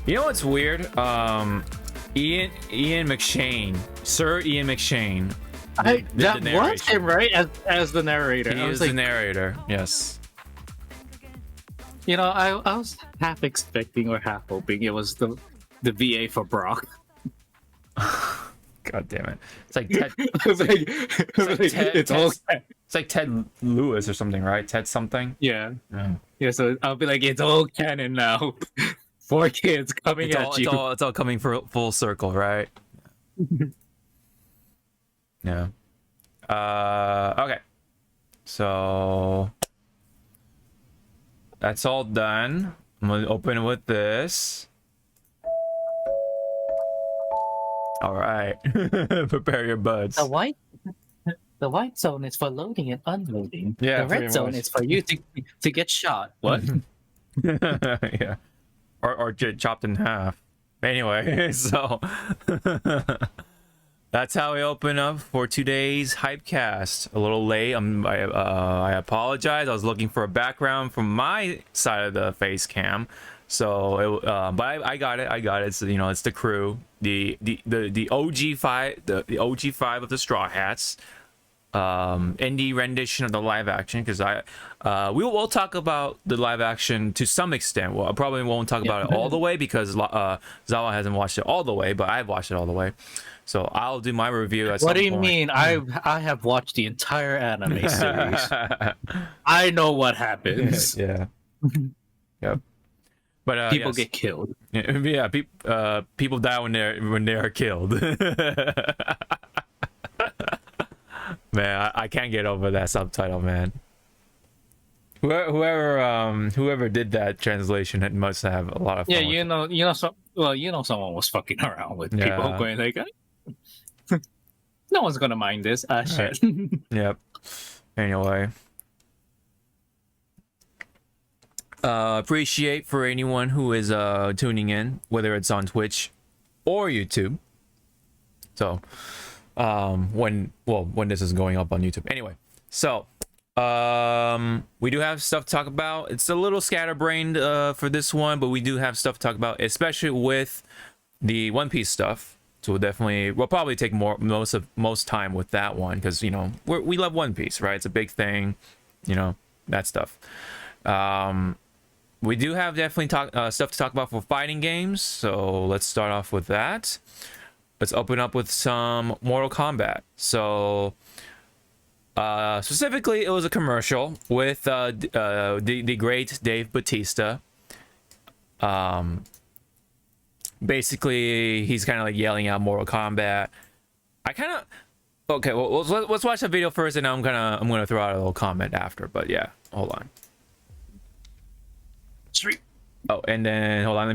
You know what's weird? Ian McShane, Sir Ian McShane. That was him, right? As the narrator. He is the narrator. Yes. You know, I was half expecting or half hoping it was the VA for Brock. God damn it! It's like Ted. It's like Ted Lewis or something, right? Ted something. Yeah. So I'll be like, it's all canon now. 4 kids coming at you. It's all coming for full circle, right? Yeah. Okay. So that's all done. I'm gonna open with this. All right. Prepare your buds. The white zone is for loading and unloading. Yeah. The red zone is for you to get shot. What? Yeah. Or get chopped in half. Anyway, so that's how we open up for today's Hypecast. A little late. I apologize. I was looking for a background from my side of the face cam. So, but I got it. It's, you know, it's the crew, the OG5, the OG5 of the Straw Hats, indie rendition of the live action. Because we'll talk about the live action to some extent. Well, I probably won't talk about it all the way because Zawa hasn't watched it all the way, but I've watched it all the way. So I'll do my review at some point. What do you mean? I have watched the entire anime series. I know what happens. Yeah. Yep. But people get killed. Yeah, people die when they are killed. Man, I can't get over that subtitle, man. Whoever did that translation, it must have a lot of fun. Yeah, someone was fucking around with people going like, no one's gonna mind this. Shit. Yep. Anyway. Appreciate for anyone who is tuning in, whether it's on Twitch or YouTube. So when this is going up on YouTube. Anyway, so we do have stuff to talk about. It's a little scatterbrained for this one, but we do have stuff to talk about, especially with the One Piece stuff. So we'll probably take most time with that one because, you know, we love One Piece, right? It's a big thing, you know, that stuff. We do have definitely stuff to talk about for fighting games, so let's start off with that. Let's open up with some Mortal Kombat. So specifically, it was a commercial with the great Dave Bautista. Basically, he's kind of like yelling out Mortal Kombat. Okay. Well, let's watch the video first, and I'm gonna throw out a little comment after. But yeah, hold on. Oh, and then hold on. Let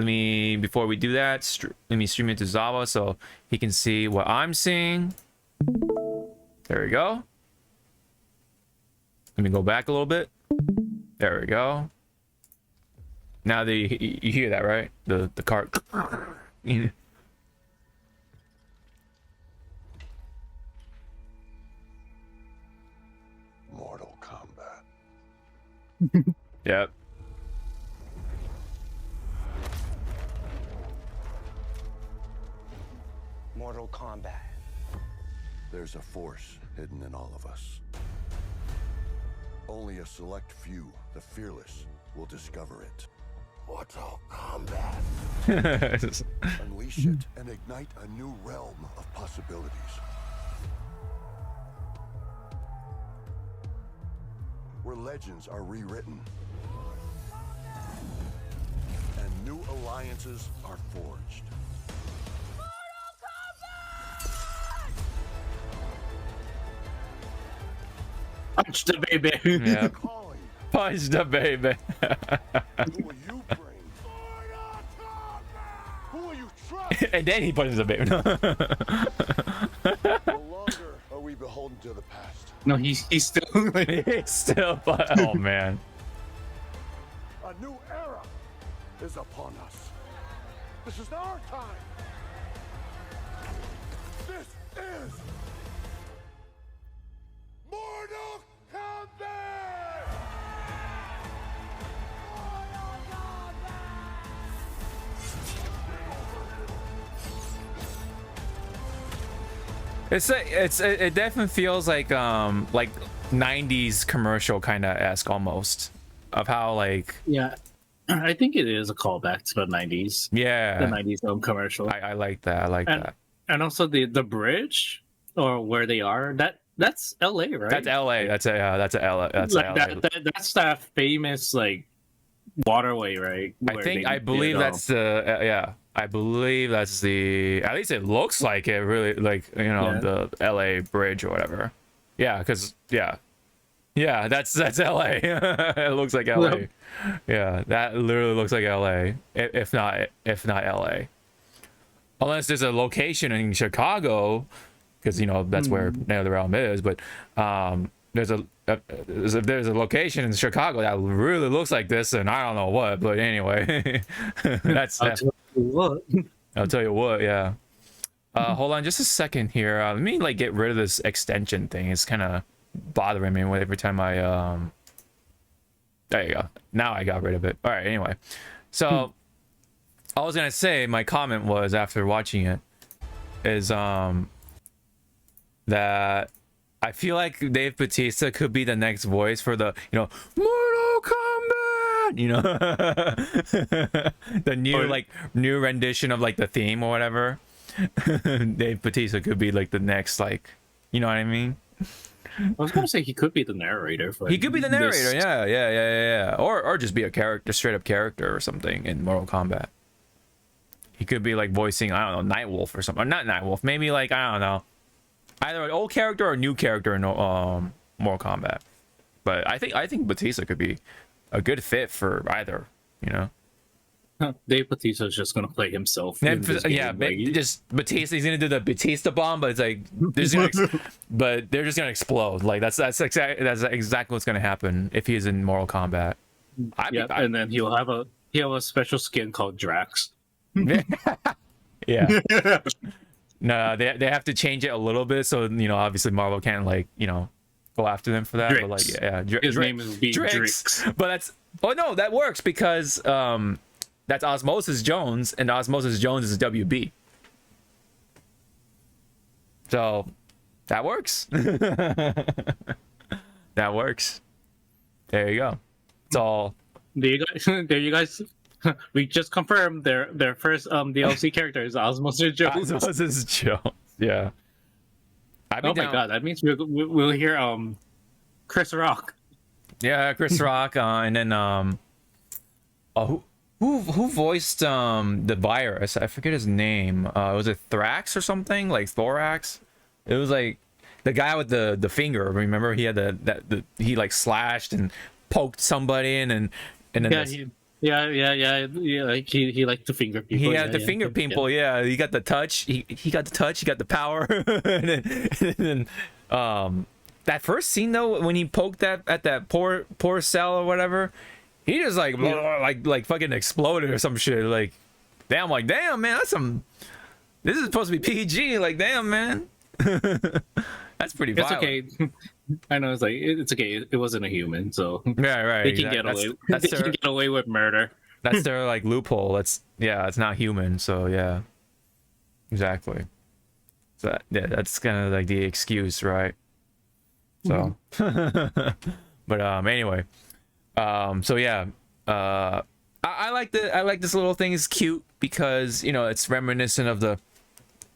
me before we do that, let me stream it to Zawa so he can see what I'm seeing. There we go. Let me go back a little bit. There we go. Now you hear that, right? The cart. Mortal Kombat. Yep. Mortal Kombat. There's a force hidden in all of us. Only a select few, the fearless, will discover it. Mortal Kombat. Unleash it and ignite a new realm of possibilities. Where legends are rewritten and new alliances are forged. Punch the baby. Yeah. Punch the baby. Who will you bring? Who will you trust? And then he punches the baby. No longer are we beholden to the past. No, he's still. He's still. Oh man. A new era is upon us. This is our time. This is Mortal Kombat! It definitely feels like 90s commercial kind of esque almost, of how like Yeah, I think it is a callback to the 90s. yeah, The 90s commercial. I like that. I like and, that. And also the bridge or where they are, that's LA, right? That's LA. That's a LA. That's like a LA. that's that famous like waterway, right? I believe that's the yeah. I believe that's the, at least it looks like it, really, like, you know, the LA bridge or whatever. Yeah, because yeah, that's LA. It looks like LA. Yeah, that literally looks like LA, if not LA. Unless there's a location in Chicago, because you know that's where NetherRealm is. But there's a location in Chicago that really looks like this, and I don't know what. But anyway, that's I'll tell you what. I'll tell you what. Yeah. Hold on just a second here. Let me like get rid of this extension thing. It's kind of bothering me every time I there you go. Now I got rid of it. All right. Anyway, so I was gonna say my comment was after watching it is that I feel like Dave Bautista could be the next voice for the, you know, Mortal Kombat, you know, the new rendition of like the theme or whatever. Dave Bautista could be like the next, like, you know what I mean? I was gonna say he could be the narrator. For he could be the narrator, yeah, or just be a character, straight up character or something in Mortal Kombat. He could be like voicing, I don't know, Nightwolf or something, or not Nightwolf, maybe like, I don't know, either an old character or a new character in Mortal Kombat. But I think Batista could be a good fit for either, you know. Dave Bautista is just gonna play himself. Yeah, just Batista. He's gonna do the Batista bomb, but it's like but they're just gonna explode. Like that's exactly what's gonna happen if he's in Mortal Kombat. And then he'll have a special skin called Drax. Yeah. No, they have to change it a little bit, so you know, obviously Marvel can't like, you know, go after them for that. Drix. But like, yeah, his name is Drix. But that works because that's Osmosis Jones, and Osmosis Jones is WB. So that works. That works. There you go. It's all. There you guys. We just confirmed their first DLC character is Osmosis Jones. Osmosis Jones. Yeah. Oh my god, that means we'll hear Chris Rock. Yeah, Chris Rock, and then who voiced the virus? I forget his name. Was it Thrax or something, like Thorax? It was like the guy with the finger. Remember, he had he like slashed and poked somebody in, and then like he liked to finger people. He had the finger people. Yeah, he got the touch. He got the touch. He got the power. and then that first scene though, when he poked that at that poor cell or whatever, he just like fucking exploded or some shit. Like, damn, man, that's some. This is supposed to be PG. Like, damn, man. That's pretty violent. It's okay. I know, it's okay. It wasn't a human, so yeah, right. They can get away. They can get away with murder. That's their like loophole. It's not human. So yeah, exactly. So that's kind of like the excuse, right? So, but anyway, so yeah, I like this little thing. It's cute because, you know, it's reminiscent of the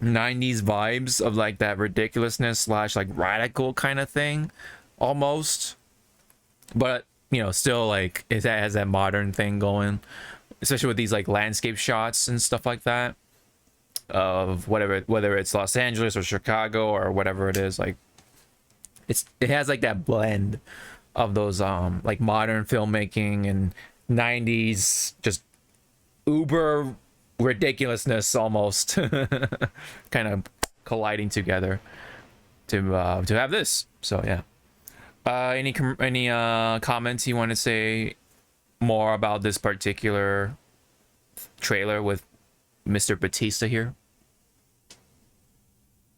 90s vibes of like that ridiculousness / like radical kind of thing almost, but you know, still like it has that modern thing going, especially with these like landscape shots and stuff like that of whether it's Los Angeles or Chicago or whatever it is. Like it has like that blend of those like modern filmmaking and 90s just uber ridiculousness almost kind of colliding together to have this. So yeah, any comments you want to say more about this particular trailer with Mr. Bautista here?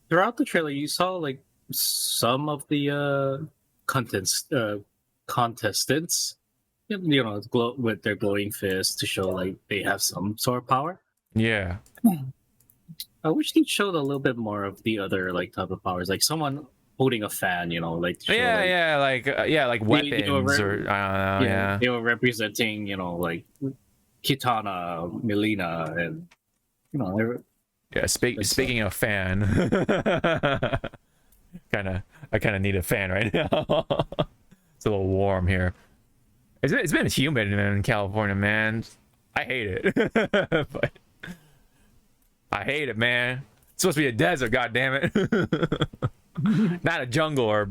Throughout the trailer, you saw like some of the contestants, you know, glow with their glowing fists to show like they have some sort of power. Yeah. I wish they showed a little bit more of the other like type of powers, like someone holding a fan, you know, like to show, like weapons or I don't know, yeah. They were representing, you know, like Kitana, Melina, and you know, they were, yeah. Speaking of fan, I kind of need a fan right now. It's a little warm here. It's been humid in California, man. I hate it. But I hate it, man. It's supposed to be a desert, goddammit. Not a jungle or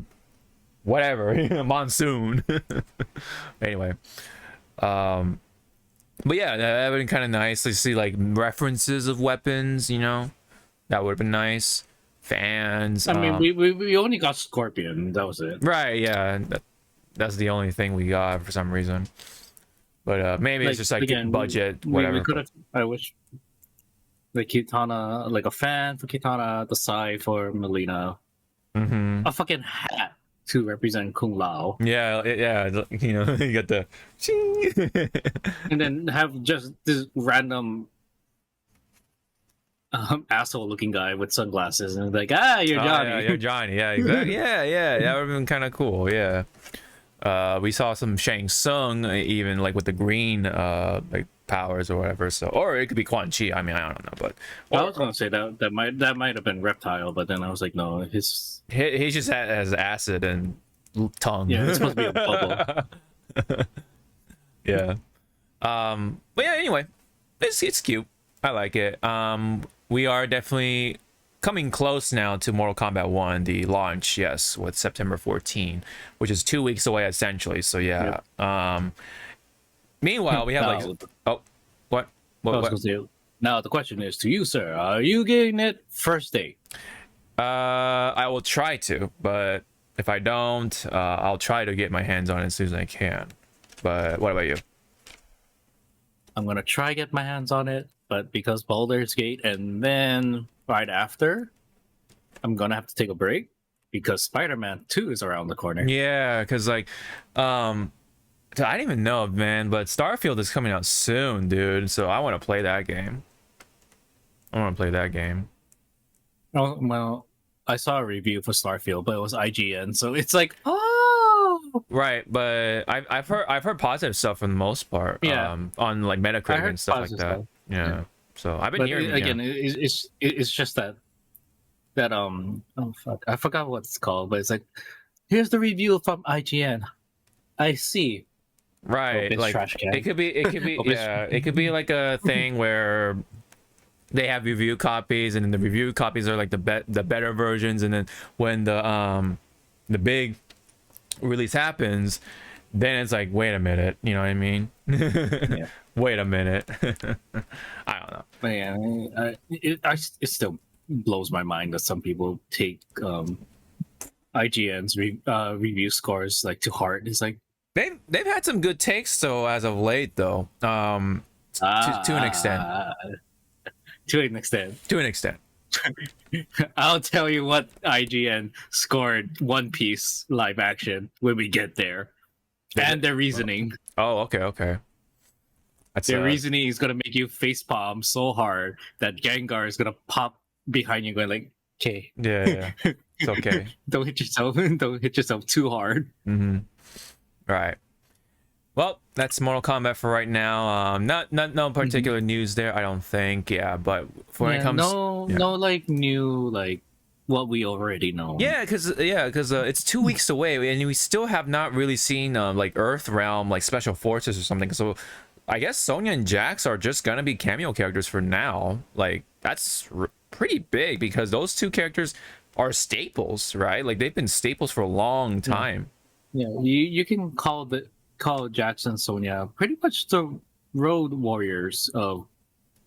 whatever. A monsoon. Anyway. But yeah, that would have been kind of nice to see like references of weapons, you know? That would have been nice. Fans. I mean, we only got Scorpion. That was it. Right, yeah. That's the only thing we got for some reason. But maybe it's just like again, budget, whatever. We could have. I wish the Kitana, like a fan for Kitana, the Sai for Melina, a fucking hat to represent Kung Lao. Yeah, you know, you got the, and then have just this random asshole-looking guy with sunglasses, and like, you're Johnny. Yeah, you're Johnny. Yeah, exactly. yeah, that would have been kind of cool. Yeah. We saw some Shang Tsung even like with the green like powers or whatever. So, or it could be Quan Chi. I mean, I don't know, but I was gonna say that might have been Reptile, but then I was like, no, he just has acid and tongue. Yeah, it's supposed to be a bubble. Yeah. But yeah. Anyway, it's cute. I like it. We are definitely coming close now to Mortal Kombat 1, the launch, yes, with September 14, which is 2 weeks away essentially. So yeah. Yep. Meanwhile, we have what? Now the question is to you, sir. Are you getting it first day? I will try to, but if I don't, I'll try to get my hands on it as soon as I can. But what about you? I'm gonna try to get my hands on it, but because Baldur's Gate, and then right after, I'm gonna have to take a break because Spider-Man 2 is around the corner. Yeah, because like, I didn't even know, man, but Starfield is coming out soon, dude. So I want to play that game. Oh well, I saw a review for Starfield, but it was IGN, so it's like, right. But I've heard positive stuff for the most part. Yeah. On like Metacritic and stuff like that. Stuff. Yeah. So I've been hearing again. It's just that oh fuck, I forgot what it's called, but it's like, here's the review from IGN. I see. Right, like it could be yeah, it could be like a thing where they have review copies, and then the review copies are like the better versions, and then when the big release happens, then it's like, wait a minute, you know what I mean? Yeah. Wait a minute. I don't know. But yeah, it still blows my mind that some people take IGN's review scores like to heart. It's like, they've had some good takes though as of late though. To an extent. To an extent. I'll tell you what IGN scored One Piece live action when we get there. And their reasoning. Oh, okay. Their reasoning is gonna make you facepalm so hard that Gengar is gonna pop behind you going like, okay. Yeah. It's okay. Don't hit yourself too hard. Mm-hmm. Right. Well, that's Mortal Kombat for right now. No particular news there, I don't think. Yeah, but when it comes, no like new like what we already know. Yeah, because it's 2 weeks away, and we still have not really seen like Earth Realm like special forces or something. So I guess Sonya and Jax are just gonna be cameo characters for now. Like that's pretty big because those two characters are staples, right? Like they've been staples for a long time. Yeah, you can call Jax and Sonya pretty much the road warriors of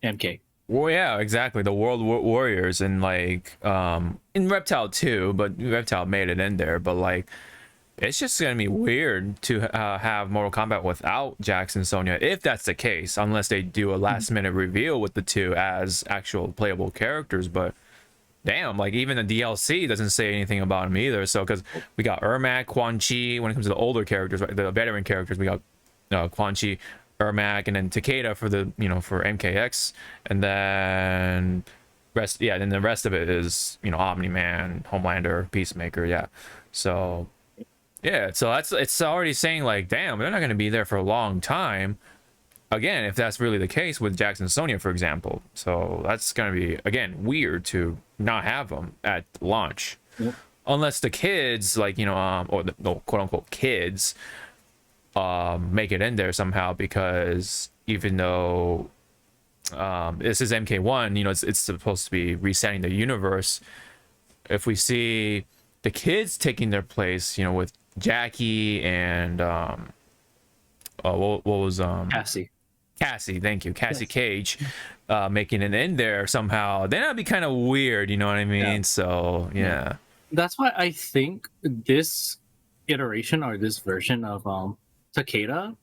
MK. Well, yeah, exactly. The world warriors, and like in Reptile too, but Reptile made it in there. But like, it's just gonna be weird to have Mortal Kombat without Jax and Sonya, if that's the case, unless they do a last minute reveal with the two as actual playable characters. But damn, like even the DLC doesn't say anything about them either. So because we got Ermac, Quan Chi. When it comes to the older characters, right, the veteran characters, we got Quan Chi, Ermac, and then Takeda for the for MKX, and then then the rest of it is, you know, Omni-Man, Homelander, Peacemaker, yeah. So yeah, so it's already saying like, damn, they're not going to be there for a long time. Again, if that's really the case with Jax and Sonya, for example. So that's going to be, again, weird to not have them at launch. Yep. Unless the kids, like, you know, or the quote-unquote kids, make it in there somehow, because even though this is MK1, you know, it's supposed to be resetting the universe. If we see the kids taking their place, you know, with Jackie and what was Cassie, thank you, Cassie, yes. Cage, making it in there somehow, then that'd be kind of weird, you know what I mean? Yeah. So yeah, that's why I think this iteration or this version of Takeda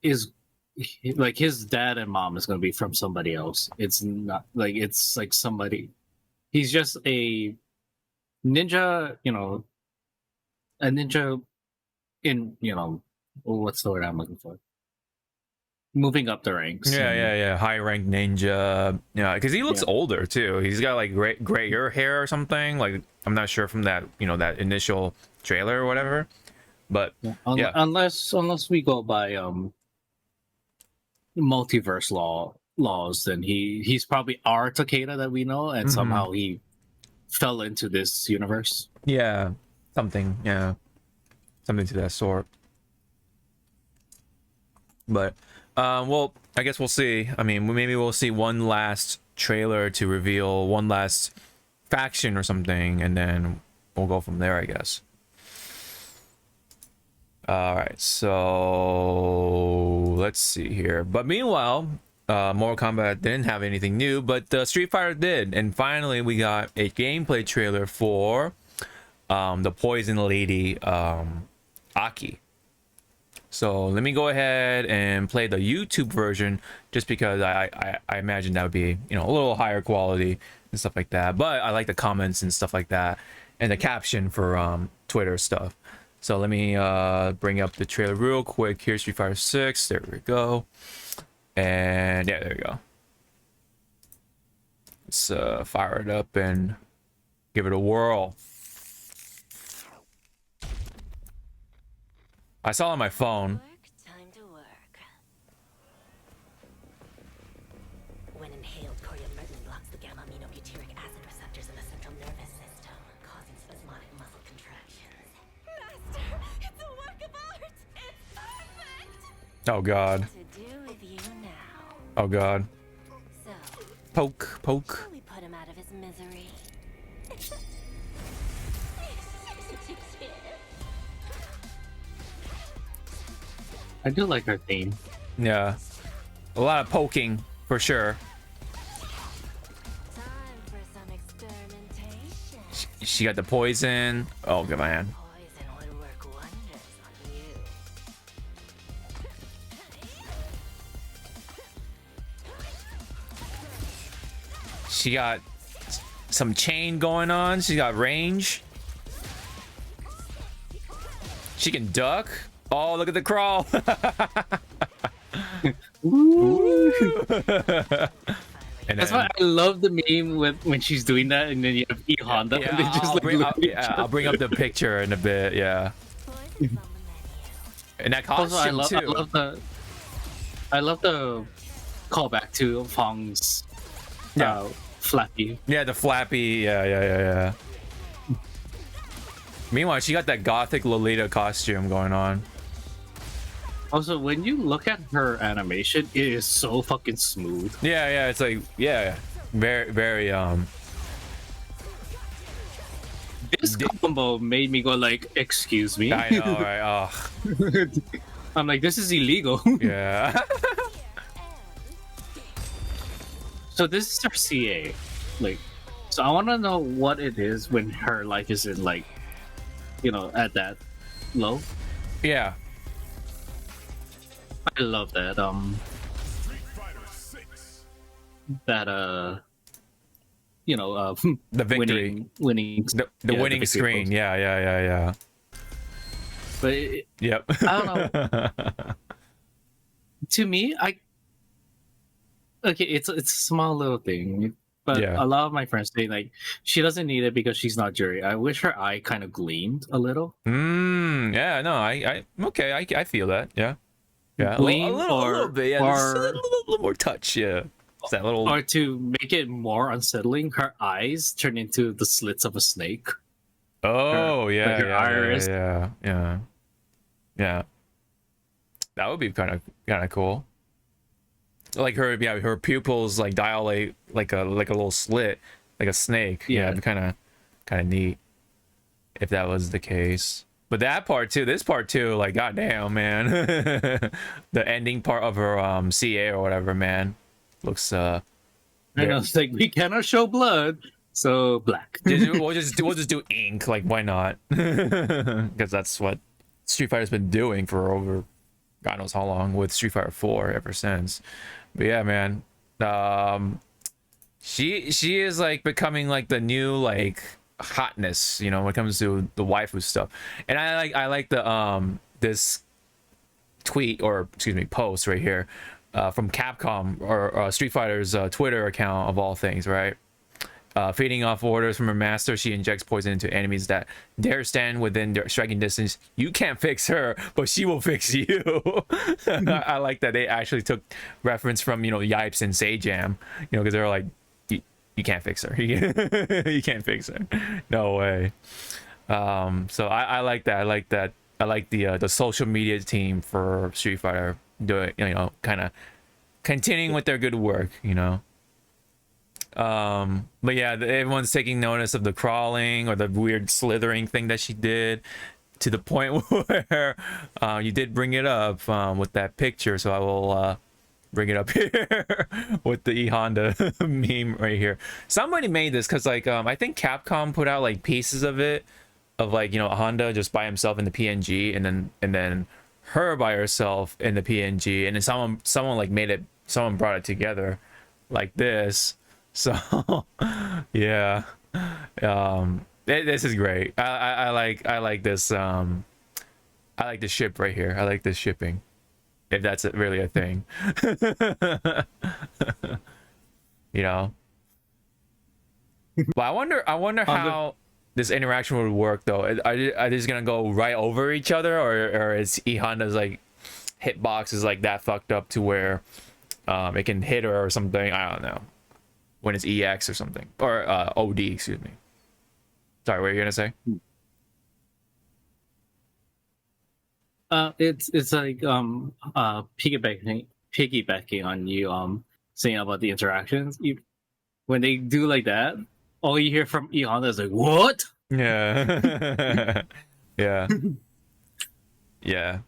is like his dad and mom is going to be from somebody else. It's not like, it's like somebody, he's just a ninja, you know, a ninja in, you know, what's the word I'm looking for? Moving up the ranks. Yeah. High rank ninja. Yeah, because he looks older too. He's got like grayer hair or something. Like, I'm not sure from that, you know, that initial trailer or whatever. But unless we go by multiverse laws, then he's probably our Takeda that we know, and somehow he fell into this universe. Yeah, something to that sort. But well, I guess we'll see. I mean, maybe we'll see one last trailer to reveal one last faction or something, and then we'll go from there, I guess. All right, so let's see here. But meanwhile, Mortal Kombat didn't have anything new, but Street Fighter did, and finally we got a gameplay trailer for the Poison Lady Aki. So let me go ahead and play the YouTube version, just because I imagine that would be, you know, a little higher quality and stuff like that. But I like the comments and stuff like that, and the caption for Twitter stuff. So let me bring up the trailer real quick. Here's Street Fighter 6. There we go. And yeah, there we go. Let's fire it up and give it a whirl. I saw it on my phone. Time to work. When inhaled, coriamyrtin blocks the gamma-aminobutyric acid receptors in the central nervous system, causing spasmodic muscle contractions. Master, it's a work of art. It's perfect. Oh God. To do with you now. Oh God. So, poke. shall we put him out of his misery? I do like her theme. Yeah, a lot of poking for sure. Time for some experimentation. She got the poison. Oh good man. Poison would work wonders on you. She got some chain going on. She got range. She can duck. Oh, look at the crawl. And that's why I love the meme with when she's doing that, and then you have E Honda. Yeah, and they just I'll bring up the picture in a bit. Yeah. And that costume also, too. I love the callback to Fong's flappy. Yeah, the flappy. Yeah. Meanwhile, she got that gothic Lolita costume going on. Also, when you look at her animation, it is so fucking smooth. Yeah, it's like, very This combo made me go like, excuse me. I know, right? Oh. I'm like, this is illegal. Yeah. So this is her CA. Like, so I want to know what it is when her life is in, like, you know, at that low. Yeah. I love that. That you know, the victory, winning, the winning screen. Post. Yeah. But yep. I don't know. To me, okay, it's a small little thing, but Yeah. a lot of my friends say like she doesn't need it because she's not jury. I wish her eye kind of gleamed a little, Yeah, no, okay, I feel that. Yeah. Yeah, gleam a little bit. Yeah, just a little more touch. Yeah, it's that little. or to make it more unsettling, her eyes turn into the slits of a snake. Oh Like yeah, her yeah, iris. yeah. That would be kind of cool. Like her pupils like dilate like a little slit, like a snake. Yeah, Yeah. it'd be kind of neat if that was the case. But that part too, this part too, like goddamn, man, the ending part of her CA or whatever, man, looks I know it's like we cannot show blood, so black. we'll just do ink, like why not? Because that's what Street Fighter's been doing for over God knows how long with Street Fighter 4 ever since. But yeah, man, she is like becoming like the new like hotness, you know, when it comes to the waifu stuff. And I like the this tweet, or excuse me, post right here from Capcom, or Street Fighter's Twitter account of all things, right? Feeding off orders from her master, she injects poison into enemies that dare stand within their striking distance. You can't fix her, but she will fix you. I like that they actually took reference from, you know, Yipes and Sajam, you know, because they're like, you can't fix her. You can't fix her. No way. So I like that. I like that. I like the social media team for Street Fighter doing, you know, kind of continuing with their good work, you know. But yeah, everyone's taking notice of the crawling or the weird slithering thing that she did, to the point where you did bring it up with that picture, so I will bring it up here with the E Honda meme right here. Somebody made this because like I think Capcom put out like pieces of it, of like, you know, Honda just by himself in the PNG, and then her by herself in the PNG, and then someone like made it, someone brought it together like this. So yeah, this is great. I like this. I like the ship right here. I like this shipping, if that's really a thing. You know. But I wonder how this interaction would work though. Are they just gonna go right over each other, or is E Honda's like hitbox is like that fucked up to where it can hit her or something? I don't know. When it's EX or something, or OD, excuse me. Sorry, what were you gonna say? It's like piggybacking on you saying about the interactions. When they do like that, all you hear from E Honda is like, "What?" Yeah, yeah, yeah.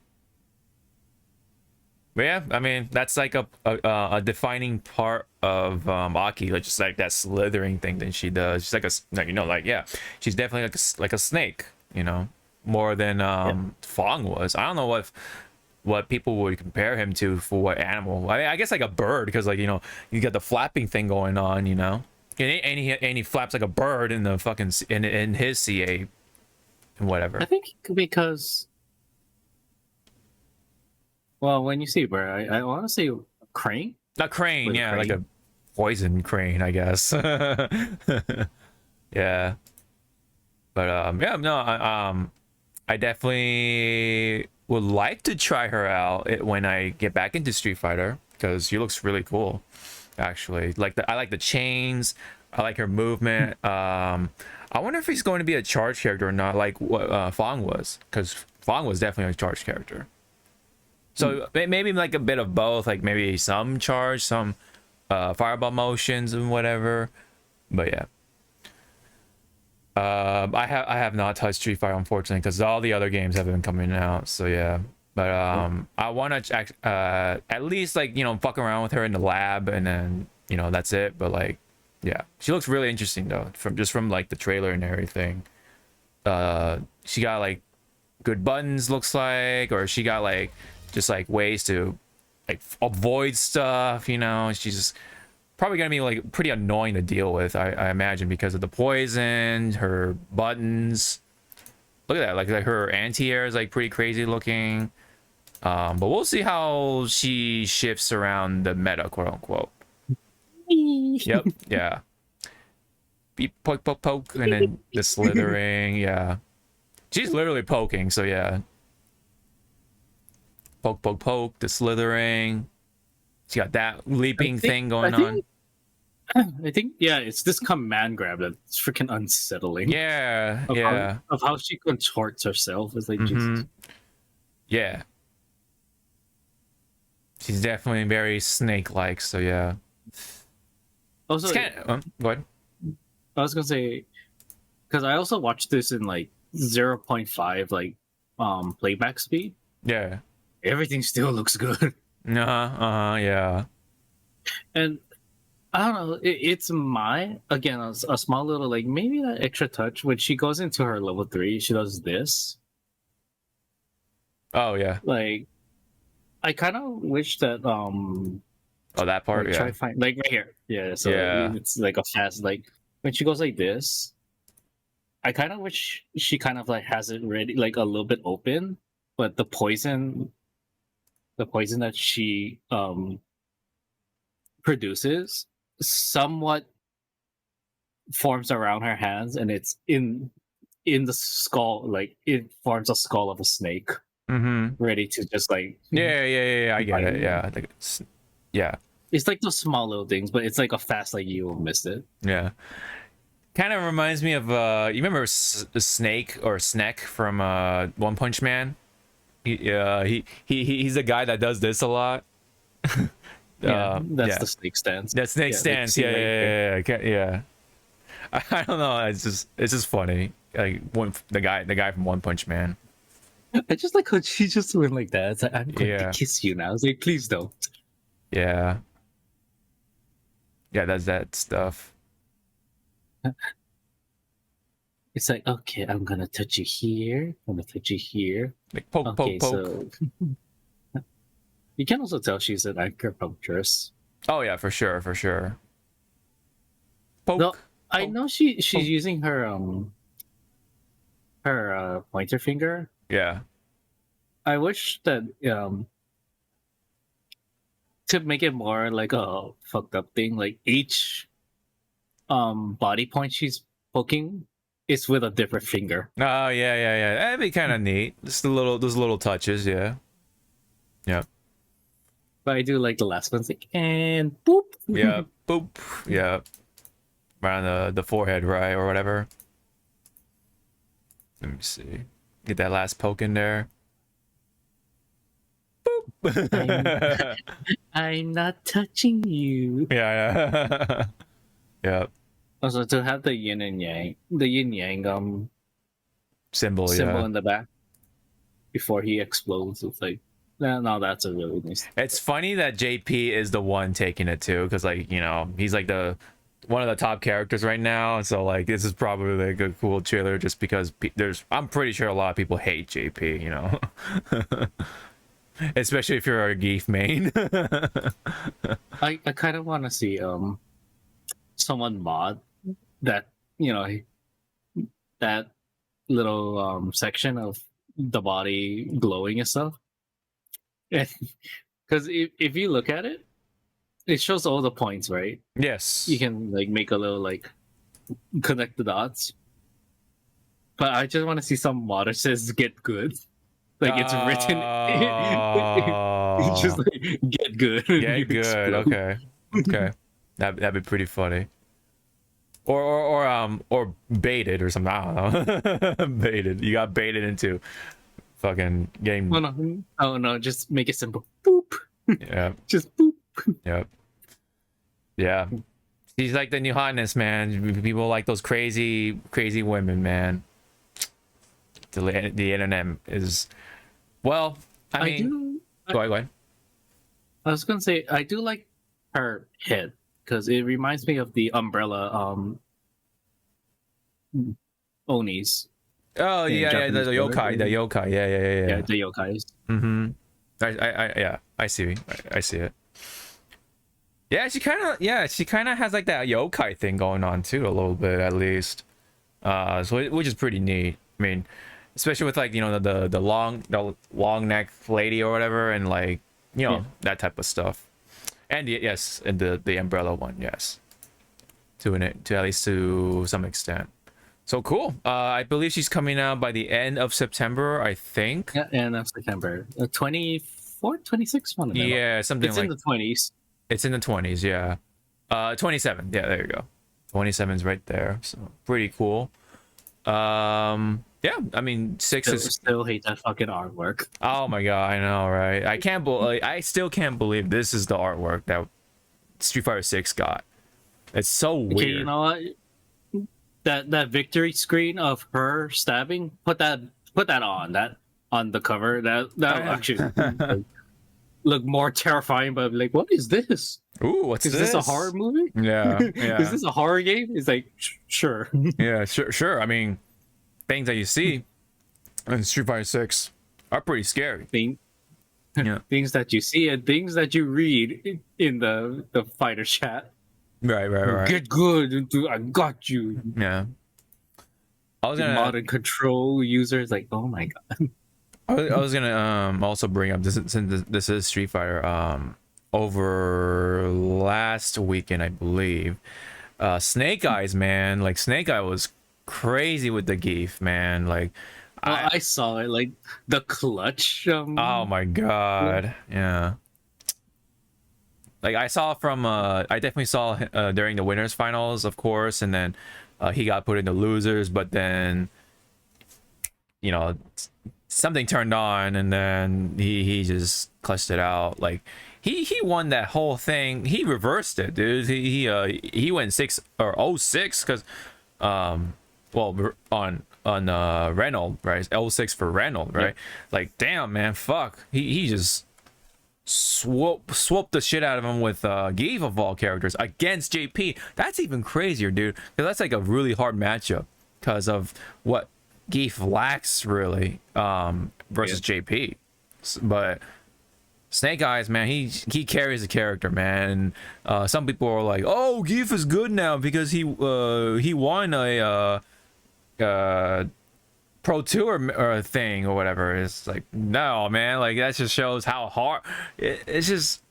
But yeah, I mean that's like a defining part of Aki, like just like that slithering thing that she does. She's like like, you know, like yeah, she's definitely like a snake, you know, more than Fong was. I don't know what people would compare him to for what animal. I mean, I guess like a bird, because like, you know, you got the flapping thing going on, you know, and he flaps like a bird in the fucking in his CA and whatever. I think because, well, when you see bird, I want to say crane. A crane, With a yeah, crane. like a poison crane, I guess. Yeah, but yeah, no, I definitely would like to try her out when I get back into Street Fighter, because she looks really cool, actually. Like I like the chains, I like her movement. I wonder if he's going to be a charge character or not, like what Fong was, because Fong was definitely a charge character. So maybe like a bit of both, like maybe some charge, some fireball motions and whatever. But yeah, I have not touched Street Fighter, unfortunately, because all the other games have been coming out. So yeah, but I want to at least, like, you know, fuck around with her in the lab, and then, you know, that's it. But like, yeah, she looks really interesting though, from like the trailer and everything. She got like good buttons, looks like, or she got like just like ways to like avoid stuff, you know. She's just probably gonna be like pretty annoying to deal with, I imagine, because of the poison, her buttons. Look at that, like her anti-air is like pretty crazy looking. But we'll see how she shifts around the meta, quote unquote. Yep. Yeah. Be poke, poke, poke, and then the slithering. Yeah. She's literally poking. So yeah. Poke, poke, poke. The slithering. She got that leaping thing going on. I think yeah, it's this command grab that's freaking unsettling. Yeah. Of Yeah. of how she contorts herself. It's like Jesus. Yeah. She's definitely very snake-like. So yeah. Also, It's kinda, go ahead. I was gonna say because I also watched this in like 0.5 like playback speed. Yeah. Everything still looks good. Yeah. And I don't know, it's my again a small little like maybe that extra touch when she goes into her level 3, she does this. Oh yeah. Like I kind of wish that Oh, that part. like, Yeah. try to find like right here. Yeah, so Yeah. it's like a fast like when she goes like this. I kind of wish she kind of like has it ready like a little bit open, but the poison that she produces somewhat forms around her hands, and it's in the skull, like it forms a skull of a snake ready to just like Yeah. I get it. Yeah. I think yeah. it's like those small little things, but it's like a fast like you will miss it. Yeah. Kind of reminds me of you remember Snake or Sneck from One Punch Man? He's a guy that does this a lot. That's the snake stance. That snake Yeah, stance. like, Yeah. I don't know. It's just funny. Like the guy from One Punch Man. I just like how she just went like that. It's like, I'm going to kiss you now. I was like, please don't. Yeah. Yeah, that's that stuff. It's like, okay, I'm gonna touch you here. I'm gonna touch you here. Like poke, Okay, poke, poke. so you can also tell she's an acupuncturist. Oh yeah, for sure. Poke. Though I know she's poke. using her pointer finger. Yeah. I wish that to make it more like a fucked up thing, like each body point she's poking is with a different finger. Oh yeah. That'd be kind of neat. Just those little touches. Yeah. But I do like the last one's like and boop. Yeah. Boop. Yeah. Around the forehead, right, or whatever. Let me see. Get that last poke in there. Boop. I'm not touching you. Yeah. Yeah. Also, to have the yin yang Symbol. symbol in the back before he explodes, it's like, no, that's a really nice. It's funny that JP is the one taking it too, because like he's like one of the top characters right now, so like this is probably like a cool trailer just because I'm pretty sure a lot of people hate JP, especially if you're a Geef main. I kind of want to see someone mod that that little section of the body glowing and stuff, because if you look at it, it shows all the points, right? Yes. You can like make a little like connect the dots. But I just want to see some mod that says "get good," like it's written. It's just like "get good." Get good. Okay. That'd be pretty funny. Or baited or something. I don't know. Baited. You got baited into fucking game. Oh no! Just make it simple. Boop. Yeah. Just boop. Yep. Yeah. She's like the new hotness, man. People like those crazy women, man. The internet is, well, I mean, go ahead. I was gonna say I do like her head because it reminds me of the umbrella onis. Oh yeah, the yokai, yeah, the yokais. I see it. Yeah, she kind of has like that yokai thing going on too, a little bit at least. So which is pretty neat. I mean, especially with like the long neck lady or whatever, and like that type of stuff. And yes, and the umbrella one, yes. to at least to some extent. So cool. I believe she's coming out by the end of September, I think. Yeah, and that's September 24th, 26th one. Yeah, something it's like in the 20s. it's in the 20s. Yeah, 27. Yeah, there you go. 27 is right there. So pretty cool. Yeah, I mean, 6 is Still hate that fucking artwork. oh my god, I know, right? I can't believe I still can't believe this is the artwork that Street Fighter 6 got. It's so weird. Okay, you know what? That victory screen of her stabbing, put that on the cover. That actually look more terrifying. But like, what is this? Ooh, what's Is this a horror movie? Yeah, yeah. Is this a horror game? It's like sure. Yeah, sure. I mean, things that you see in Street Fighter 6 are pretty scary. Yeah. Things that you see and things that you read in the fighter chat. Right. Get good, I got you. Yeah. I was gonna Modern control users like, oh my god. I was gonna also bring up this since this is Street Fighter. Over last weekend, I believe, Snake Eyes, man, like Snake Eye was crazy with the Geef, man. Like, I saw it, like the clutch. Oh my god, yeah. Like I saw from, I definitely saw during the winners finals, of course, and then he got put in the losers, but then, you know, something turned on, and then he just clutched it out. Like he won that whole thing. He reversed it, dude. He went 6 or 06 because, well, on Reynolds, right? L6 for Reynolds, right? Yeah. Like, damn, man, fuck. He just swooped the shit out of him with Geef of all characters against JP. That's even crazier, dude, because that's like a really hard matchup because of what Geef lacks, really, versus JP. But Snake Eyes, man, he carries the character, man. And some people are like, oh, Geef is good now because he won a Pro Tour or thing or whatever. It's like, no, man, like that just shows how hard it's just.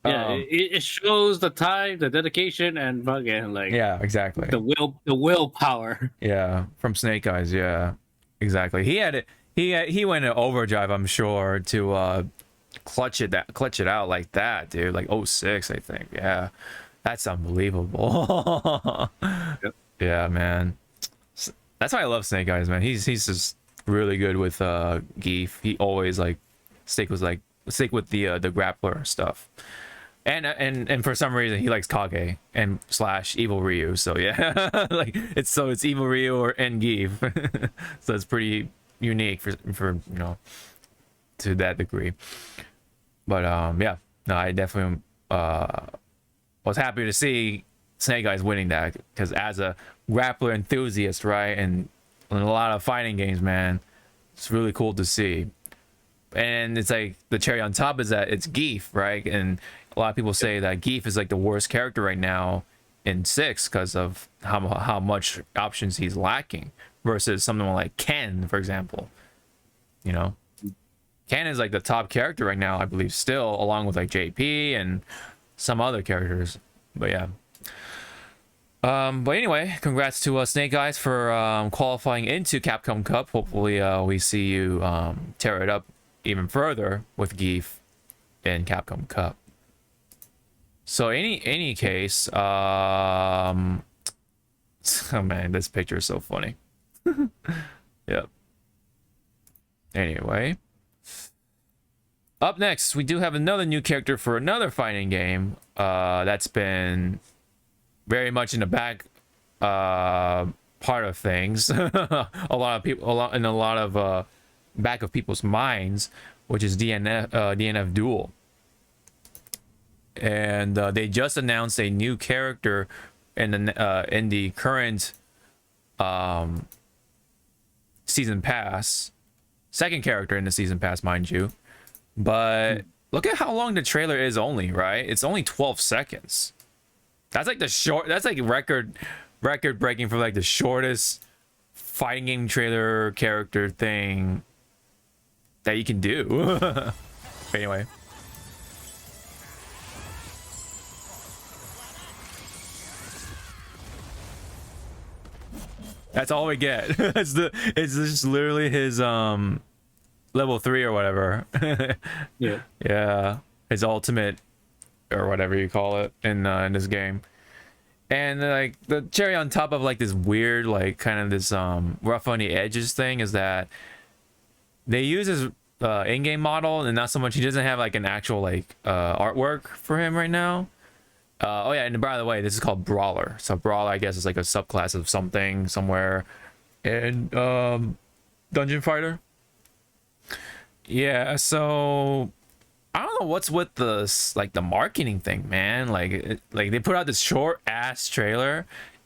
It shows the time, the dedication, and fucking like, yeah, exactly, the willpower. Yeah, from Snake Eyes. Yeah, exactly. He had it. He went in overdrive, I'm sure, to clutch it out like that, dude. Like 06, I think. Yeah, that's unbelievable. Yep. Yeah, man. That's why I love Snake Eyes, man. He's just really good with Geef. He always like stick with the grappler stuff, and for some reason he likes Kage and / Evil Ryu. So yeah, like it's Evil Ryu and Geef. So it's pretty unique for you know, to that degree. But yeah, no, I definitely was happy to see Snake Eyes winning that, because as a grappler enthusiast, right, and in a lot of fighting games, man, it's really cool to see. And it's like the cherry on top is that it's Geef, right? And a lot of people say that Geef is like the worst character right now in 6 because of how much options he's lacking versus someone like Ken, for example. You know, Ken is like the top character right now, I believe, still, along with like JP and some other characters. But yeah. But anyway, congrats to Snake Eyes for qualifying into Capcom Cup. Hopefully we see you tear it up even further with Geef in Capcom Cup. So any case, oh man, this picture is so funny. Yep. Anyway, up next we do have another new character for another fighting game that's been very much in the back part of things. a lot of back of people's minds, which is DNF Duel. And they just announced a new character in the current season pass, second character in the season pass, mind you. But look at how long the trailer is only, right? It's only 12 seconds. That's like that's like record breaking for like the shortest fighting game trailer character thing that you can do. Anyway. That's all we get. It's just literally his level 3 or whatever. Yeah. Yeah, his ultimate or whatever you call it in this game. And like the cherry on top of like this weird like kind of this rough on the edges thing is that they use his in-game model, and not so much he doesn't have like an actual like artwork for him right now. Oh yeah, and by the way, this is called Brawler. So Brawler, I guess, is like a subclass of something somewhere in Dungeon Fighter. Yeah, so I don't know what's with the like the marketing thing, man. Like like they put out this short ass trailer,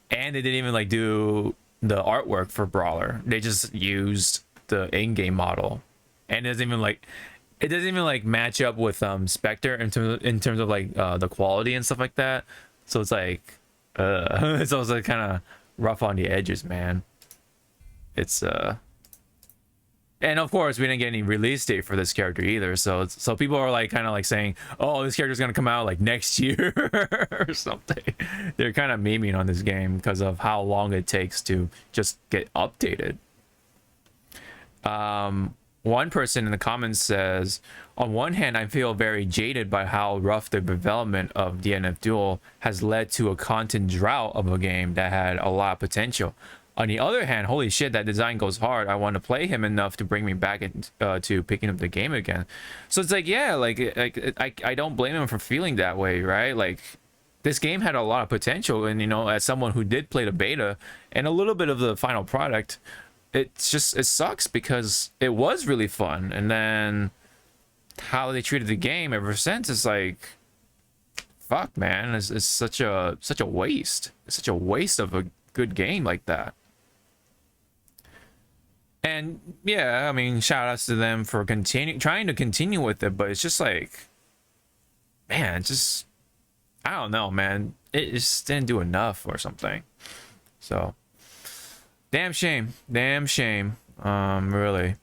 and they didn't even like do the artwork for Brawler. They just used the in-game model, and it doesn't even like match up with Spectre in terms of like the quality and stuff like that. So it's like it's also kind of rough on the edges, man. It's and of course we didn't get any release date for this character either, so people are like kind of like saying, oh, this character's gonna come out like next year or something. They're kind of memeing on this game because of how long it takes to just get updated. One person in the comments says, on one hand, I feel very jaded by how rough the development of DNF Duel has led to a content drought of a game that had a lot of potential. On the other hand, holy shit, that design goes hard. I want to play him enough to bring me back to picking up the game again. So it's like, yeah, I don't blame him for feeling that way, right? Like, this game had a lot of potential, and you know, as someone who did play the beta and a little bit of the final product, it sucks because it was really fun, and then how they treated the game ever since is like, fuck, man, it's such a waste. It's such a waste of a good game like that. And yeah, I mean, shout outs to them for trying to continue with it, but it's just like, man, just, I don't know, man, it just didn't do enough or something. So damn shame, really.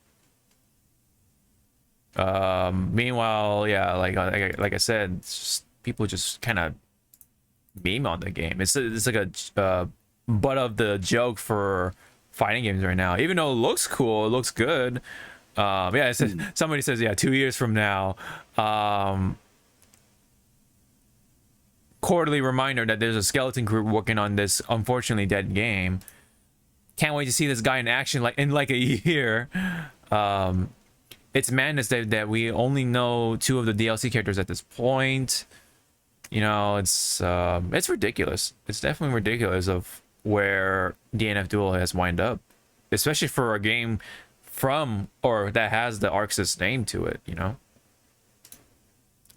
Meanwhile, yeah, like I said, it's just, people just kind of meme on the game. It's like a butt of the joke for fighting games right now. Even though it looks cool, it looks good. Yeah, it says, somebody says, yeah, 2 years from now. Quarterly reminder that there's a skeleton crew working on this unfortunately dead game. Can't wait to see this guy in action like in like a year. It's madness that we only know 2 of the DLC characters at this point. You know, it's ridiculous. It's definitely ridiculous of where DNF Duel has wind up, especially for a game from or that has the Arxis name to it. You know.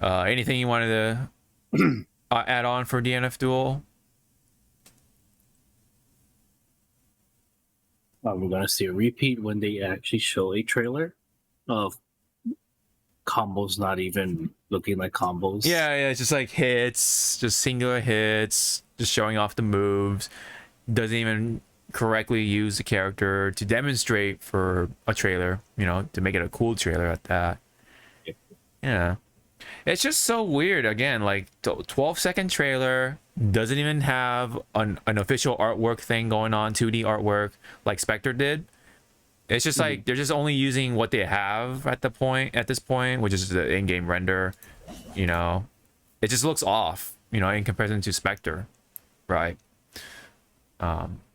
Anything you wanted to add on for DNF Duel? We're gonna see a repeat when they actually show a trailer of combos not even looking like combos. Yeah, it's just like hits, just singular hits, just showing off the moves. Doesn't even correctly use the character to demonstrate for a trailer, you know, to make it a cool trailer at that. Yeah. It's just so weird. Again, like 12-second trailer, doesn't even have an official artwork thing going on, 2D artwork like Spectre did. It's just like they're just only using what they have at this point, which is the in-game render. You know, it just looks off, you know, in comparison to Spectre, right?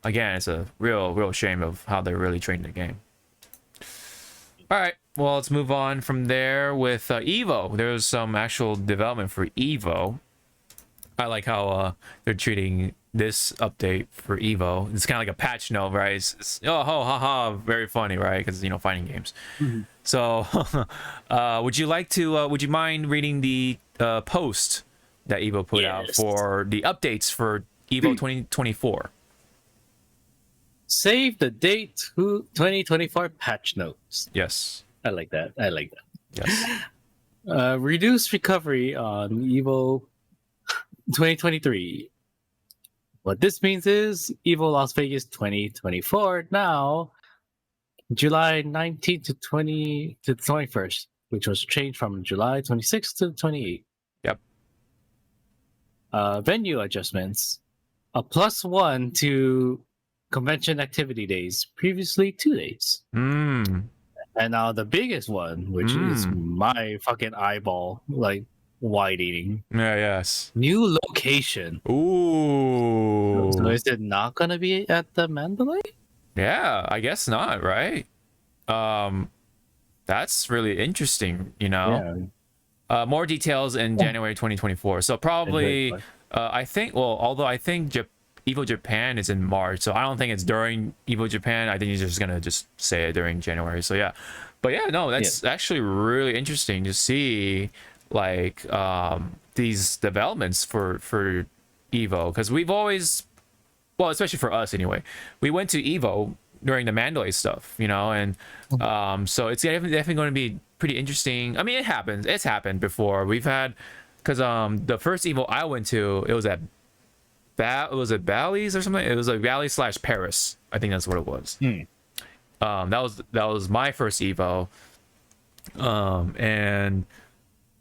Again, it's a real shame of how they're really treating the game. All right, well, let's move on from there with Evo. There's some actual development for Evo. I like how they're treating this update for Evo. It's kind of like a patch note, right? It's oh, ho, ha, ha, very funny, right? Because, you know, fighting games. So, would you mind reading the post that Evo put out for the updates for Evo 2024? Save the date 2024 patch notes. Yes. I like that. Yes. Reduced recovery on Evo 2023. What this means is Evo Las Vegas 2024 now July 19th to 21st, which was changed from July 26th to 28th. Yep. Venue adjustments. A +1 to convention activity days. Previously 2 days. Hmm. And now the biggest one, which is my fucking eyeball, like wide eating. Yeah. Yes. New location. Ooh. So is it not gonna be at the Mandalay? Yeah. I guess not. Right. That's really interesting. You know. Yeah. More details in January 2024. So probably, I think. Well, although I think Evo Japan is in March, so I don't think it's during Evo Japan. I think he's just gonna just say it during January. So yeah, but yeah, no, that's actually really interesting to see, like these developments for Evo, because we've always, well, especially for us anyway, we went to Evo during the Mandalay stuff, you know, and so it's definitely going to be pretty interesting. I mean, it happens. It's happened before. We've had, because the first Evo I went to, it was at was it Bally's or something? It was like Valley / Paris. I think that's what it was. That was my first Evo, and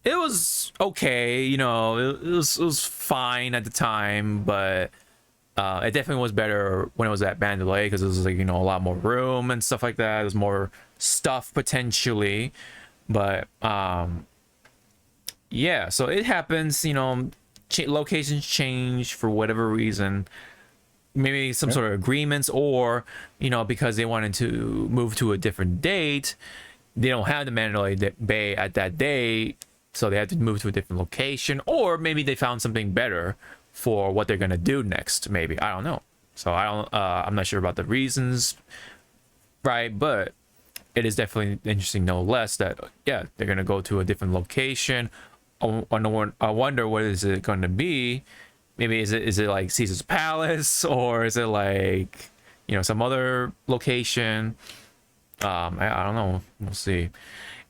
it was okay. You know, it was fine at the time, but it definitely was better when it was at Mandalay, because it was like, you know, a lot more room and stuff like that. There's more stuff potentially, but yeah. So it happens. You know. Locations change for whatever reason, maybe some sort of agreements, or you know, because they wanted to move to a different date, they don't have the Mandalay Bay at that day, so they had to move to a different location, or maybe they found something better for what they're gonna do next. Maybe, I don't know. So I'm not sure about the reasons, right? But it is definitely interesting, no less, that yeah, they're gonna go to a different location. I wonder what is it going to be. Maybe is it like Caesar's Palace, or is it like, you know, some other location? I don't know. We'll see.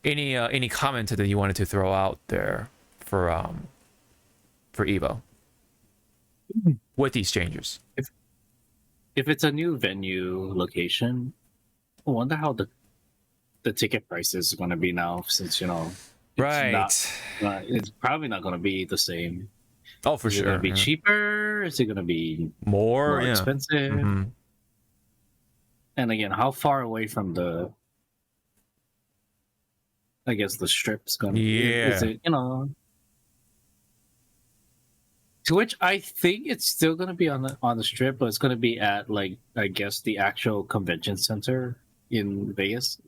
Any comment that you wanted to throw out there for Evo with these changes? If it's a new venue location, I wonder how the ticket price is going to be now, since, you know, it's probably not going to be the same. Oh, for sure. Is it going to be cheaper? Is it going to be more expensive? And again, how far away from the, I guess, the strip's going to be? Is it, you know? To which I think it's still going to be on the strip, but it's going to be at, like, I guess, the actual convention center in Vegas.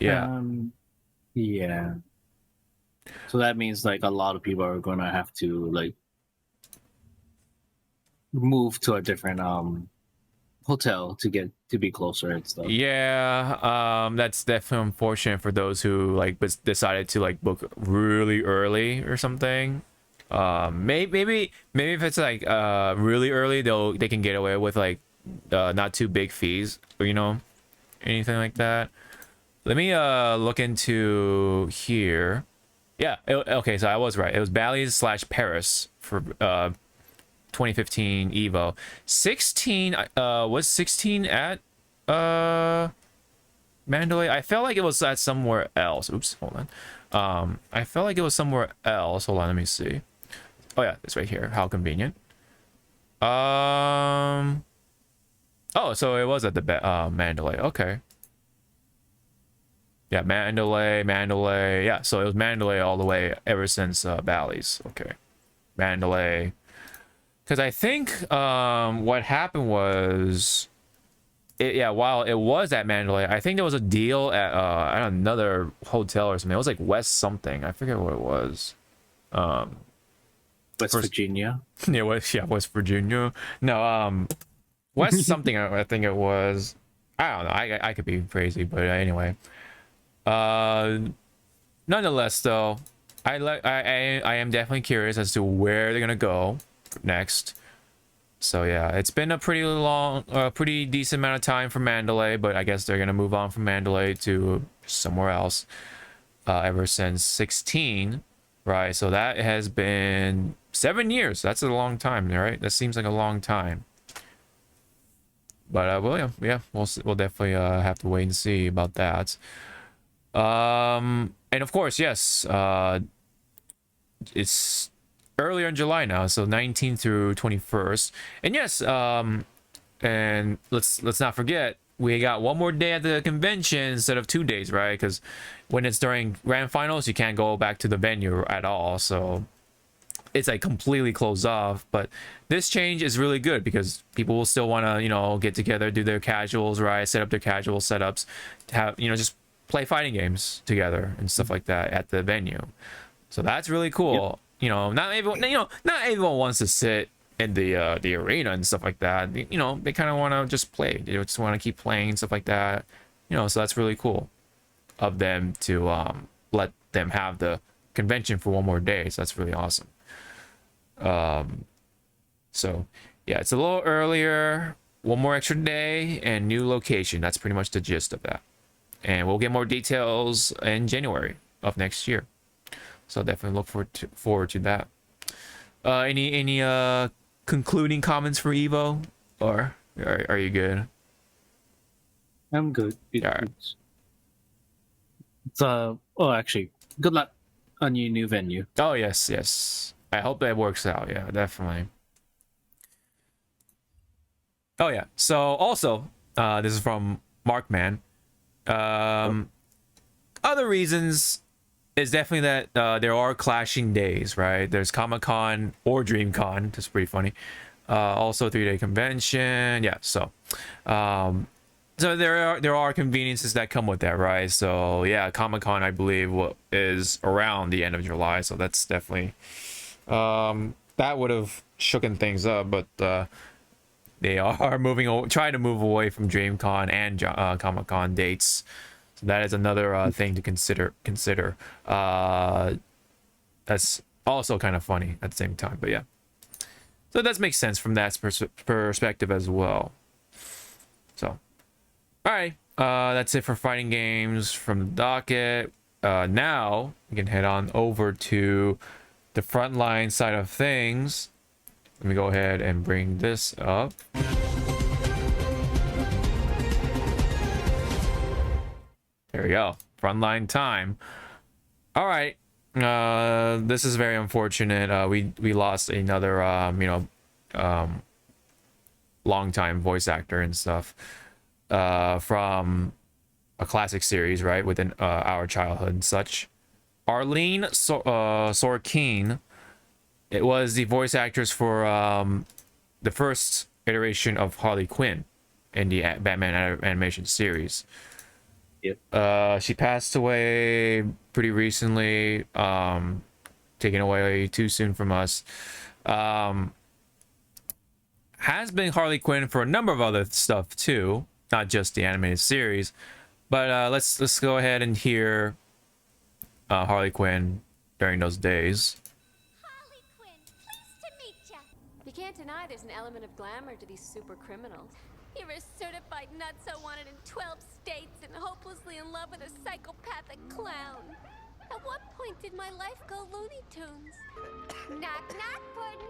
Yeah. Yeah. So that means, like, a lot of people are going to have to, like, move to a different hotel to be closer and stuff. Yeah. That's definitely unfortunate for those who like decided to like book really early or something. Maybe if it's like really early, they can get away with like not too big fees, or, you know, anything like that. Let me look into here. Yeah, okay, so I was right. It was Bally's / Paris for 2015 Evo. 16 was 16 at Mandalay. I felt like it was at somewhere else. Oops, hold on. I felt like it was somewhere else. Hold on, let me see. Oh yeah, it's right here. How convenient. Oh, so it was at the Mandalay. Okay. Yeah, Mandalay. Yeah, so it was Mandalay all the way ever since Bally's. Okay. Mandalay. Because I think what happened was, while it was at Mandalay, I think there was a deal at another hotel or something. It was like West something. I forget what it was. West Virginia. Yeah, West Virginia. No, West something. I think it was. I don't know. I could be crazy, but anyway. Nonetheless, though, I am definitely curious as to where they're gonna go next. So yeah, it's been a pretty decent amount of time for Mandalay, but I guess they're gonna move on from Mandalay to somewhere else ever since 16, right? So that has been 7 years. That's a long time, right? That seems like a long time. But we'll definitely have to wait and see about that. And of course, yes, it's earlier in July now, so 19th through 21st. And yes, and let's not forget, we got one more day at the convention instead of 2 days, right? Because when it's during grand finals, you can't go back to the venue at all, so it's like completely closed off. But this change is really good because people will still want to, you know, get together, do their casuals, right? Set up their casual setups to have, you know, just play fighting games together and stuff like that at the venue. So that's really cool. Yep. You know, not everyone wants to sit in the arena and stuff like that. You know, they kind of want to just play. They just want to keep playing and stuff like that. You know, so that's really cool of them to let them have the convention for one more day. So that's really awesome. So yeah, it's a little earlier, one more extra day, and new location. That's pretty much the gist of that. And we'll get more details in January of next year. So definitely look forward to that. Any concluding comments for Evo, or are you good? I'm good. Alright. Well, actually, good luck on your new venue. Oh yes. I hope that works out. Yeah, definitely. Oh yeah. So also, this is from Markman. Other reasons is definitely that there are clashing days, right? There's Comic-Con or DreamCon. That's pretty funny. Also 3-day convention. Yeah. So there are conveniences that come with that, right? So yeah, Comic-Con I believe is around the end of July. So that's definitely that would have shooken things up, but they are trying to move away from DreamCon and Comic-Con dates. So that is another thing to consider. That's also kind of funny at the same time, but yeah. So that makes sense from that perspective as well. So, all right, that's it for fighting games from the docket. Now we can head on over to the Frontline side of things. Let me go ahead and bring this up. There we go. Frontline time. All right. This is very unfortunate. We lost another long-time voice actor and stuff from a classic series, right, within our childhood and such. Arleen Sorkin. It was the voice actress for the first iteration of Harley Quinn in the Batman animation series. Yep. She passed away pretty recently, taken away too soon from us. Has been Harley Quinn for a number of other stuff too, not just the animated series. But let's go ahead and hear Harley Quinn during those days. Harley Quinn, pleased to meet ya. You can't deny there's an element of glamour to these super criminals. You're a certified nutso wanted in 12 states and hopelessly in love with a psychopathic clown. At what point did my life go Looney Tunes? Knock, knock, Puddin'.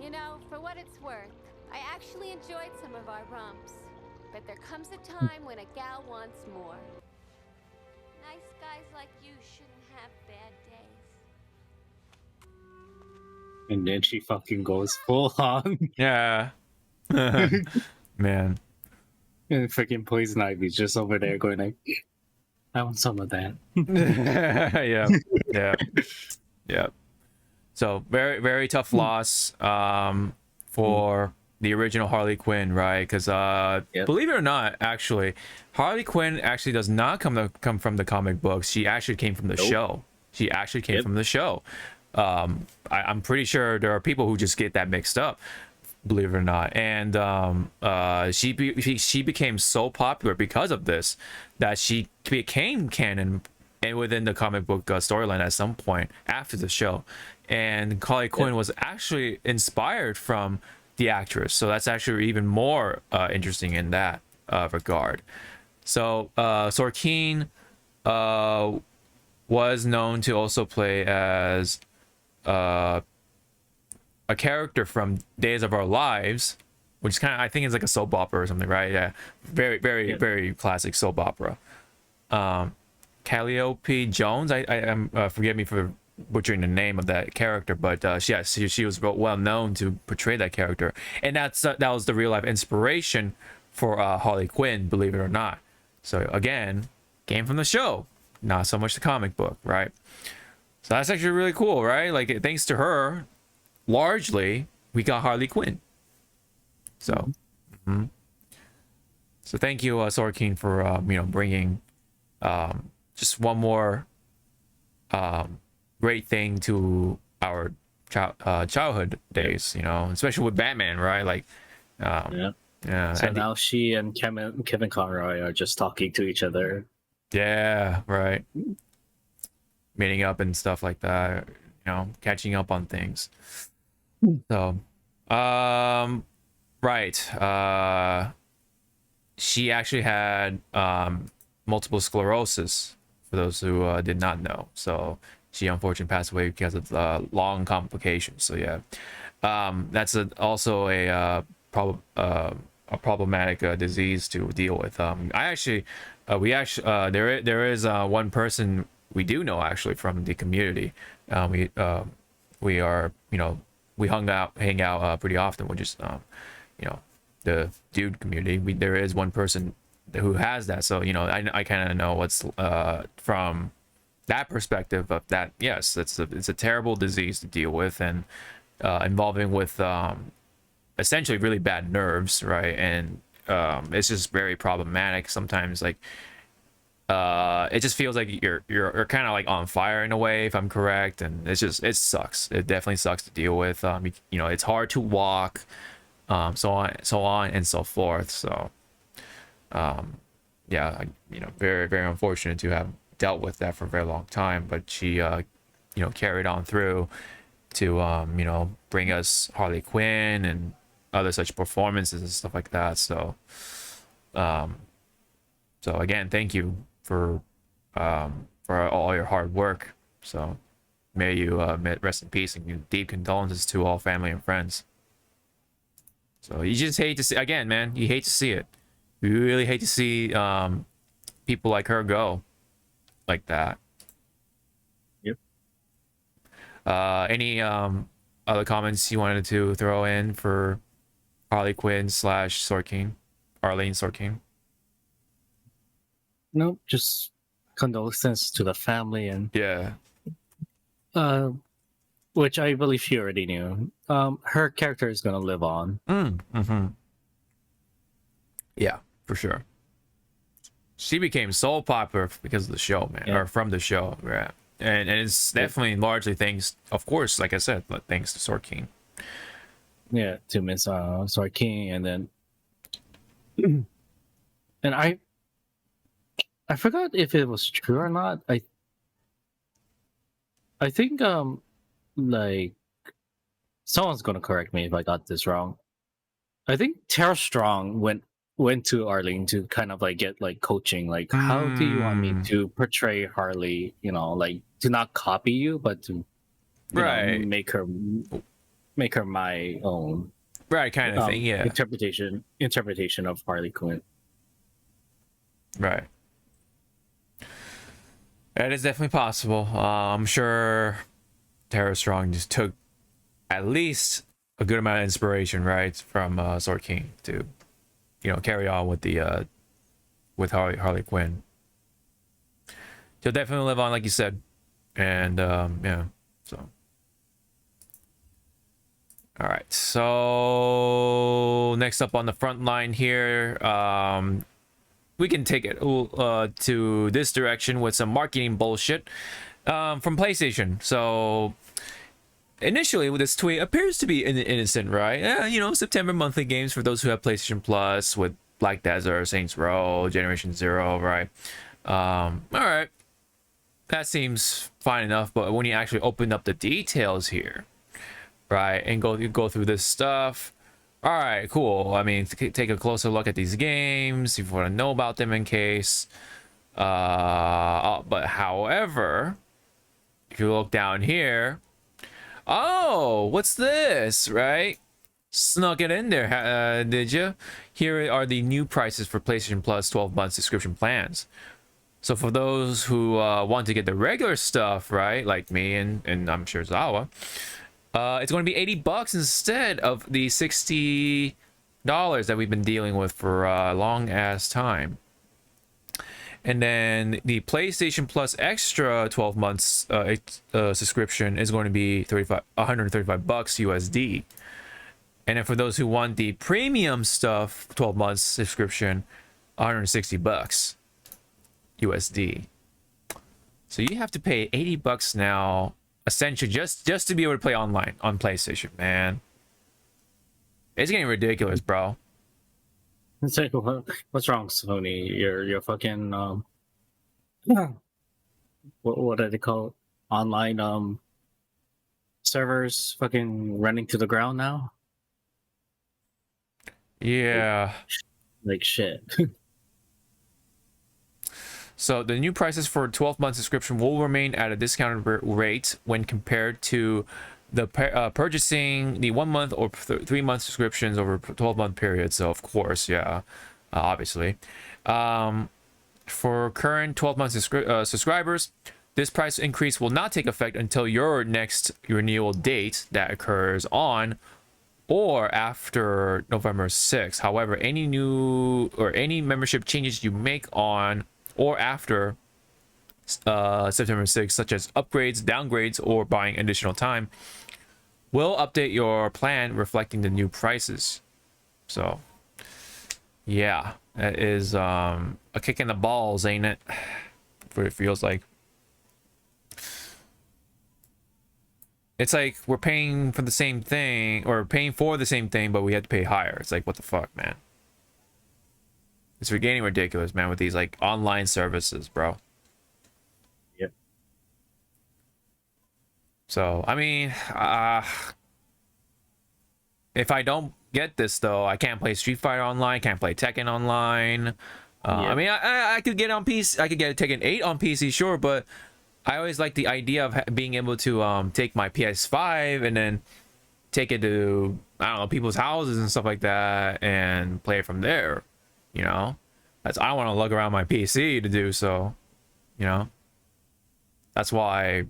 You know, for what it's worth, I actually enjoyed some of our romps. But there comes a time when a gal wants more. Nice guys like you shouldn't have bad days. And then she fucking goes full on. Yeah. Man. And freaking Poison Ivy's just over there going like, I want some of that. Yeah. So very, very tough loss for the original Harley Quinn, right? Because believe it or not, actually, Harley Quinn actually does not come from the comic books. She actually came from the show. She actually came from the show. I'm pretty sure there are people who just get that mixed up, believe it or not. And she became so popular because of this that she became canon and within the comic book storyline at some point after the show. And Harley Quinn was actually inspired from the actress, so that's actually even more interesting in that regard. So Sorkin was known to also play as a character from Days of Our Lives, which is kind of, I think it's like a soap opera or something, right? Yeah, very classic soap opera. Calliope Jones, I forgive me for butchering the name of that character, but she was well known to portray that character, and that was the real life inspiration for Harley Quinn, believe it or not. So again, came from the show, not so much the comic book, right? So that's actually really cool, right? Like, thanks to her, largely we got Harley Quinn. So, so thank you, Sorkin, for bringing just one more great thing to our childhood days, especially with Batman, right? Like, Yeah. yeah. So now she and Kevin Conroy are just talking to each other. Yeah, right. Meeting up and stuff like that, catching up on things. So, right. She actually had multiple sclerosis, for those who did not know. So she unfortunately passed away because of long complications. So yeah, that's also a problematic disease to deal with. There is one person we do know actually from the community. We are, we hang out pretty often, which is the dude community. There is one person who has that, so I kind of know what's from that perspective of that. Yes, it's a terrible disease to deal with, and involving with essentially really bad nerves, right? And it's just very problematic sometimes. Like, it just feels like you're kind of like on fire in a way, if I'm correct, and it sucks. It definitely sucks to deal with. It's hard to walk, so on and so forth. So yeah, very, very unfortunate to have dealt with that for a very long time, but she carried on through to bring us Harley Quinn and other such performances and stuff like that. So again, thank you for all your hard work. So may you rest in peace, and deep condolences to all family and friends. So you just hate to see, again, man, you hate to see it. You really hate to see people like her go like that. Yep. Any other comments you wanted to throw in for Harley Quinn / Sorkin, Arleen Sorkin? Nope, just condolences to the family, and Yeah. which I believe she already knew. Her character is gonna live on. Yeah, for sure. She became so popular because of the show, man, or from the show, right? And it's definitely largely thanks, of course, like I said, thanks to Sorkin. Yeah, to Miss Sorkin, and then and I forgot if it was true or not. I think like, someone's gonna correct me if I got this wrong. I think Tara Strong went to Arlene to kind of like get like coaching, like, how do you want me to portray Harley, like, to not copy you, but to make her my own, right, kind of thing. Yeah, interpretation of Harley Quinn. Right. That is definitely possible. I'm sure Tara Strong just took at least a good amount of inspiration, right, from Sorkin to, carry on with the with Harley Quinn. She'll definitely live on, like you said, and yeah. So, all right. So next up on the front line here, we can take it to this direction with some marketing bullshit from PlayStation. So initially, with this tweet appears to be innocent, right? September monthly games for those who have PlayStation Plus with Black Desert, Saints Row, Generation Zero, right? All right, that seems fine enough. But when you actually open up the details here, right, and go through this stuff, all right, cool. I mean, take a closer look at these games if you want to know about them in case. But however, if you look down here, oh, what's this, right? Snuck it in there, did you? Here are the new prices for PlayStation Plus 12 month subscription plans. So for those who want to get the regular stuff, right, like me and I'm sure Zawa, it's going to be $80 instead of the $60 that we've been dealing with for a long ass time. And then the PlayStation Plus Extra 12 months subscription is going to be $135 USD. And then for those who want the premium stuff, 12 months subscription, $160 USD. So you have to pay $80 now, essentially just to be able to play online on PlayStation, man. It's getting ridiculous, bro. It's like, what's wrong, Sony? You're fucking what do they call it? Online servers fucking running to the ground now? Yeah. Like shit. So the new prices for 12-month subscription will remain at a discounted rate when compared to the purchasing the 1 month or 3 month subscriptions over a 12-month period. So of course, yeah, obviously, for current 12-month subscribers, this price increase will not take effect until your next renewal date that occurs on or after November 6th. However, any new or any membership changes you make on or after September 6th, such as upgrades, downgrades, or buying additional time, will update your plan reflecting the new prices. So yeah, that is a kick in the balls, ain't it? What it feels like. It's like we're paying for the same thing, or paying for the same thing, but we had to pay higher. It's like, what the fuck, man? It's getting ridiculous, man, with these like online services, bro. Yep. So, I mean, if I don't get this, though, I can't play Street Fighter online, can't play Tekken online. I mean, I could get on PC, I could get a Tekken 8 on PC, sure, but I always like the idea of being able to take my PS5 and then take it to, I don't know, people's houses and stuff like that and play it from there, you know? That's, I don't want to lug around my PC to do so, you know? That's why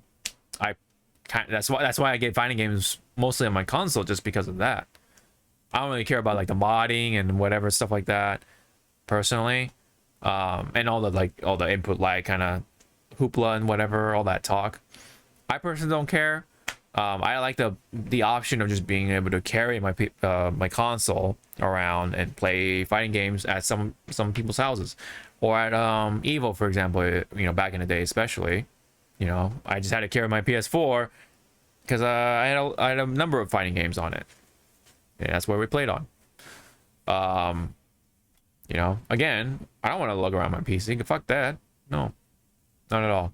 that's why I get fighting games mostly on my console, just because of that. I don't really care about like the modding and whatever stuff like that personally, and all the input lag kind of hoopla and whatever, all that talk. I personally don't care. I like the option of just being able to carry my my console around and play fighting games at some people's houses, or at Evo, for example. You know, back in the day, especially. You know, I just had to carry my PS4 because I had a number of fighting games on it. Yeah, that's where we played on. You know, again, I don't want to lug around my PC. Fuck that. No, not at all.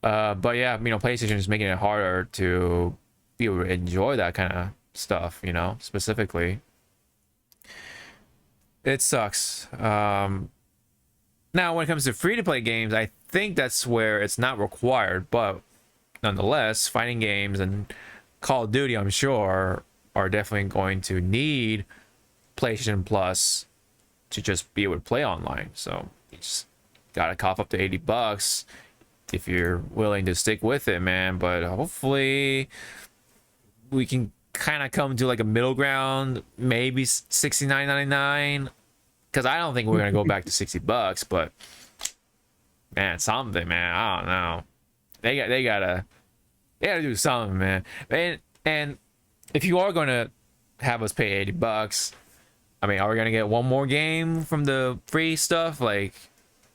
But yeah, you know, PlayStation is making it harder to be able to enjoy that kind of stuff, you know, specifically. It sucks. Now, when it comes to free-to-play games, I think that's where it's not required, but nonetheless, fighting games and Call of Duty, I'm sure, are definitely going to need PlayStation Plus to just be able to play online. So you just gotta cough up to $80 if you're willing to stick with it, man. But hopefully we can kind of come to like a middle ground, maybe $69.99, because I don't think we're gonna go back to $60. But man, something, man, I don't know. They gotta do something, man. And if you are gonna have us pay $80, I mean, are we gonna get one more game from the free stuff? Like,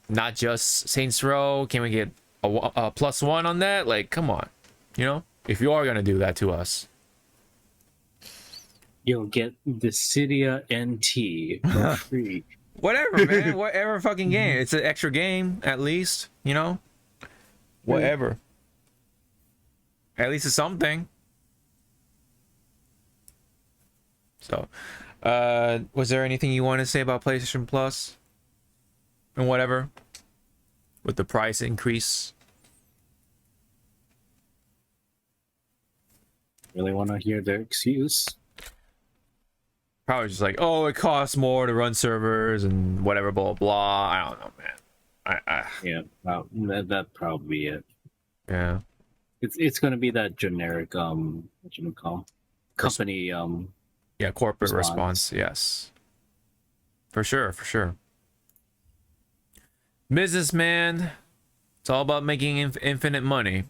not just Saints Row? Can we get a +1 on that? Like, come on, you know, if you are gonna do that to us, you'll get the Cydia NT for free. Whatever, man. Whatever fucking game. It's an extra game, at least, you know? Whatever. At least it's something. So, was there anything you want to say about PlayStation Plus? And whatever? With the price increase? Really want to hear their excuse? Probably just like, oh, it costs more to run servers and whatever, blah, blah, blah. I don't know, man. Yeah, that probably be it. Yeah. It's gonna be that generic what you call company Yeah, corporate response. response. Yes. For sure, for sure. Businessman, it's all about making infinite money.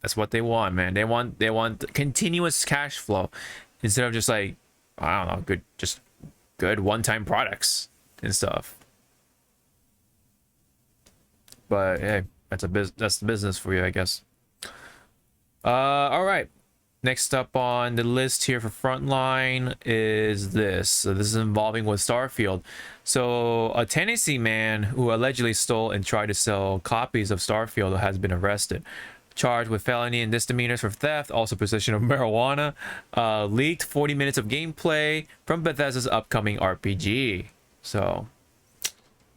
That's what they want, man. They want continuous cash flow instead of just like, I don't know, good one-time products and stuff. But hey, that's the business for you, I guess. All right. Next up on the list here for Frontline is this. So this is involving with Starfield. So a Tennessee man who allegedly stole and tried to sell copies of Starfield has been arrested, charged with felony and misdemeanors for theft, also possession of marijuana. Leaked 40 minutes of gameplay from Bethesda's upcoming RPG. So,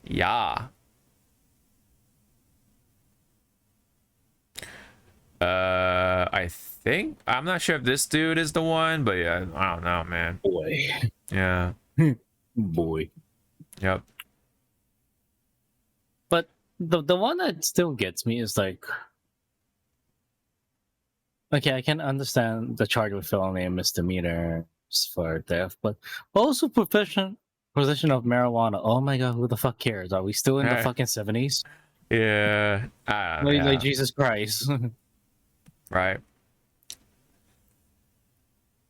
yeah. I think I'm not sure if this dude is the one, but yeah, I don't know, man. Boy. Yeah. Boy. Yep. But the one that still gets me is like, okay, I can understand the charge with felony and misdemeanors for theft, but also possession of marijuana. Oh my god, who the fuck cares? Are we still in the fucking 70s? Yeah. Like Jesus Christ. Right.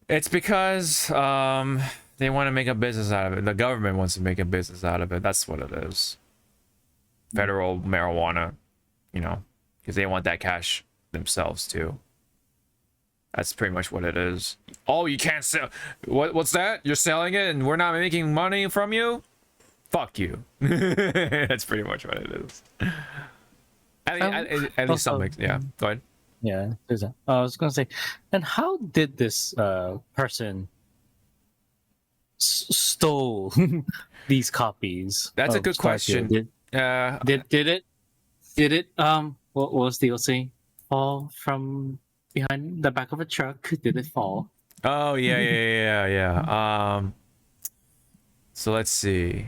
It's because they want to make a business out of it. The government wants to make a business out of it. That's what it is. Federal marijuana, you know, because they want that cash themselves too. That's pretty much what it is. Oh, you can't sell. What's that? You're selling it and we're not making money from you? Fuck you. That's pretty much what it is. At least something. Yeah, go ahead. Yeah, I was gonna say, and how did this person stole these copies? That's a of good question. Did it what was the DLC? Fall from behind the back of a truck? Did it fall? Oh yeah. So let's see.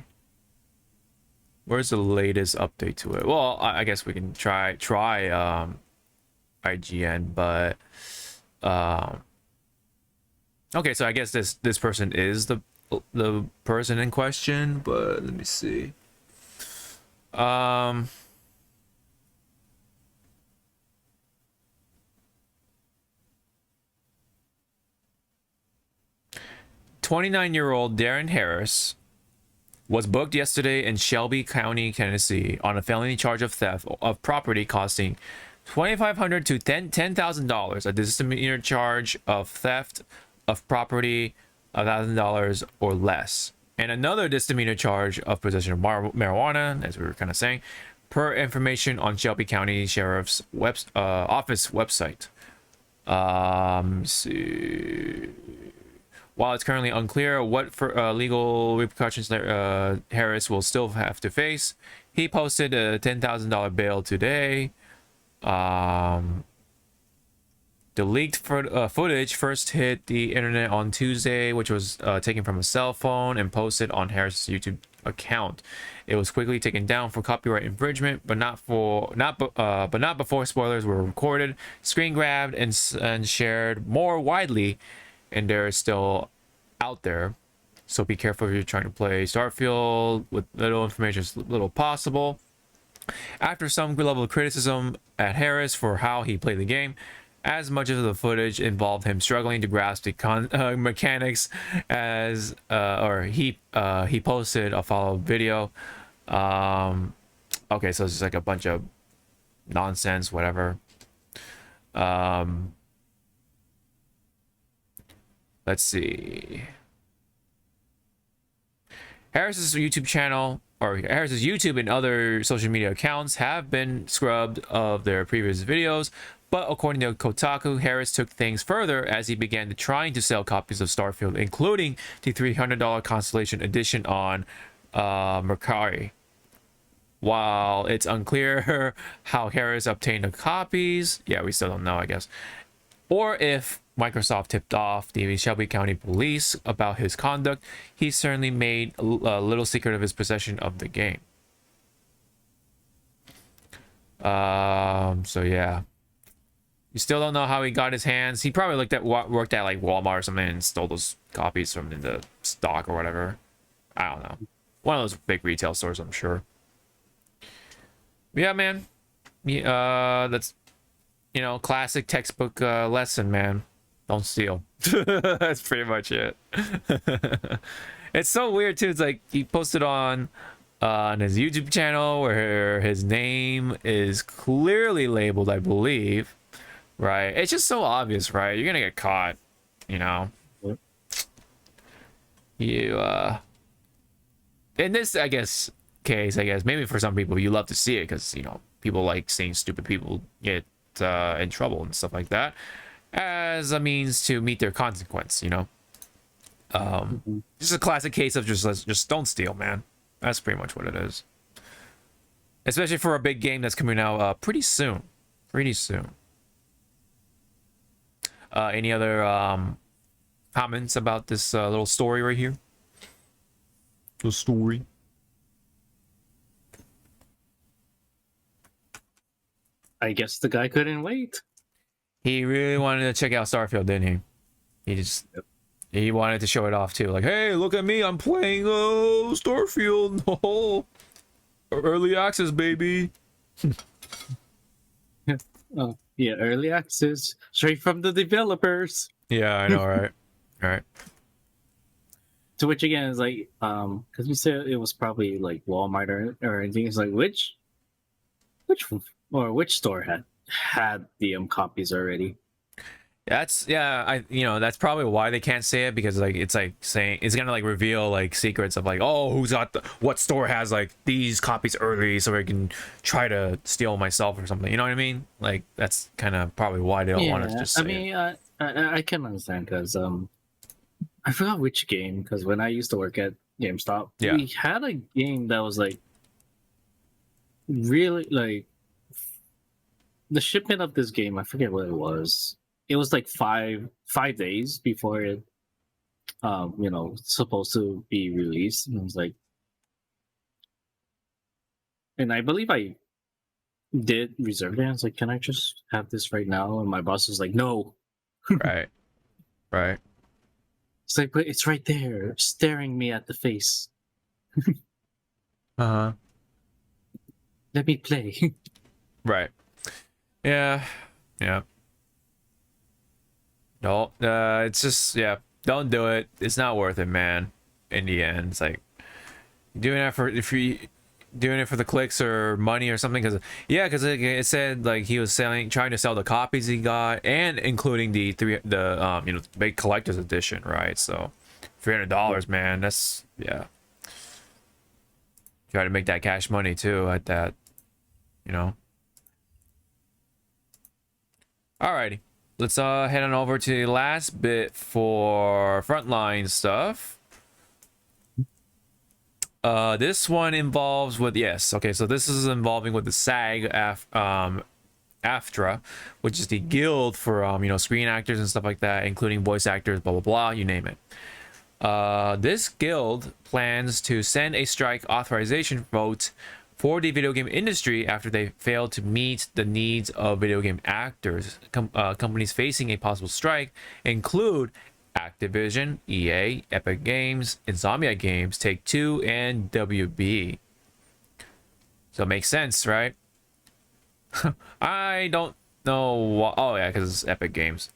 Where's the latest update to it? Well, I guess we can try IGN, but okay, so I guess this person is the person in question, but let me see. 29-year-old Darren Harris was booked yesterday in Shelby County, Tennessee, on a felony charge of theft of property costing $2,500 to $10,000, a misdemeanor charge of theft of property $1,000 or less, and another misdemeanor charge of possession of marijuana, as we were kind of saying, per information on Shelby County Sheriff's office website. See. While it's currently unclear what legal repercussions Harris will still have to face, he posted a $10,000 bail today. The leaked footage first hit the internet on Tuesday, which was taken from a cell phone and posted on Harris' YouTube account. It was quickly taken down for copyright infringement, but not before spoilers were recorded, screen grabbed, and shared more widely. And they're still out there, so be careful if you're trying to play Starfield with little information as little possible. After some level of criticism at Harris for how he played the game, as much of the footage involved him struggling to grasp the mechanics, as he posted a follow-up video. Okay, so it's just like a bunch of nonsense, whatever. Let's see. Harris's YouTube channel, or Harris's YouTube and other social media accounts, have been scrubbed of their previous videos, but according to Kotaku, Harris took things further as he began trying to sell copies of Starfield, including the $300 Constellation Edition on Mercari. While it's unclear how Harris obtained the copies, yeah, we still don't know, I guess, or if Microsoft tipped off the Shelby County Police about his conduct, he certainly made a little secret of his possession of the game. So yeah. You still don't know how he got his hands. He probably worked at like Walmart or something and stole those copies from the stock or whatever. I don't know. One of those big retail stores, I'm sure. Yeah, man. Yeah, that's classic textbook lesson, man. Don't steal. That's pretty much it. It's so weird too. It's like he posted on his YouTube channel where his name is clearly labeled, I believe. Right? It's just so obvious, right? You're gonna get caught, you know. Yep. In this, I guess, case, maybe for some people you love to see it because people like seeing stupid people get in trouble and stuff like that as a means to meet their consequence, just a classic case of just don't steal, man. That's pretty much what it is, especially for a big game that's coming out pretty soon. Any other comments about this little story right here? The story. I guess the guy couldn't wait. He really wanted to check out Starfield, didn't he? He wanted to show it off too. Like, hey, look at me, I'm playing Starfield. Oh, early access, baby. Oh, yeah, early access straight from the developers. Yeah, I know, right? All right. To which again is like, because we said it was probably like Walmart or anything. It's like which store had the copies already. That's that's probably why they can't say it, because like it's like saying it's gonna like reveal like secrets of like, oh, who's got what store has like these copies early so I can try to steal myself or something, you know what I mean? Like that's kind of probably why they don't want to just say it. I can understand because I forgot which game, because when I used to work at GameStop, Yeah. we had a game that was like really like the shipment of this game, I forget what it was. It was like five days before it supposed to be released. And I was like, and I believe I did reserve it. I was like, can I just have this right now? And my boss was like, no. Right. It's like, but it's right there, staring me at the face. Uh-huh. Let me play. Right. Yeah. No, it's just, yeah, don't do it. It's not worth it, man. In the end, it's like doing it if you doing it for the clicks or money or something. Because it said like he was trying to sell the copies he got, and including the big collector's edition, right? So $300, man. That's, yeah. Try to make that cash money too at that, Alrighty. Let's head on over to the last bit for Frontline stuff. This one involves with, yes, okay, so this is involving with the AFTRA, which is the guild for screen actors and stuff like that, including voice actors, blah blah blah, you name it. This guild plans to send a strike authorization vote for the video game industry after they failed to meet the needs of video game actors. Companies facing a possible strike include Activision, EA, Epic Games, Insomniac Games, Take-Two, and WB. So it makes sense, right? I don't know what... Oh yeah, because it's Epic Games.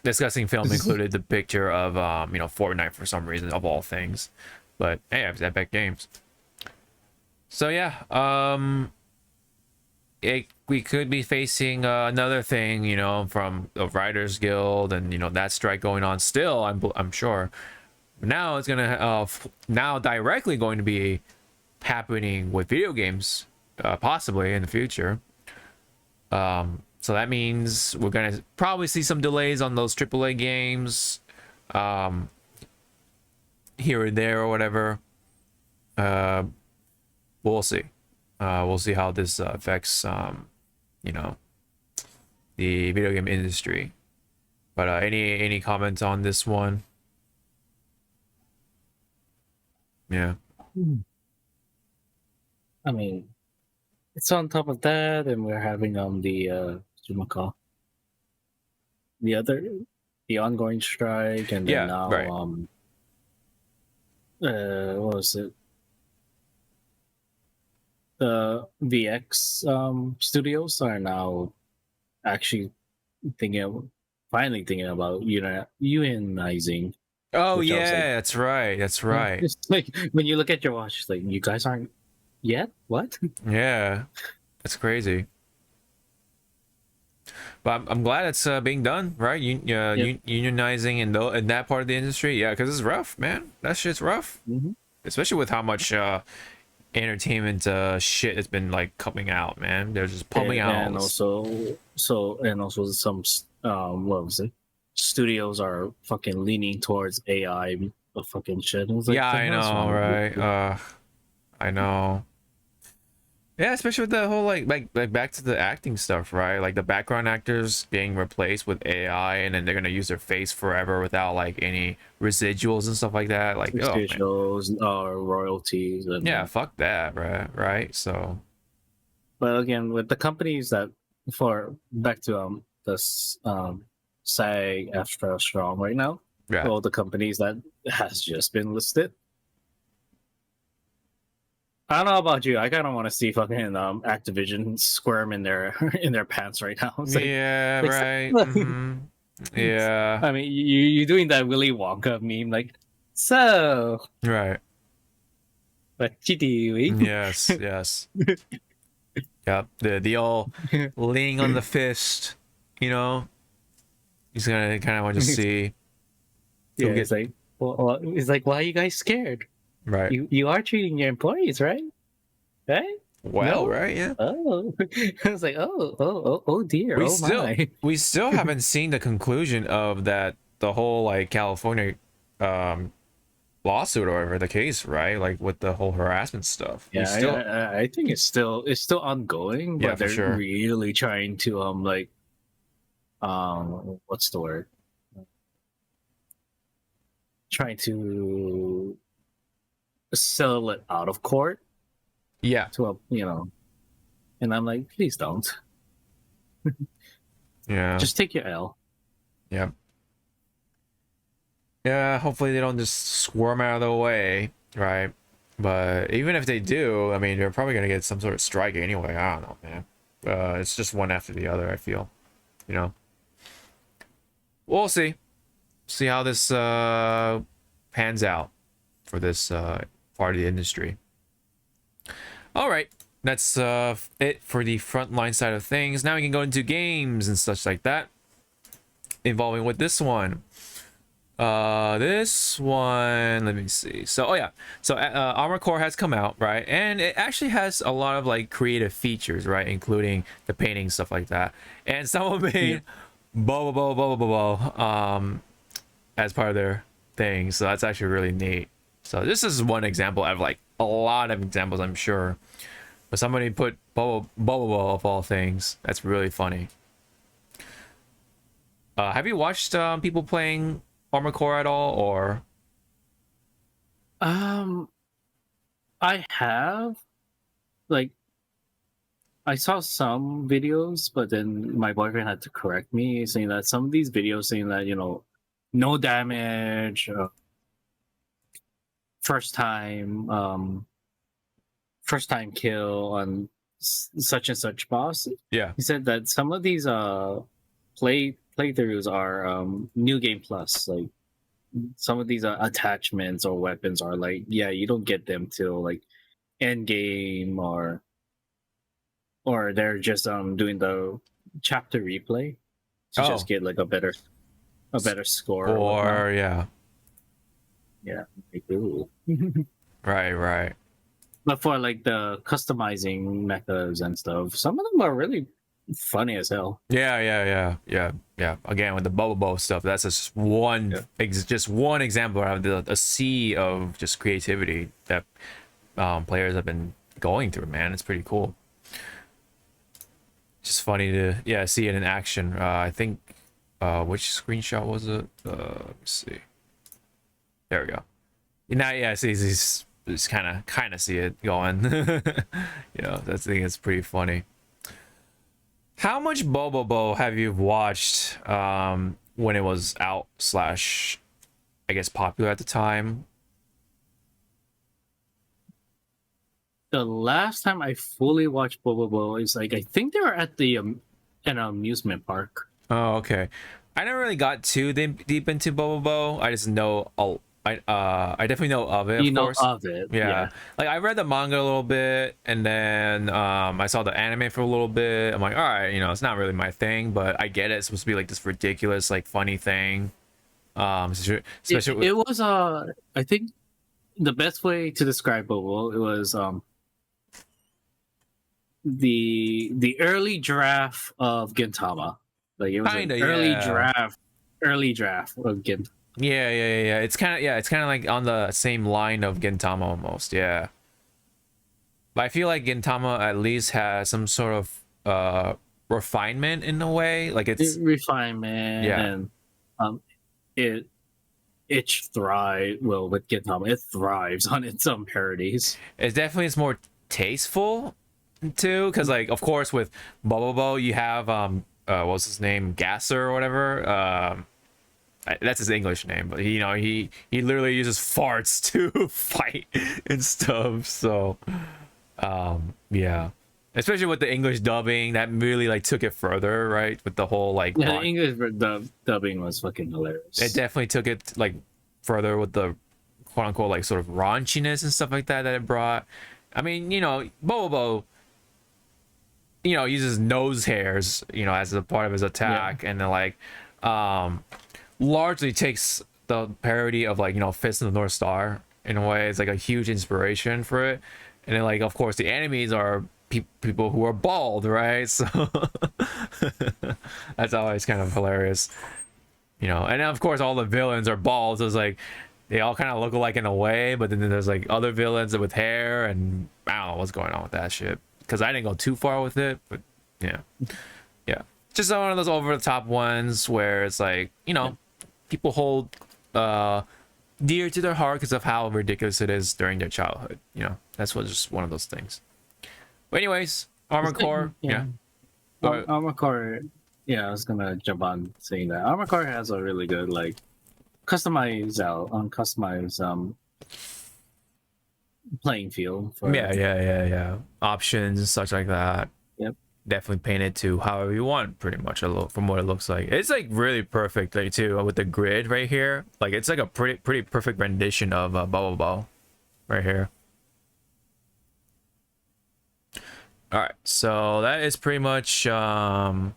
Discussing film included the picture of Fortnite for some reason, of all things. But hey, it's Epic Games. So yeah, we could be facing another thing, from the Writers Guild, and that strike going on still. I'm sure. Now it's gonna now directly going to be happening with video games, possibly in the future. So that means we're gonna probably see some delays on those AAA games, here and there or whatever. We'll see. We'll see how this affects, the video game industry. But any comments on this one? Yeah. I mean, it's on top of that, and we're having the other the ongoing strike, and then Yeah, now right. what was it? The VX studios are now actually finally thinking about unionizing. Oh Which I was like, yeah, that's right. That's right. it's like when you look at your watch, it's like you guys aren't yet. What? Yeah, that's crazy. But I'm glad it's being done, right? Unionizing in that part of the industry, yeah, because it's rough, man. That shit's rough, especially with how much entertainment shit has been like coming out, man. They're just pumping out, and also some what was it? Studios are fucking leaning towards AI, fucking shit. And it's like, yeah, the I hell's know, wrong with you? right? I know. Yeah, especially with the whole like back to the acting stuff, right? Like the background actors being replaced with AI, and then they're gonna use their face forever without like any residuals and stuff like that. Like, oh man. Studios, royalties, and Yeah, fuck that, right? So but again, with the companies that for back to SAG Extra Strong right now, yeah, all the companies that has just been listed. I don't know about you. I kind of want to see fucking Activision squirm in their in their pants right now. It's like, yeah, like, right. Yeah, I mean, you doing that Willy Wonka meme, like, so right. what you doing? Yes, yes. Yep. The all laying on the fist, you know. He's gonna kind of want to see. Yeah, get- it's like, well, it's like, why are you guys scared? Right. You are treating your employees, right? Right? Well, No? right, yeah. Oh, I was like, oh dear, We oh still my. we still haven't seen the conclusion of that the whole like California lawsuit or whatever the case, right? Like with the whole harassment stuff. We Yeah, still I think it's still ongoing, Yeah, but for they're sure. really trying to what's the word? Trying to settle it out of court yeah. to and I'm like, please don't. Yeah. Just take your L. Yeah. Yeah, hopefully they don't just swarm out of the way, right? But even if they do, I mean, they're probably gonna get some sort of strike anyway. I don't know, man. It's just one after the other, I feel. You know. We'll see. See how this pans out for this part of the industry. All right. That's it for the frontline side of things. Now we can go into games and such like that. Involving with this one. This one, let me see. So, oh yeah. So, Armor Core has come out, right? And it actually has a lot of like creative features, right? Including the painting, stuff like that. And someone made Bobobo as part of their thing. So that's actually really neat. So this is one example of like a lot of examples, I'm sure. But somebody put Bobobo of all things. That's really funny. Have you watched people playing Armor Core at all, or? I have, like, I saw some videos, but then my boyfriend had to correct me, saying that some of these videos saying that no damage, first time kill on such and such boss. Yeah. He said that some of these playthroughs are new game plus, like some of these attachments or weapons are like, yeah, you don't get them till like end game, or they're just doing the chapter replay to just get like a better score or yeah, like, ooh. right. But for like the customizing methods and stuff, some of them are really funny as hell. Yeah. Again, with the Bobobo stuff, that's just one example of a sea of just creativity that players have been going through. Man, it's pretty cool. Just funny to see it in action. I think which screenshot was it? Let me see. There we go. Now, see, he's just kind of see it going. You know, I think it's pretty funny. How much Bobobo have you watched when it was out slash, I guess, popular at the time? The last time I fully watched Bobobo is like I think they were at the an amusement park. Oh, okay. I never really got too deep into Bobobo. I just know I definitely know of it. You of know course. of it, Yeah. Like I read the manga a little bit, and then I saw the anime for a little bit. I'm like, all right, you know, it's not really my thing, but I get it. It's supposed to be like this ridiculous, like funny thing. Especially It was I think the best way to describe Bobo it was the early draft of Gintama. Like it was Kinda, an early yeah. draft of Gintama. Yeah. It's kind of like on the same line of Gintama almost. Yeah. But I feel like Gintama at least has some sort of refinement in a way. Like it's Refinement yeah. and it thrive well with Gintama. It thrives on its parodies. It's definitely it's more tasteful too, because like of course with Bobobo you have what's his name, Gasser or whatever. That's his English name, but you know he literally uses farts to fight and stuff. So yeah, especially with the English dubbing, that really like took it further, right? With the whole like Yeah, the English dubbing was fucking hilarious. it definitely took it like further with the quote unquote like sort of raunchiness and stuff like that it brought. I mean, you know, Bobobo, you know, uses nose hairs, you know, as a part of his attack, and then like largely takes the parody of like, you know, Fist of the North Star in a way. It's like a huge inspiration for it. And then like of course the enemies are people who are bald, right? So that's always kind of hilarious, you know. And then of course all the villains are bald, so it's like they all kind of look alike in a way, but then there's like other villains with hair, and I don't know what's going on with that shit because I didn't go too far with it, but yeah, just one of those over the top ones where it's like, you know, people hold dear to their heart because of how ridiculous it is during their childhood. You know, that's what just one of those things. But anyways, Armored Core, yeah. Armored Core, yeah, I was gonna jump on saying that Armored Core has a really good like customized playing field for yeah options and such like that. Yep. Definitely paint it to however you want, pretty much, from what it looks like. It's like really perfect, like too, with the grid right here. Like it's like a pretty perfect rendition of Bobobo right here. All right, so that is pretty much it on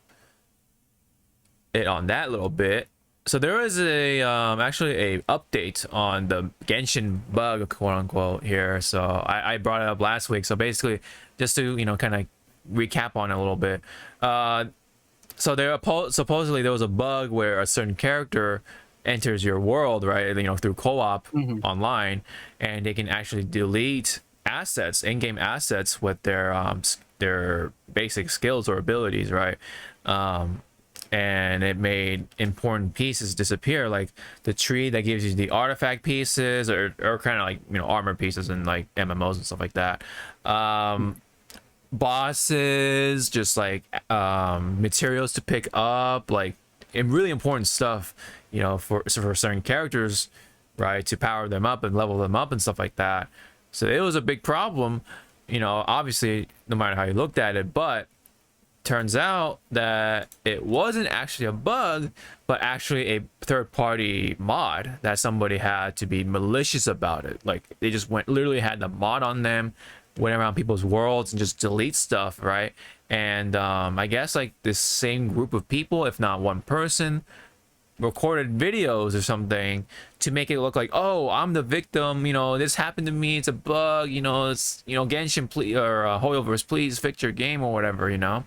that little bit. So there is a actually a update on the Genshin bug, quote unquote, here. So I brought it up last week. So basically, just to, you know, kind of recap on it a little bit. So there supposedly there was a bug where a certain character enters your world, right? You know, through co-op online, and they can actually delete assets, in-game assets, with their basic skills or abilities, right? And it made important pieces disappear, like the tree that gives you the artifact pieces, or kind of like, you know, armor pieces and like MMOs and stuff like that. Bosses, just like materials to pick up, like, and really important stuff, you know, for certain characters, right, to power them up and level them up and stuff like that. So it was a big problem, you know, obviously, no matter how you looked at it. But turns out that it wasn't actually a bug, but actually a third-party mod that somebody had to be malicious about it. Like they just literally had the mod on them, went around people's worlds and just delete stuff, right? And I guess like this same group of people, if not one person, recorded videos or something to make it look like, oh, I'm the victim, you know, this happened to me, it's a bug, you know, it's, you know, Genshin, please, or Hoyoverse, please fix your game or whatever, you know.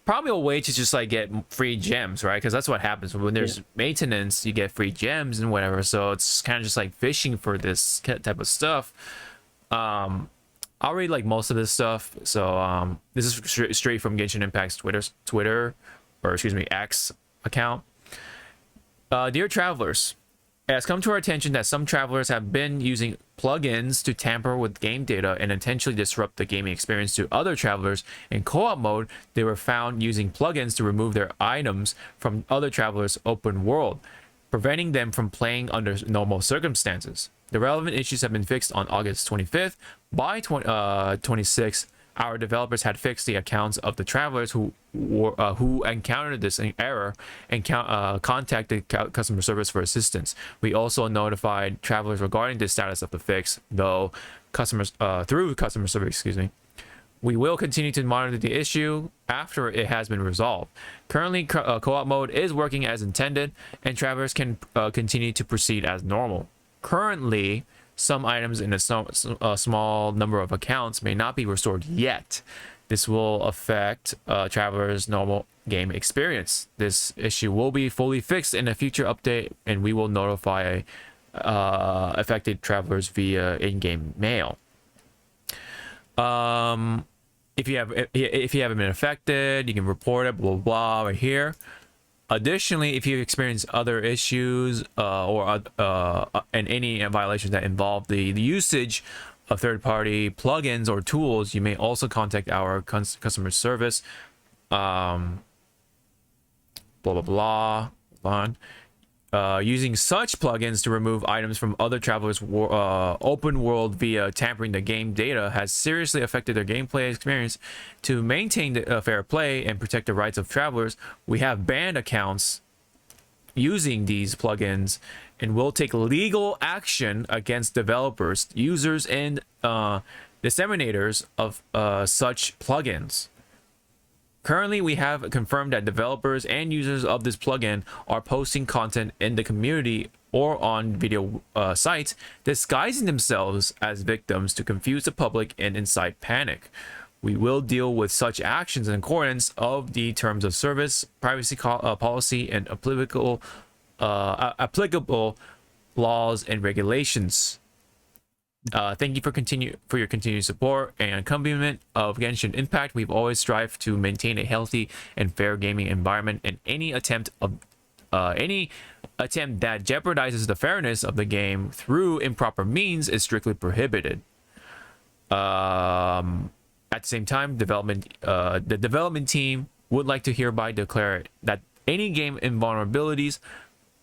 Probably a way to just like get free gems, right? Because that's what happens when there's maintenance, you get free gems and whatever. So it's kind of just like fishing for this type of stuff. I'll read like most of this stuff. So this is straight from Genshin Impact's Twitter, or excuse me, X account. Dear travelers, It has come to our attention that some travelers have been using plugins to tamper with game data and intentionally disrupt the gaming experience to other travelers. In co-op mode, they were found using plugins to remove their items from other travelers' open world, preventing them from playing under normal circumstances. The relevant issues have been fixed on August 25th. By 26th, our developers had fixed the accounts of the travelers who encountered this error and contacted customer service for assistance. We also notified travelers regarding the status of the fix, though through customer service. Excuse me. We will continue to monitor the issue after it has been resolved. Currently, co-op mode is working as intended, and travelers can continue to proceed as normal. Currently, some items in a small number of accounts may not be restored yet. This will affect travelers' normal game experience. This issue will be fully fixed in a future update, and we will notify affected travelers via in-game mail. If you haven't been affected, you can report it. Blah blah blah right here. Additionally, if you experience other issues and any violations that involve the usage of third-party plugins or tools, you may also contact our customer service. Blah blah blah. Hold on. Using such plugins to remove items from other travelers' open world via tampering the game data has seriously affected their gameplay experience. To maintain the fair play and protect the rights of travelers, we have banned accounts using these plugins and will take legal action against developers, users, and disseminators of such plugins. Currently, we have confirmed that developers and users of this plugin are posting content in the community or on video sites, disguising themselves as victims to confuse the public and incite panic. We will deal with such actions in accordance of the terms of service, privacy policy, and applicable laws and regulations. Thank you for your continued support and accompaniment of Genshin Impact. We've always strived to maintain a healthy and fair gaming environment, and any attempt that jeopardizes the fairness of the game through improper means is strictly prohibited. At the same time, the development team would like to hereby declare that any game invulnerabilities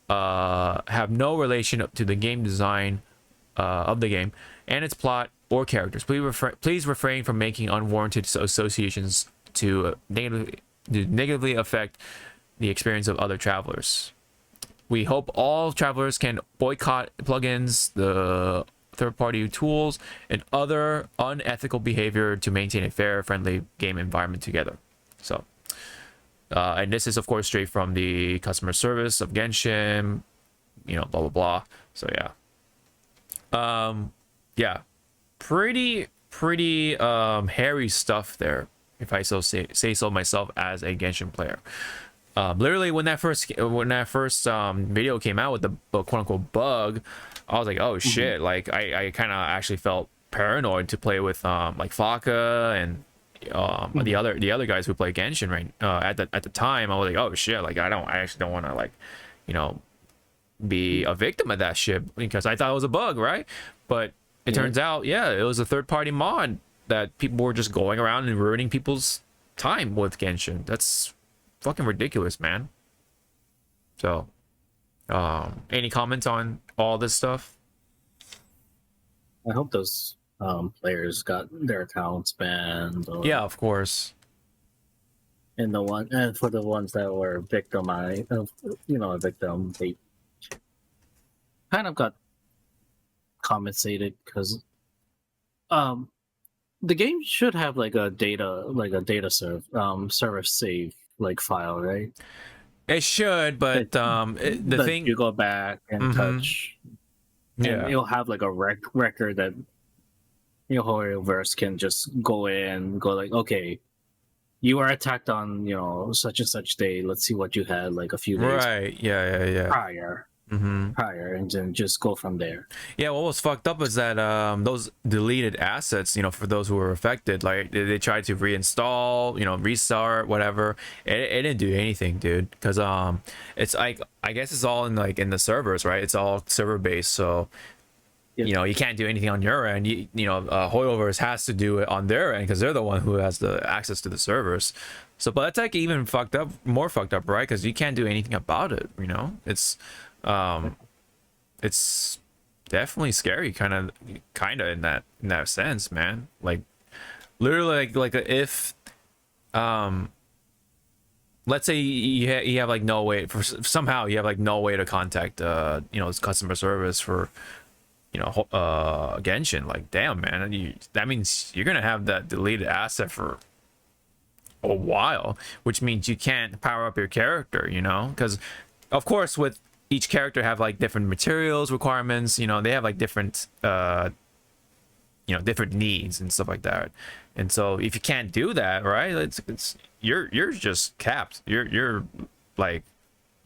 have no relation to the game design of the game and its plot or characters. Please refrain from making unwarranted associations to negatively affect the experience of other travelers. We hope all travelers can boycott plugins, the third-party tools, and other unethical behavior to maintain a fair, friendly game environment together. So, and this is of course straight from the customer service of Genshin, blah blah blah. So yeah. Yeah, pretty hairy stuff there, if I say so myself as a Genshin player. Literally when that first video came out with the quote unquote bug, I was like, oh shit, like I kind of actually felt paranoid to play with like Faka and the other guys who play Genshin at the time. I was like, oh shit, like I actually don't want to like be a victim of that shit, because I thought it was a bug, right? But it turns out, yeah, it was a third-party mod that people were just going around and ruining people's time with Genshin. That's fucking ridiculous, man. So, any comments on all this stuff? I hope those players got their accounts banned. Yeah, of course. And for the ones that were victimized, a victim, they kind of got compensated because the game should have like a data server save like file, right? It should, but the thing you go back and touch, and you'll have like a record that Horrorverse can just go like, okay, you were attacked on such and such day. Let's see what you had like a few days right. Yeah. prior. prior, and then just go from there. Yeah, what was fucked up is that those deleted assets, for those who were affected, like they tried to reinstall, restart, whatever. It didn't do anything, dude. Because it's like, I guess it's all in the servers, right? It's all server based, so Yeah. you can't do anything on your end. Holdovers has to do it on their end because they're the one who has the access to the servers. So, but that's like even more fucked up, right? Because you can't do anything about it. It's definitely scary, kind of in that sense, man. Like literally, like if let's say you have like no way somehow you have like no way to contact customer service for Genshin. Like, damn, man, that means you're gonna have that deleted asset for a while, which means you can't power up your character, because of course with each character have like different materials requirements, they have like different different needs and stuff like that. And so if you can't do that, right, it's you're just capped. You're like,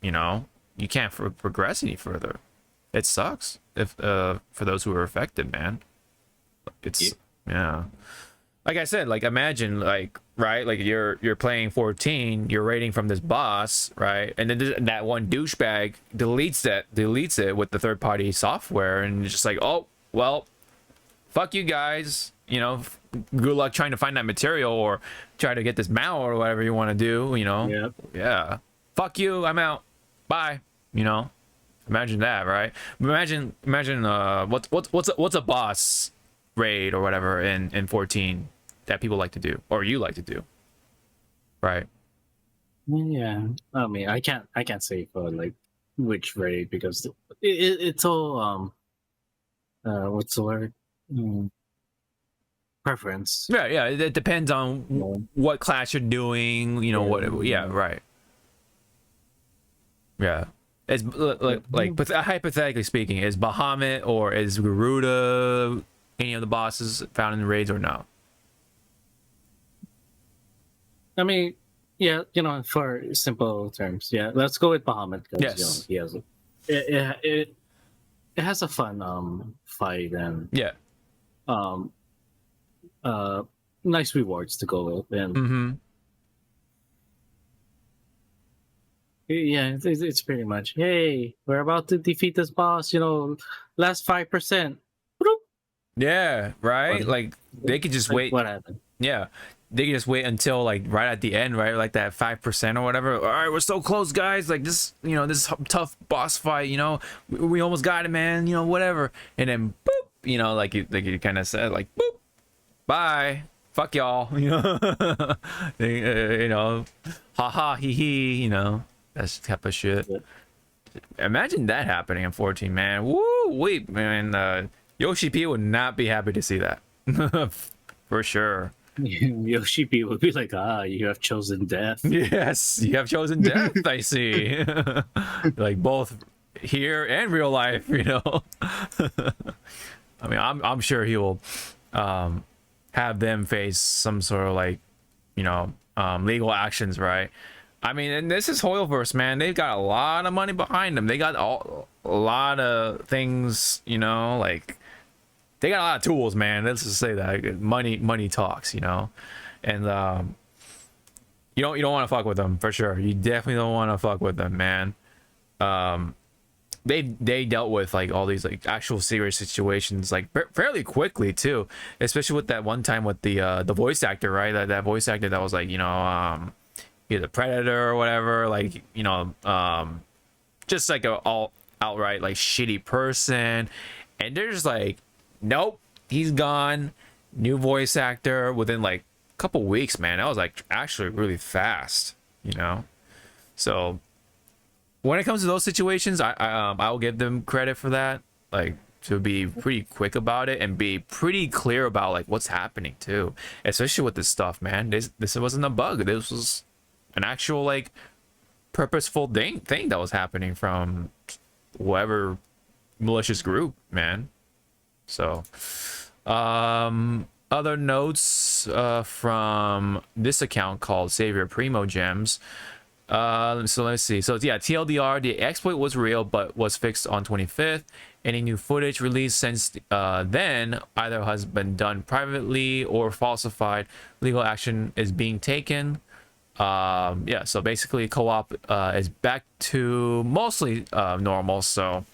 you can't progress any further. It sucks if for those who are affected, man. It's yeah. Like I said, like imagine like, right, like you're playing 14, you're raiding from this boss, right, and then that one douchebag deletes it with the third-party software, and it's just like, oh well, fuck you guys, good luck trying to find that material or try to get this mount or whatever you want to do, yeah, fuck you, I'm out, bye, imagine that, right? Imagine what's a boss raid or whatever in 14 that people like to do, or you like to do, right? Yeah, I mean, I can't say for like which raid, because it's all what's the word? Preference. Yeah, it depends on what class you're doing, right. Yeah, it's like hypothetically speaking, is Bahamut or is Garuda any of the bosses found in the raids or no? I mean, yeah, for simple terms, yeah, let's go with Bahamut, because Yes. he has it has a fun fight, and Yeah. nice rewards to go with, and yeah, it's pretty much, hey, we're about to defeat this boss, last 5%. Yeah, right. Like they could just wait. What happened? Yeah, they can just wait until like right at the end, right? Like that 5% or whatever. All right, we're so close, guys. Like this, this tough boss fight. We almost got it, man. Whatever. And then boop. Like you kind of said, like boop, bye, fuck y'all. Haha, hee hee. That type of shit. Yeah. Imagine that happening in 14, man. Woo, wait, man. Yoshi P would not be happy to see that. For sure. Yoshi P would be like, you have chosen death. Yes, you have chosen death, I see. Like both here and real life, I mean, I'm sure he will have them face some sort of like, legal actions, right? I mean, and this is Hoyoverse, man. They've got a lot of money behind them. They got a lot of things, like they got a lot of tools, man. Let's just say that money talks, and you don't want to fuck with them for sure. You definitely don't want to fuck with them, man. They dealt with like all these like actual serious situations like fairly quickly too, especially with that one time with the voice actor, right? That voice actor that was like, he's a predator or whatever, like, just like a all outright like shitty person, and they're just like, nope, he's gone, new voice actor within like a couple weeks, man. That was like actually really fast, so when it comes to those situations, I'll give them credit for that, like to be pretty quick about it and be pretty clear about like what's happening too, especially with this stuff, man. This wasn't a bug, this was an actual like purposeful thing that was happening from whatever malicious group, man. So other notes from this account called Savior Primo Gems. So let's see. So yeah, TLDR, the exploit was real but was fixed on 25th. Any new footage released since then either has been done privately or falsified. Legal action is being taken. Yeah, so basically co-op is back to mostly normal, so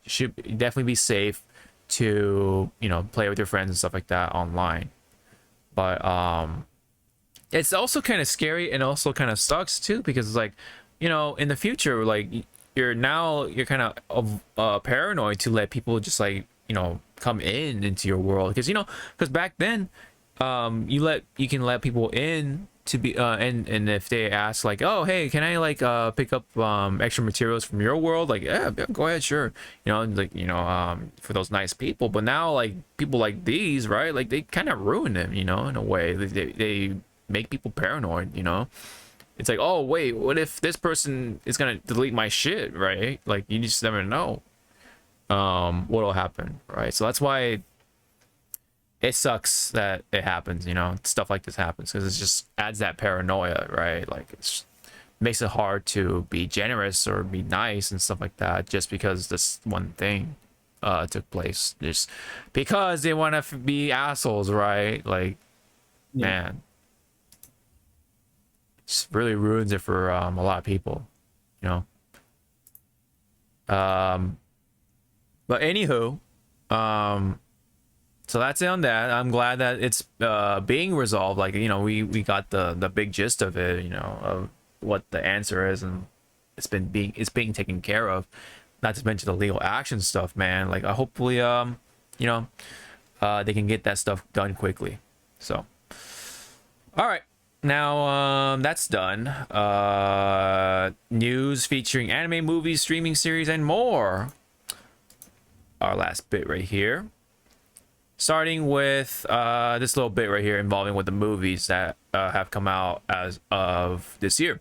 you should definitely be safe to, you know, play with your friends and stuff like that online. But it's also kind of scary and also kind of sucks too, because it's like, you know, in the future, like you're kind of paranoid to let people just like, you know, come into your world, because, you know, because back then you can let people in to be and if they ask like, oh hey, can I like pick up extra materials from your world, like yeah, go ahead, sure, you know, like, you know, for those nice people. But now like people like these, right, like they kind of ruin them, you know, in a way. They make people paranoid, you know. It's like, oh wait, what if this person is gonna delete my shit, right? Like you just never know what'll happen, right? So that's why it sucks that it happens, you know, stuff like this happens, because it just adds that paranoia, right? Like it makes it hard to be generous or be nice and stuff like that, just because this one thing took place, just because they want to be assholes, right? Like, yeah. Man, just really ruins it for a lot of people, you know. But anywho, so that's it on that. I'm glad that it's being resolved. Like, you know, we got the big gist of it, you know, of what the answer is, and it's being taken care of. Not to mention the legal action stuff, man. Like, hopefully, you know, they can get that stuff done quickly. So, all right, now that's done. News featuring anime, movies, streaming series, and more. Our last bit right here. Starting with this little bit right here involving with the movies that have come out as of this year.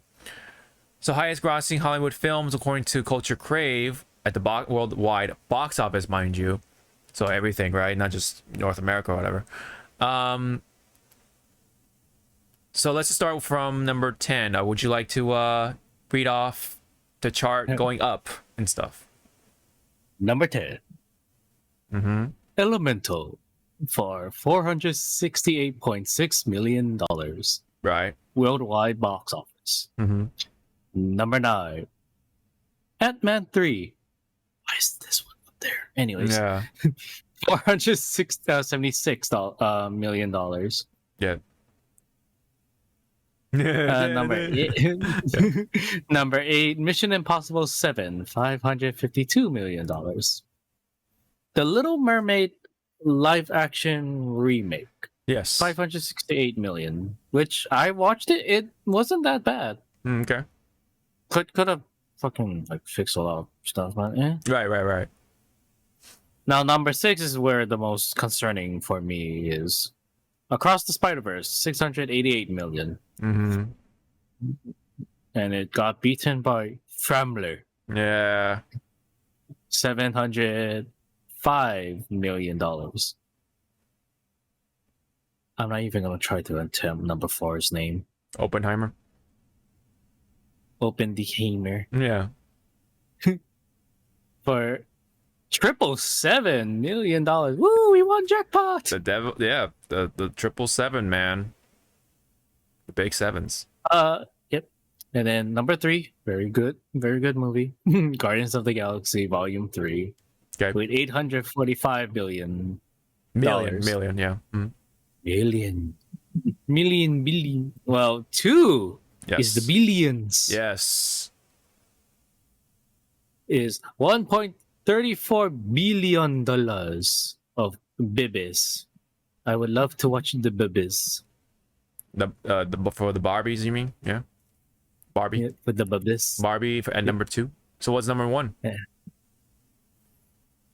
So highest grossing Hollywood films according to Culture Crave at the worldwide box office, mind you. So everything, right? Not just North America or whatever. So let's start from number 10. Would you like to read off the chart going up and stuff? Number 10. Mm-hmm. Elemental for $468.6 million. Right. Worldwide box office. Mm-hmm. Number 9. Ant-Man 3. Why is this one up there? Anyways. Yeah. $476 million. Yeah. Number 8. Number 8. Mission Impossible 7. $552 million. The Little Mermaid live action remake. Yes. 568 million, which I watched it. It wasn't that bad. Okay. Could have fucking like fixed a lot of stuff, but yeah. Right. Now number 6 is where the most concerning for me is. Across the Spider-Verse, 688 million. Mm-hmm. And it got beaten by Framler. Yeah. $705 million. I'm not even gonna try to attempt number 4's name. Oppenheimer. Oppenheimer. Yeah. For $777 million. Woo, we won jackpot! The devil, yeah, the 777, man. The big sevens. Yep. And then number 3, very good movie. Guardians of the Galaxy Volume 3. Okay. With $845 billion. Million, yeah. Mm. Billion. Well, 2 Yes. is the billions. Yes. Is $1.34 billion of bibis. I would love to watch the bibis. The for the Barbies, you mean? Yeah. Barbie. Yeah, with the bibis. Barbie at number 2. So what's number 1? Yeah.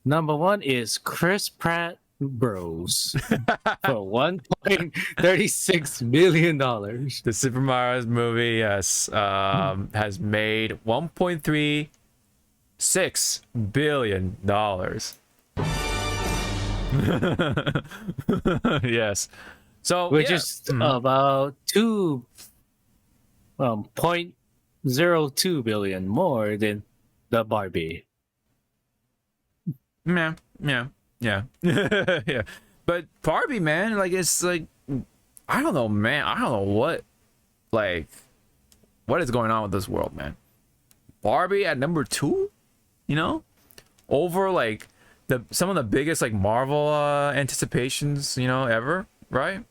Number 1 is Chris Pratt Bros for $1.36 billion. The Super Mario movie, yes, has made $1.36 billion. Yes. So Which is about 2.9 0.02 billion more than the Barbie. Yeah, yeah, yeah, yeah. But Barbie, man, like it's like I don't know, man. I don't know what is going on with this world, man. Barbie at number 2, you know, over like some of the biggest like Marvel anticipations, you know, ever, right?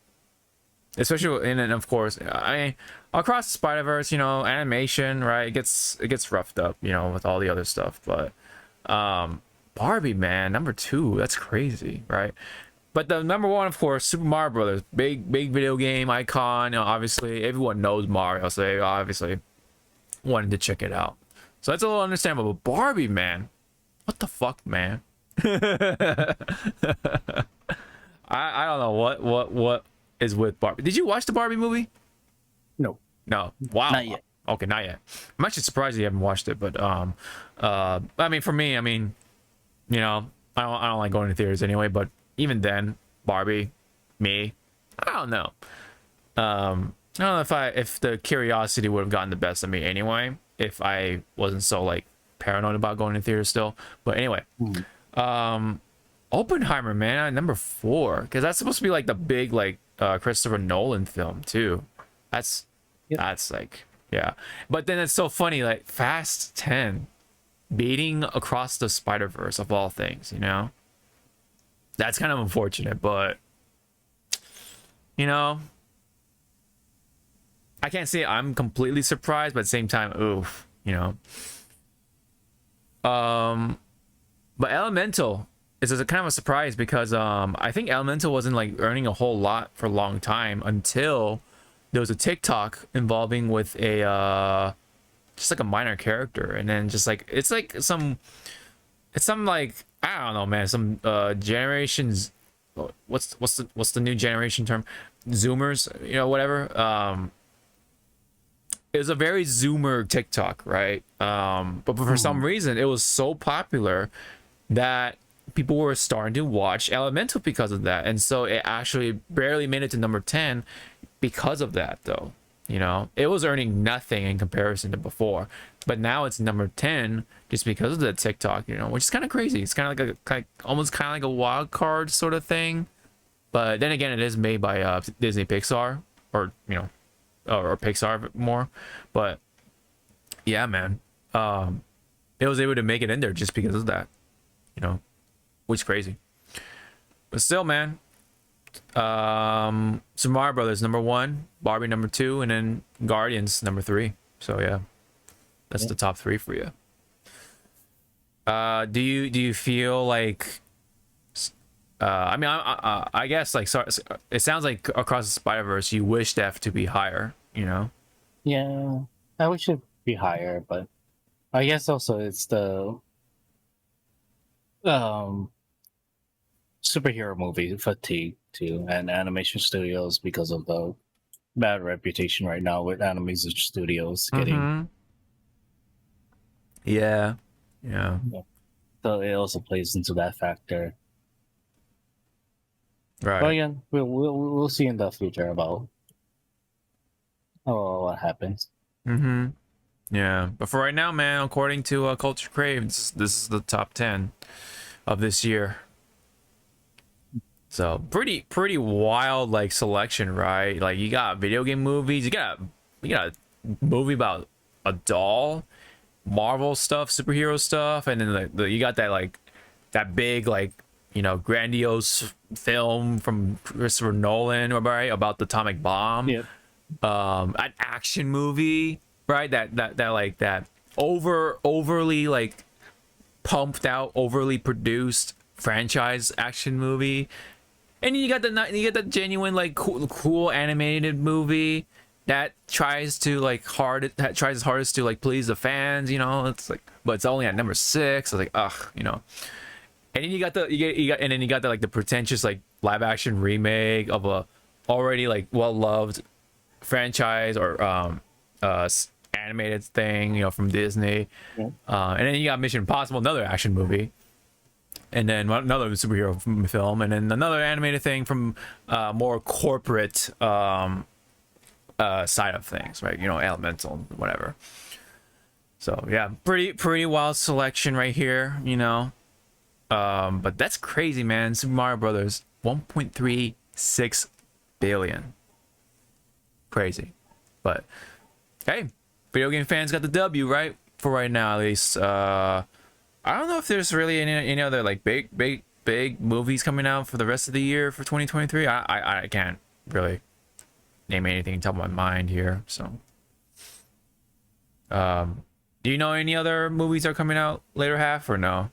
Especially and of course, I mean, across the Spider-Verse, you know, animation, right? It gets roughed up, you know, with all the other stuff, but Barbie, man, number 2, that's crazy, right? But the number 1, of course, Super Mario Brothers, big video game icon. You know, obviously, everyone knows Mario, so they obviously wanted to check it out. So that's a little understandable. But Barbie, man, what the fuck, man? I don't know what is with Barbie. Did you watch the Barbie movie? No. No. Wow. Not yet. Okay, not yet. I'm actually surprised you haven't watched it, but I mean, for me, I mean, you know, I don't like going to theaters anyway, but even then, Barbie, me, I don't know. I don't know if the curiosity would have gotten the best of me anyway, if I wasn't so like paranoid about going to theaters still. But anyway, Oppenheimer, man, number 4, because that's supposed to be like the big like Christopher Nolan film too. That's like, yeah. But then it's so funny, like Fast 10 beating Across the Spider-Verse of all things, you know. That's kind of unfortunate, but you know, I can't say I'm completely surprised, but at the same time, oof, you know. But Elemental is a kind of a surprise because I think Elemental wasn't like earning a whole lot for a long time until there was a TikTok involving with a just like a minor character, and then just like it's some like I don't know, man, some generations, what's the new generation term, zoomers, you know, whatever. It was a very zoomer TikTok, right? But for some reason it was so popular that people were starting to watch Elemental because of that, and so it actually barely made it to number 10 because of that, though. You know, it was earning nothing in comparison to before, but now it's number 10 just because of the TikTok, you know, which is kind of crazy. It's kind of like almost kind of like a wild card sort of thing. But then again, it is made by Disney Pixar, or you know, or Pixar more. But yeah, man, it was able to make it in there just because of that, you know, which is crazy. But still, man, Super Mario Brothers number 1, Barbie number 2, and then Guardians number 3. So yeah, that's the top 3 for you. Do you feel like I mean, I guess like, so it sounds like Across the Spider-Verse you wish that to be higher, you know? Yeah, I wish it be higher, but I guess also it's the superhero movie fatigue too, and animation studios, because of the bad reputation right now with animation studios getting. Yeah. So it also plays into that factor. Right. But again, we'll see in the future about what happens. Yeah, but for right now, man, according to Culture Craves, this is the top 10 of this year. So pretty wild like selection, right? Like you got video game movies, you got a movie about a doll, Marvel stuff, superhero stuff, and then you got that like that big like, you know, grandiose film from Christopher Nolan, right, about the atomic bomb. Yeah. An action movie, right? That overly like pumped out, overly produced franchise action movie. And you got the genuine like cool animated movie that tries its hardest to like please the fans, you know. It's like, but it's only at number 6. It's like, ugh, you know. And then you got the like the pretentious like live action remake of a already like well loved franchise or animated thing, you know, from Disney. And then you got Mission Impossible, another action movie. And then another superhero film, and then another animated thing from more corporate side of things, right? You know, Elemental, whatever. So yeah, pretty wild selection right here, you know. But that's crazy, man. Super Mario Brothers, 1.36 billion. Crazy. But hey, video game fans got the W, right? For right now, at least. I don't know if there's really any other like big movies coming out for the rest of the year for 2023. I can't really name anything top of my mind here. So, do you know any other movies that are coming out later half or no?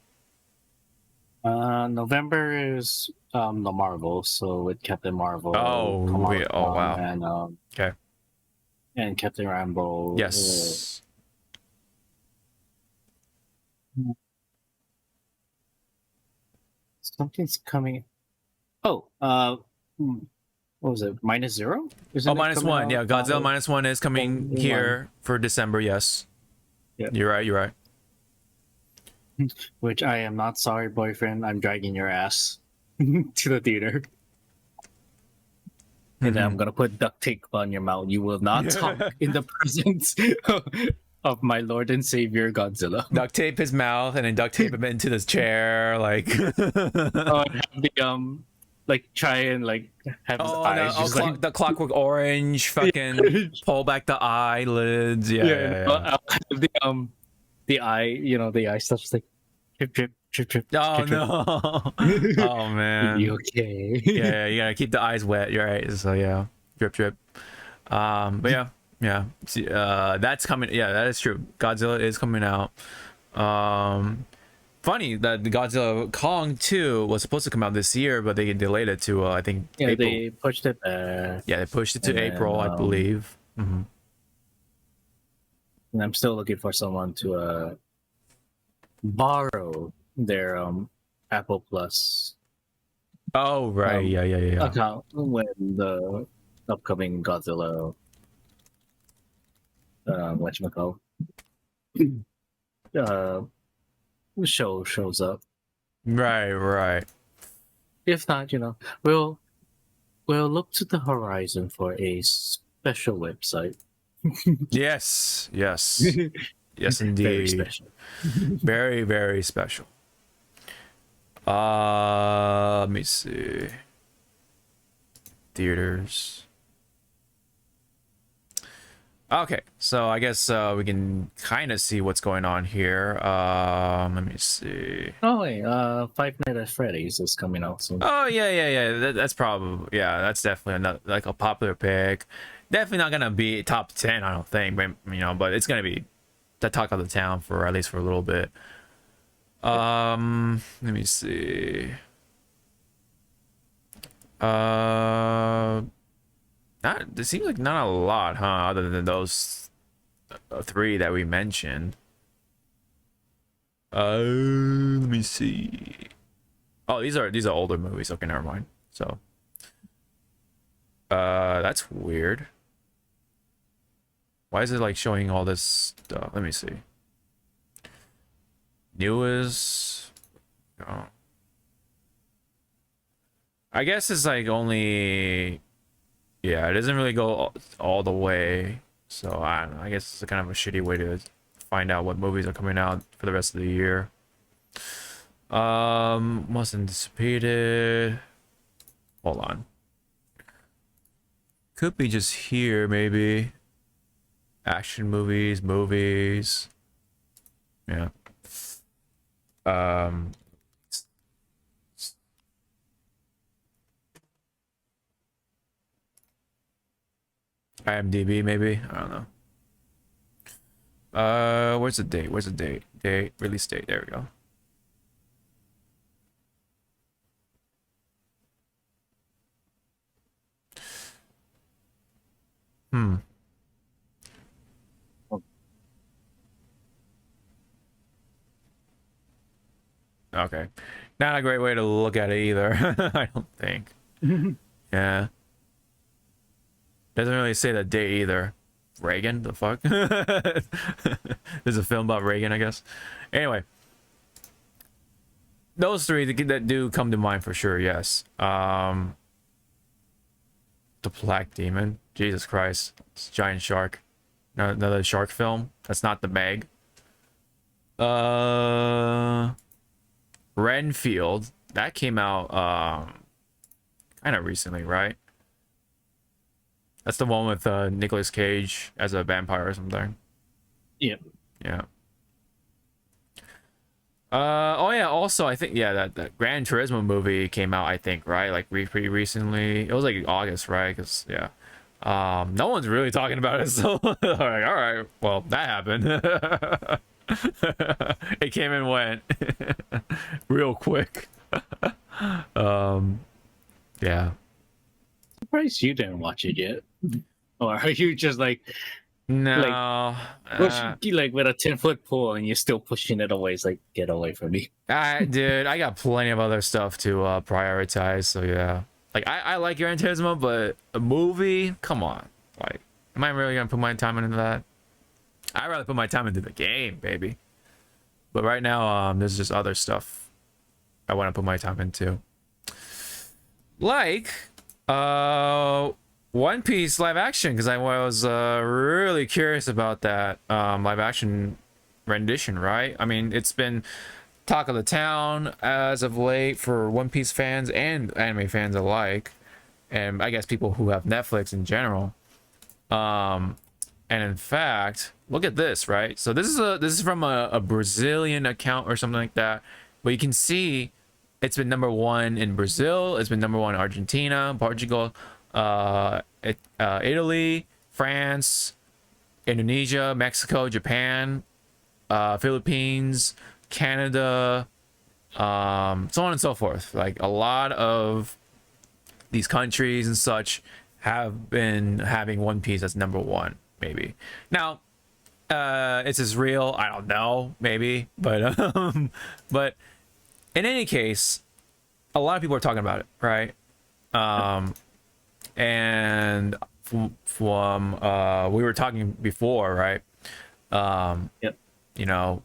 November is the Marvel, so with Captain Marvel. Oh, Kamala oh wow. And Okay. and Captain Rambo. Yes. Something's coming. Oh, what was it? Minus Zero? Oh, -1. Yeah, Godzilla -1 is coming here for December. Yes. Yeah. You're right. You're right. Which I am not sorry, boyfriend. I'm dragging your ass to the theater. And then I'm gonna put duct tape on your mouth. You will not talk in the presence of my Lord and Savior Godzilla. Duct tape his mouth and then duct tape him into this chair, like. Oh, and have the like try and like have his eyes just like the Clockwork Orange, fucking pull back the eyelids. Yeah. I'll have the eye, you know, the eye stuff's like drip drip drip drip. Oh drip, drip. no. Oh man. You okay? Yeah, you gotta keep the eyes wet. You're right. So yeah, drip drip. But yeah. See, that's coming. Yeah, that is true. Godzilla is coming out. Funny that the Godzilla Kong 2 was supposed to come out this year, but they delayed it to I think April. They pushed it. Yeah, they pushed it to April, I believe. Mm-hmm. And I'm still looking for someone to borrow their Apple Plus. Oh right, yeah. Account when the upcoming Godzilla whatchamacallit show shows up. Right. If not, you know, we'll look to the horizon for a special website. Yes, indeed. Very special. Very, very special. Let me see. Theaters. Okay, so I guess we can kind of see what's going on here. Let me see. Oh wait, Five Nights at Freddy's is coming out soon. Oh yeah. That's probably that's definitely another like a popular pick. Definitely not gonna be top 10, I don't think, but but it's gonna be the talk of the town for at least for a little bit. Let me see. It seems like not a lot, huh? Other than those 3 that we mentioned. Let me see. Oh, these are older movies. Okay, never mind. So, that's weird. Why is it like showing all this stuff? Let me see. Newest. Oh. I guess it's like only. Yeah, it doesn't really go all the way. So I don't know. I guess it's kind of a shitty way to find out what movies are coming out for the rest of the year. Most anticipated. Hold on. Could be just here, maybe. Action movies. Yeah. IMDb, maybe. I don't know. Where's the date? Release date. There we go. Okay. Not a great way to look at it either. I don't think. Yeah. Doesn't really say the date either. Reagan? The fuck? There's a film about Reagan, I guess. Anyway. Those 3 that do come to mind for sure, yes. The Black Demon. Jesus Christ. It's a giant shark. Another shark film. That's not The Meg. Renfield. That came out kind of recently, right? That's the one with Nicolas Cage as a vampire or something. Yep. Yeah. Oh yeah. Also, I think that Gran Turismo movie came out. I think right, like pretty recently. It was like August, right? Because yeah. No one's really talking about it. So like, all right. Well, that happened. It came and went real quick. Yeah. Surprised you didn't watch it yet. Or are you just like No. like with a 10-foot pole and you're still pushing it away? It's like, get away from me. Dude, I got plenty of other stuff to prioritize. So yeah, like I like Gran Turismo, but a movie, come on. Like, am I really gonna put my time into that? I'd rather put my time into the game, baby. But right now, there's just other stuff I want to put my time into, like One Piece live action, because I was really curious about that live action rendition, right? I mean, it's been talk of the town as of late for One Piece fans and anime fans alike, and I guess people who have Netflix in general. And in fact, look at this, right? So this is from a Brazilian account or something like that, but you can see it's been #1 in Brazil, it's been #1 in Argentina, Portugal, Italy, France, Indonesia, Mexico, Japan, Philippines, Canada, so on and so forth. Like a lot of these countries and such have been having One Piece as #1, maybe. Now, is this real? I don't know, maybe, but but in any case, a lot of people are talking about it, right? And from we were talking before, right? Yep. You know,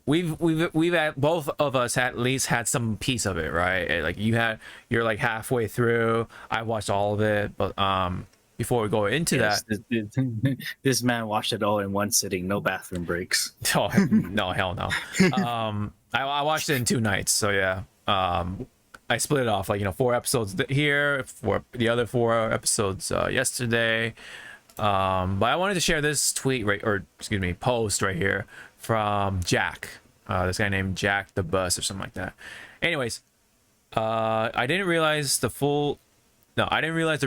we've had, both of us at least had some piece of it, right? Like you're like halfway through. I watched all of it, but before we go into that, this man watched it all in one sitting, no bathroom breaks. oh no, hell no. I watched it in 2 nights, so yeah. I split it off, like, 4 episodes here, for the other 4 episodes yesterday. But I wanted to share this post right here from Jack, this guy named Jack the Bus or something like that. Anyways, I didn't realize the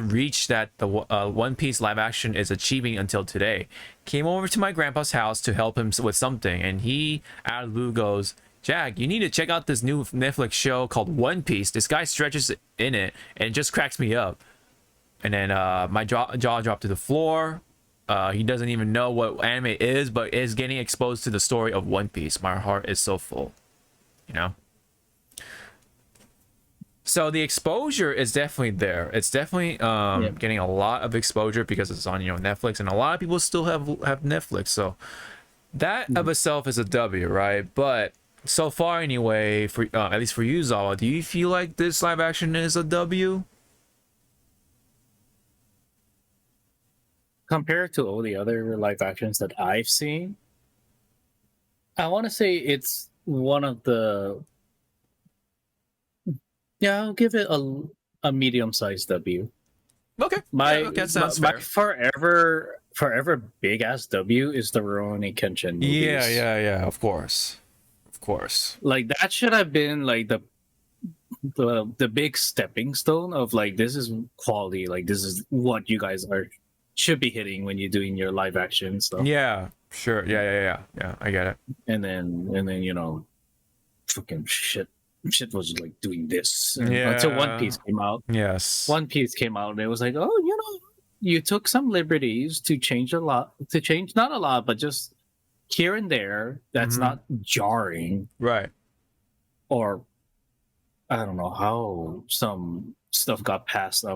reach that the One Piece live action is achieving until today. Came over to my grandpa's house to help him with something, and he out of the blue goes, "Jack, you need to check out this new Netflix show called One Piece. This guy stretches in it, and it just cracks me up." And then my jaw dropped to the floor. He doesn't even know what anime is, but is getting exposed to the story of One Piece. My heart is so full, So the exposure is definitely there. It's definitely getting a lot of exposure because it's on Netflix, and a lot of people still have Netflix. So that of itself is a W, right? But so far, anyway, for at least for you, Zawa, do you feel like this live action is a W? Compared to all the other live actions that I've seen, I want to say it's one of the. Yeah, I'll give it a medium-sized W. Okay, that sounds fair. forever big ass W is the Rurouni Kenshin movies. Yeah. Of course. Like that should have been like the big stepping stone of like, this is quality. Like this is what you guys should be hitting when you're doing your live action stuff. Yeah, sure. Yeah. I get it. And then fucking shit was like doing this until One Piece came out. Yes. One Piece came out and it was like, oh, you took some liberties to change not a lot, but just here and there. That's not jarring. Right. Or I don't know how some stuff got past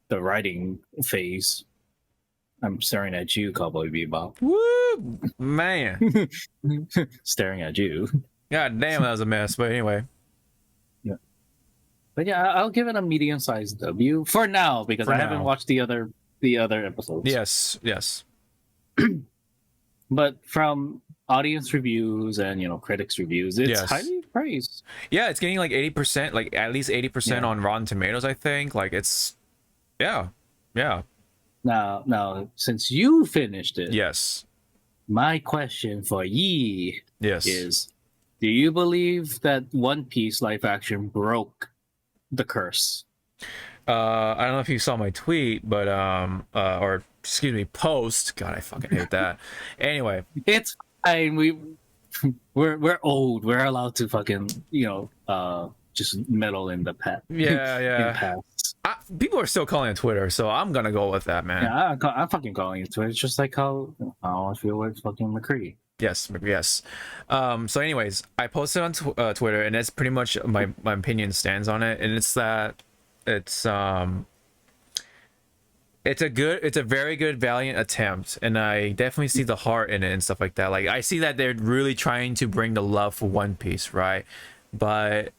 the writing phase. I'm staring at you, Cowboy Bebop. Woo, man. Staring at you. God damn, that was a mess. But anyway. But yeah, I'll give it a medium-sized W for now because I haven't watched the other episodes. Yes. But from audience reviews and critics reviews, it's Yes. highly praised. Yeah, it's getting like 80%, like at least 80% Yeah. on Rotten Tomatoes, I think. Like it's yeah. Now, since you finished it, Yes. my question for ye Yes. is: do you believe that One Piece live action broke the curse? I don't know if you saw my tweet, but or excuse me, post. God, I fucking hate that. Anyway, It's fine. We're old. We're allowed to fucking just meddle in the past. yeah, in yeah. past. People are still calling it Twitter, so I'm gonna go with that, man. Yeah, I'm fucking calling it Twitter. It's just like how I feel with fucking McCree. Yes, yes. So anyways, I posted on Twitter, and that's pretty much my opinion stands on it, and it's that it's a very good valiant attempt, and I definitely see the heart in it and stuff like that. Like I see that they're really trying to bring the love for One Piece, right? But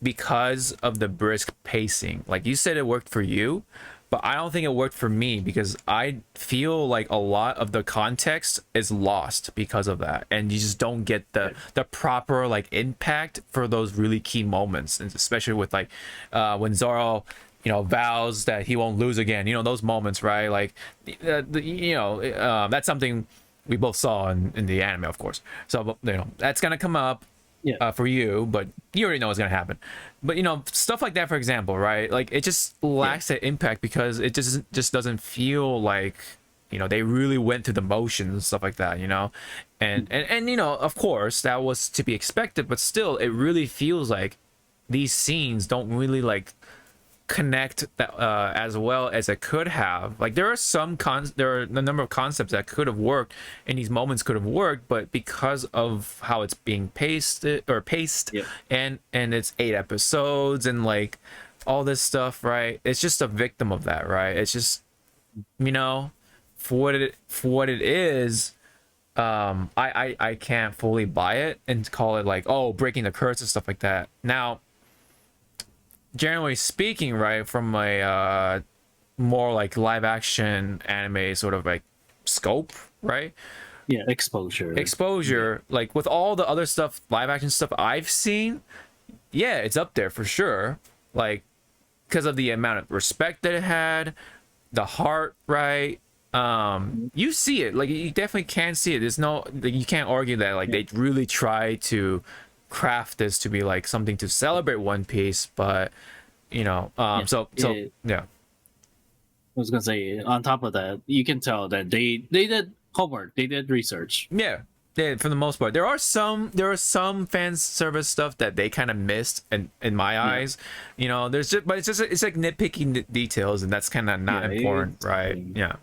because of the brisk pacing, like you said, it worked for you, but I don't think it worked for me because I feel like a lot of the context is lost because of that, and you just don't get the proper like impact for those really key moments, and especially with like when Zoro vows that he won't lose again, those moments, right? Like that's something we both saw in the anime, of course, so that's gonna come up for you, but you already know what's gonna happen. But stuff like that, for example, right? Like it just lacks that impact because it just doesn't feel like they really went through the motions and stuff like that, and of course that was to be expected, but still it really feels like these scenes don't really like connect that as well as it could have. Like there are there are a number of concepts that could have worked and these moments could have worked, but because of how it's being paced and it's 8 episodes and like all this stuff, right? It's just a victim of that, right? It's just for what it is. I can't fully buy it and call it like, oh, breaking the curse and stuff like that. Now, generally speaking, right, from a more like live action anime sort of like scope, right? Yeah, exposure. Like with all the other stuff, live action stuff I've seen, yeah, it's up there for sure. Like because of the amount of respect that it had, the heart, right? You see it, like you definitely can see it. There's no, like, you can't argue that like they really try to craft this to be like something to celebrate One Piece, but yeah. I was gonna say, on top of that, you can tell that they did homework, they did research. Yeah, for the most part. There are some fan service stuff that they kind of missed, in my eyes. There's just, but it's like nitpicking details, and that's kind of not important, right? Yeah.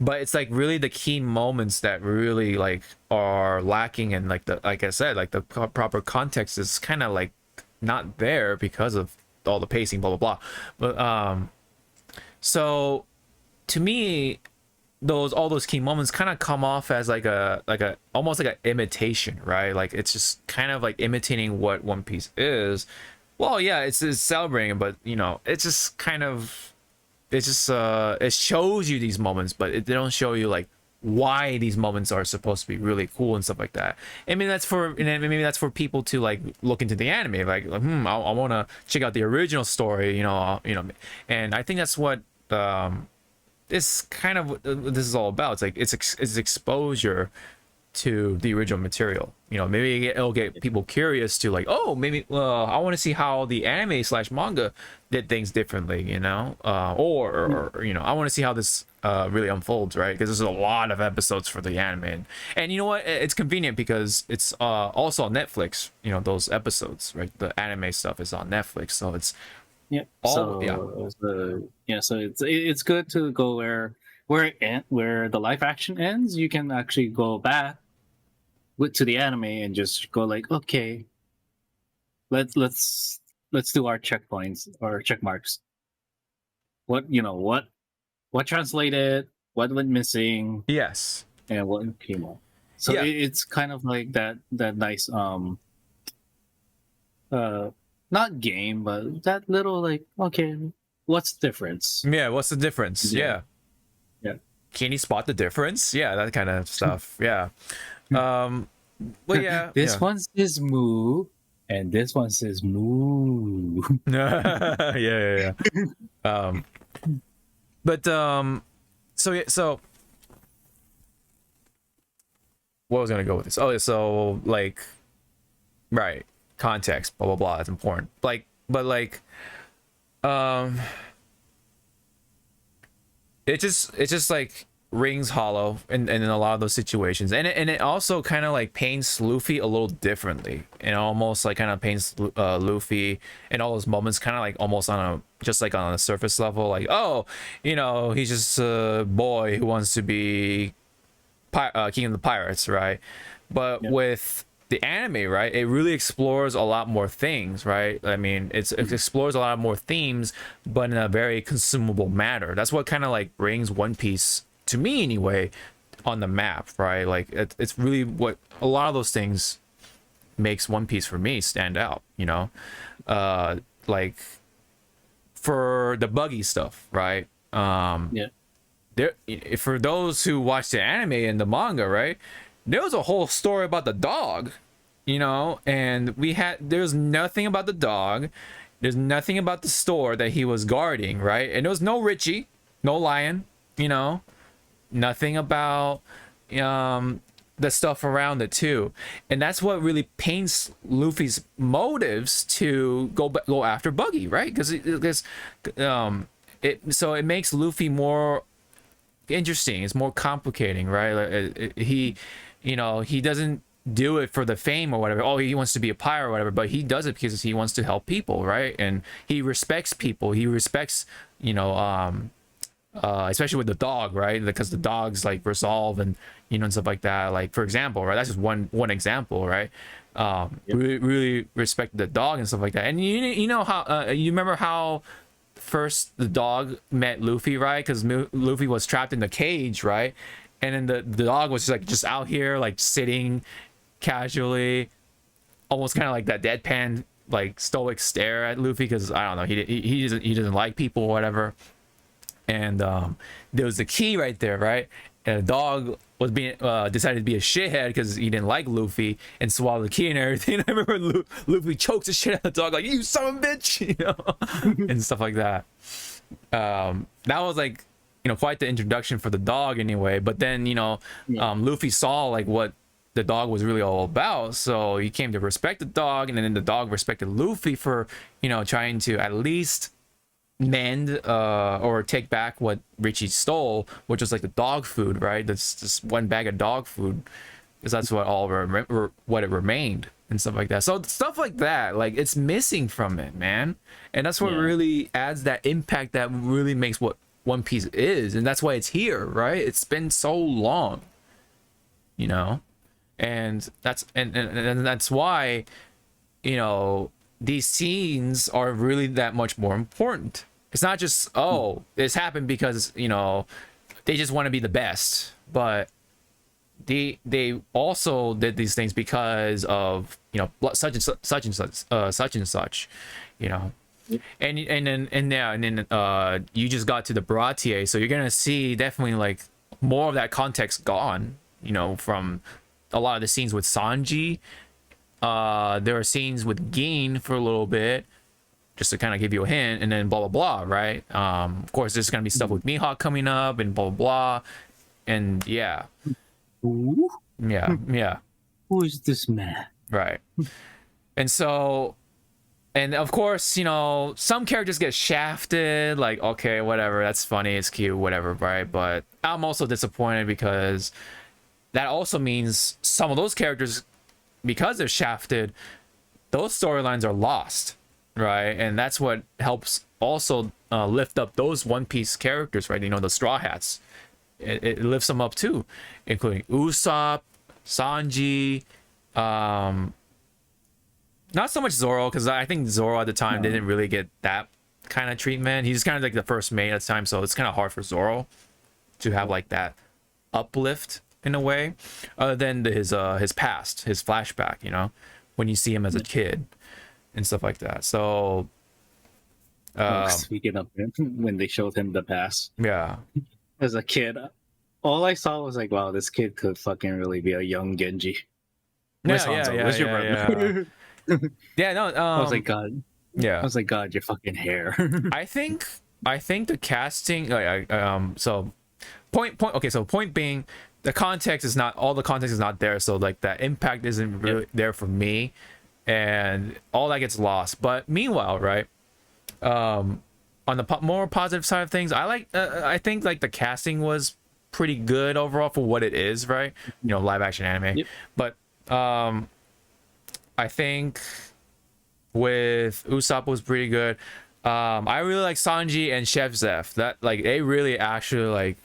But it's like really the key moments that really like are lacking, and like I said, like the proper context is kind of like not there because of all the pacing, blah blah blah. But so to me, all those key moments kind of come off as like a almost like an imitation, right? Like it's just kind of like imitating what One Piece is. Well, yeah, it's celebrating, but it's just kind of. It's just it shows you these moments, but they don't show you like why these moments are supposed to be really cool and stuff like that. I mean, maybe that's for people to like look into the anime, like I want to check out the original story, and I think that's what this kind of this is all about. It's like it's exposure to the original material. Maybe it'll get people curious to like, oh, maybe I want to see how the anime / manga did things differently, or I want to see how this really unfolds, right? Because there's a lot of episodes for the anime, and you know what, it's convenient because it's also on Netflix, those episodes, right? The anime stuff is on Netflix, so it's so it's good to go where the live action ends. You can actually go back to the anime and just go like, okay, let's do our checkpoints or check marks. What translated, what went missing, yes, and what came on. So it's kind of like that nice not game, but that little like, okay, what's the difference? Yeah, what's the difference? Yeah. can you spot the difference? Yeah, that kind of stuff. Yeah. Well, yeah. This yeah. one says moo, and this one says moo. Yeah. But so yeah, so what was I gonna go with this? Oh, yeah, so like, right, context, blah blah blah. That's important. Like, but like, it just like rings hollow in a lot of those situations, and it also kind of like paints Luffy a little differently, and almost like kind of paints Luffy in all those moments kind of like almost on a just like on a surface level, like, oh, you know, he's just a boy who wants to be king of the pirates, right? But with the anime, right, it really explores a lot more things, right? I mean, it explores a lot more themes, but in a very consumable manner. That's what kind of like brings One Piece, to me anyway, on the map, right? Like it's really what a lot of those things makes One Piece for me stand out, you know. Like for the buggy stuff, right? There, for those who watch the anime and the manga, right, there was a whole story about the dog, you know, and there's nothing about the dog, there's nothing about the store that he was guarding, right? And there was no Richie, no lion, you know, nothing about the stuff around it too. And that's what really paints Luffy's motives to go after Buggy, right? Because it makes Luffy more interesting. It's more complicating, right? Like, he doesn't do it for the fame or whatever. Oh, he wants to be a pirate or whatever, but he does it because he wants to help people, right? And he respects people. He respects, especially with the dog, right? Because the dog's like resolve and and stuff like that. Like, for example, right? That's just one example, right? Really respect the dog and stuff like that. And you know how you remember how first the dog met Luffy, right? Because Luffy was trapped in the cage, right? And then the dog was just out here like sitting casually, almost kind of like that deadpan like stoic stare at Luffy, because I don't know, he doesn't like people or whatever. And there was the key right there, right? And the dog was being decided to be a shithead because he didn't like Luffy and swallowed the key and everything. I remember Luffy chokes the shit out of the dog, like, "You son of a bitch," and stuff like that. That was like, quite the introduction for the dog anyway. But then Luffy saw like what the dog was really all about, so he came to respect the dog, and then the dog respected Luffy for trying to at least mend or take back what Richie stole, which was like the dog food, right? That's just one bag of dog food, because that's what what it remained and stuff like that. So stuff like that, like, it's missing from it, man. And that's what really adds that impact that really makes what One Piece is, and that's why it's here, right? It's been so long, and that's why these scenes are really that much more important. It's not just, oh, this happened because they just want to be the best, but they also did these things because of such and such and such, and then you just got to the Baratier, so you're gonna see definitely like more of that context gone, from a lot of the scenes with Sanji. There are scenes with Gin for a little bit, just to kind of give you a hint, and then blah blah blah, right? Of course, there's gonna be stuff with Mihawk coming up and blah blah blah, and yeah. Ooh. Yeah. Who is this man? Right. And so, and of course, some characters get shafted, like, okay, whatever, that's funny, it's cute, whatever, right? But I'm also disappointed because that also means some of those characters, because they're shafted, those storylines are lost, right? And that's what helps also lift up those One Piece characters, right? The Straw Hats. It lifts them up too, including Usopp, Sanji, not so much Zoro, because I think Zoro at the time didn't really get that kind of treatment. He's kind of like the first mate at the time, so it's kind of hard for Zoro to have like that uplift in a way, other than his past, his flashback, when you see him as a kid and stuff like that. So Speaking of him, when they showed him the past yeah, as a kid, all I saw was like, wow, this kid could fucking really be a young Genji. Where's Hanzo? Where's your brother? Yeah, no, I was like, God. I yeah. was like, God, your fucking hair. I think the casting, so point being, the context is not, all the context is not there, so like that impact isn't really there for me, and all that gets lost. But meanwhile, right, on the more positive side of things, I think like the casting was pretty good overall for what it is, right? You know, live action anime. Yep. But I think with Usopp was pretty good. I really like Sanji and Sf6. That like they really actually like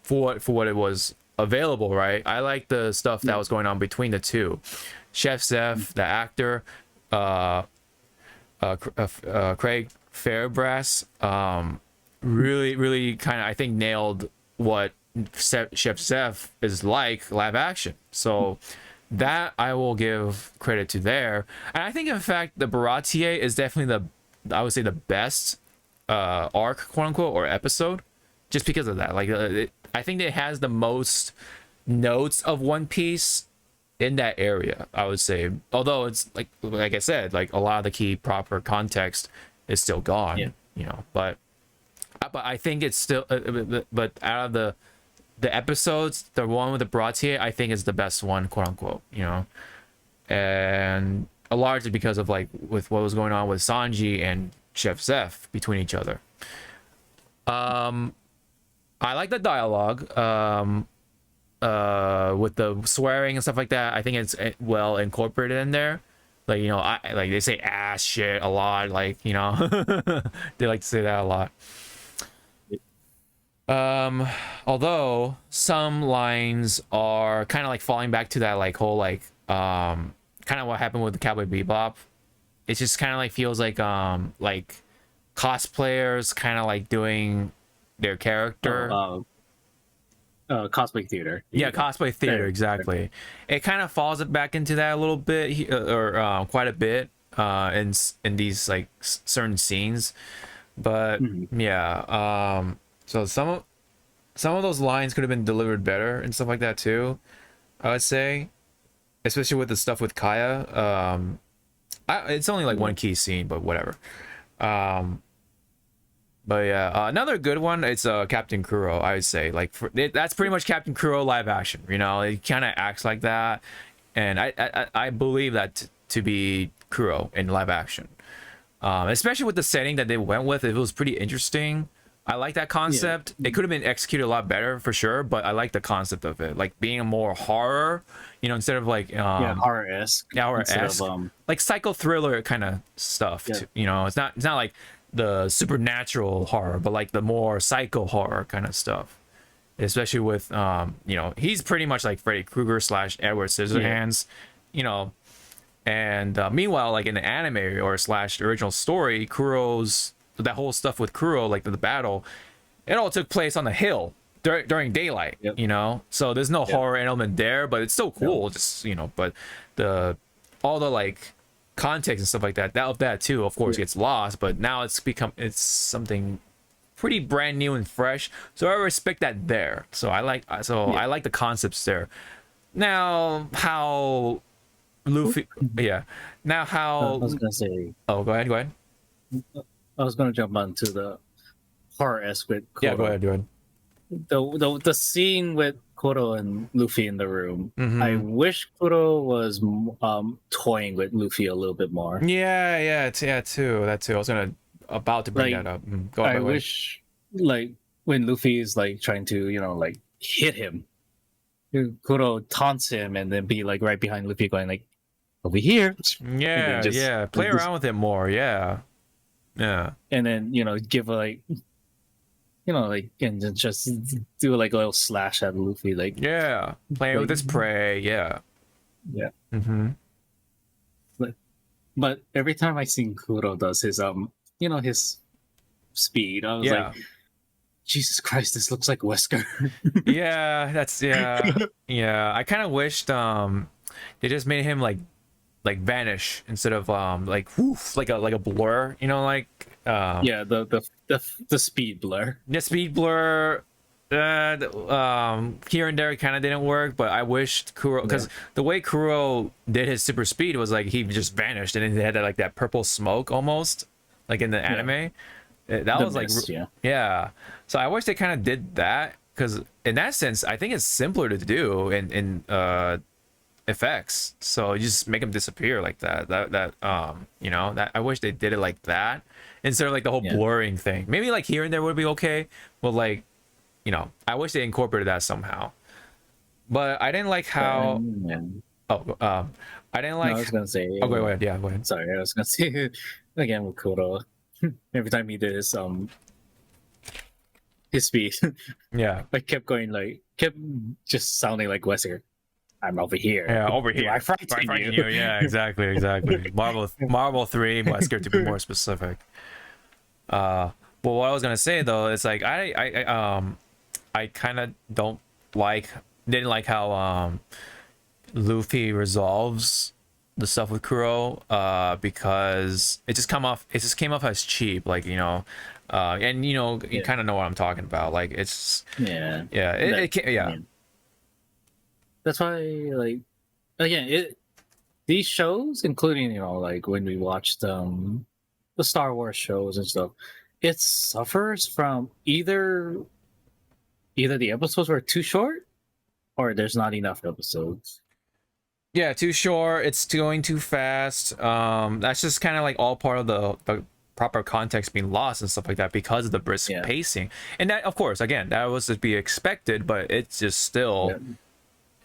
for what it was available, right? I like the stuff that was going on between the two. Sf6, the actor, Craig Fairbrass, really kind of, I think, nailed what Sf6 is like live action. So that I will give credit to there. And I think, in fact, the Baratier is definitely I would say the best arc, quote unquote, or episode, just because of that. Like, I think it has the most notes of One Piece in that area, I would say. Although it's like I said, like a lot of the key proper context is still gone, you know. But I think it's still. But out of the episodes, the one with the Baratier, I think is the best one, quote unquote, you know. And largely because of like with what was going on with Sanji and Sf6 between each other. I like the dialogue with the swearing and stuff like that. I think it's well incorporated in there. Like, you know, like they say ass shit a lot, like, you know. They like to say that a lot. Although some lines are kind of like falling back to that like whole like kind of what happened with the Cowboy Bebop. It just kind of like feels like cosplayers kind of like doing their character. Cosplay theater. Yeah, cosplay theater, exactly. It kind of falls it back into that a little bit, or quite a bit, in these like certain scenes. But yeah, so some of those lines could have been delivered better and stuff like that too, I would say, especially with the stuff with Kaya. It's only like one key scene, but whatever. But yeah, another good one, it's Captain Kuro, I would say. Like, that's pretty much Captain Kuro live action, you know. He kind of acts like that, and I believe that to be Kuro in live action, especially with the setting that they went with. It was pretty interesting. I like that concept. It could have been executed a lot better for sure, but I like the concept of it, like being a more horror, you know, instead of like horror-esque, like psycho thriller kind of stuff. You know, it's not like the supernatural horror, but like the more psycho horror kind of stuff, especially with you know, he's pretty much like Freddy Krueger / Edward Scissorhands, you know. And meanwhile, like in the anime or / original story, Kuro's, that whole stuff with Kuro, like the battle, it all took place on the hill during daylight, you know. So there's no horror element there, but it's still cool, just, you know. But all the like context and stuff like that too, of course, gets lost. But now it's something pretty brand new and fresh, so I respect that there. So I like the concepts there. Now how Luffy, now how I was gonna say, oh, go ahead. I was gonna jump onto the horror-esque with Koro. Yeah, go ahead. The scene with Koro and Luffy in the room. I wish Koro was toying with Luffy a little bit more. Yeah, too. That too. I was about to bring that up. Go ahead. I wish, like, when Luffy is like trying to, you know, like hit him, Koro taunts him and then be like right behind Luffy, going like, "Over here." Yeah. Play around with it more. Yeah. And then, you know, give like, you know, like, and then just do like a little slash at Luffy, like, playing with his prey. Yeah. But every time I see Kuro does his you know, his speed, I was like, Jesus Christ, this looks like Wesker. I kind of wished they just made him like vanish instead of like woof, like a blur, you know, like the speed blur. The speed blur, Here and there kind of didn't work, but I wished Kuro, because the way Kuro did his super speed was like he just vanished, and then they had that, like that purple smoke almost, like in the anime. That The was mist, like yeah. So I wish they kind of did that, because in that sense, I think it's simpler to do in effects. So you just make them disappear like that. You know, that I wish they did it like that instead of like the whole blurring thing. Maybe like here and there would be okay, but like, you know, I wish they incorporated that somehow. But I didn't like how. I didn't like. No, I was gonna say. Oh, go ahead. Yeah, go ahead. Sorry, I was gonna say again with Kuro. Every time he did his speed, Yeah. I kept just sounding like Wesker. I'm over here. Yeah, over here. I frighten you. Yeah, exactly. Marvel 3, Wesker to be more specific. Well, what I was gonna say though, it's like I kind of didn't like how Luffy resolves the stuff with Kuro, because it just came off as cheap, like, you know, and you know, you kind of know what I'm talking about. Like it's Yeah. yeah. That's why, like, again, these shows, including, you know, like when we watched the Star Wars shows and stuff, it suffers from either the episodes were too short, or there's not enough episodes. Yeah, too short. It's going too fast. That's just kind of like all part of the proper context being lost and stuff like that because of the brisk pacing. And that, of course, again, that was to be expected, but it's just still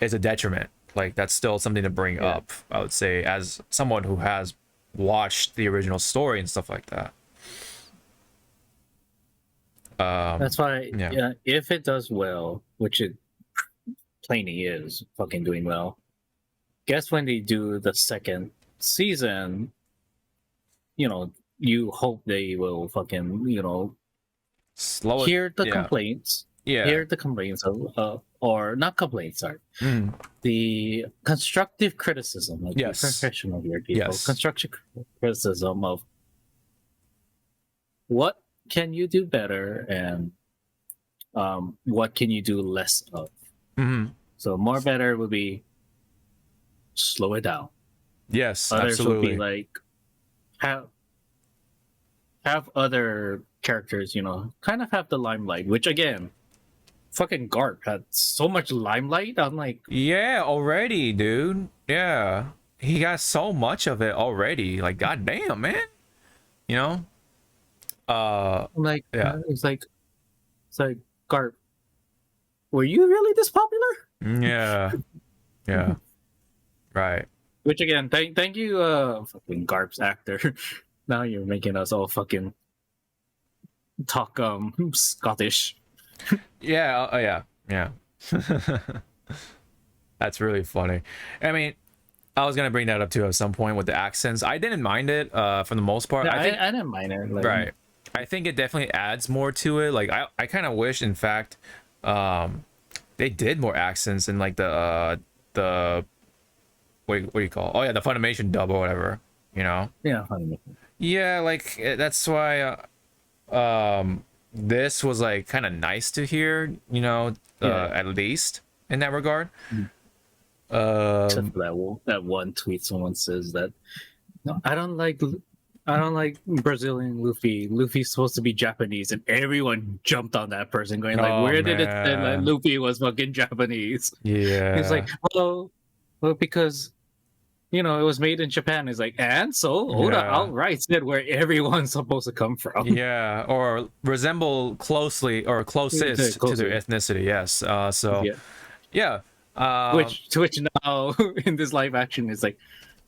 is a detriment. Like that's still something to bring up, I would say, as someone who has watched the original story and stuff like that. That's why, if it does well, which it plainly is fucking doing well, guess when they do the second season, you know, you hope they will fucking, you know, hear the complaints. Hear the complaints of, or not complaints, sorry. The constructive criticism, like the professional here, people. Constructive criticism of what can you do better and what can you do less of. So more better would be slow it down. Yes, others absolutely. Would be like have other characters, you know, kind of have the limelight, which again, fucking Garp had so much limelight. I'm like, yeah, already, dude. Yeah, he got so much of it already. Like, goddamn, man. You know. I'm like, it's like Garp. Were you really this popular? Yeah. Yeah. Right. Which again, thank you, fucking Garp's actor. Now you're making us all fucking talk Scottish. Yeah. That's really funny. I mean, I was gonna bring that up too at some point with the accents. I didn't mind it for the most part. Yeah, I didn't mind it. Like, right. I think it definitely adds more to it. Like I kind of wish, in fact, they did more accents in like the what do you call? Oh yeah, the Funimation dub or whatever. You know? Yeah, Funimation. Yeah, like that's why this was like kind of nice to hear. You know, at least in that regard. Except for that one tweet someone says that, no, I don't like Brazilian Luffy. Luffy's supposed to be Japanese, and everyone jumped on that person, going like, "Where did it say that Luffy was fucking Japanese?" Yeah, he's like, "Well, because you know it was made in Japan." He's like, "And so Oda outright said where everyone's supposed to come from." Yeah, or resemble closely or closest to their ethnicity. Yes. So yeah. Which now in this live action is like,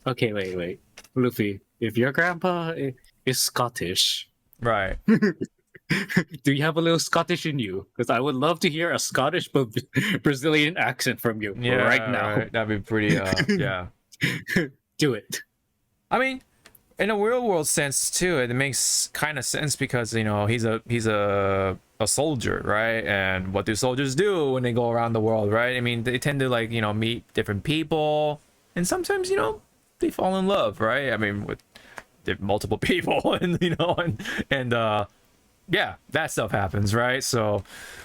okay, wait, Luffy, if your grandpa is Scottish, right? Do you have a little Scottish in you? Because I would love to hear a Scottish but Brazilian accent from you right now. Right. That'd be pretty. Yeah. Do it. I mean, in a real world sense too, it makes kind of sense because you know he's a soldier, right? And what do soldiers do when they go around the world, right? I mean, they tend to like, you know, meet different people, and sometimes, you know, they fall in love, right? I mean, with multiple people, and you know, and yeah, that stuff happens, right? So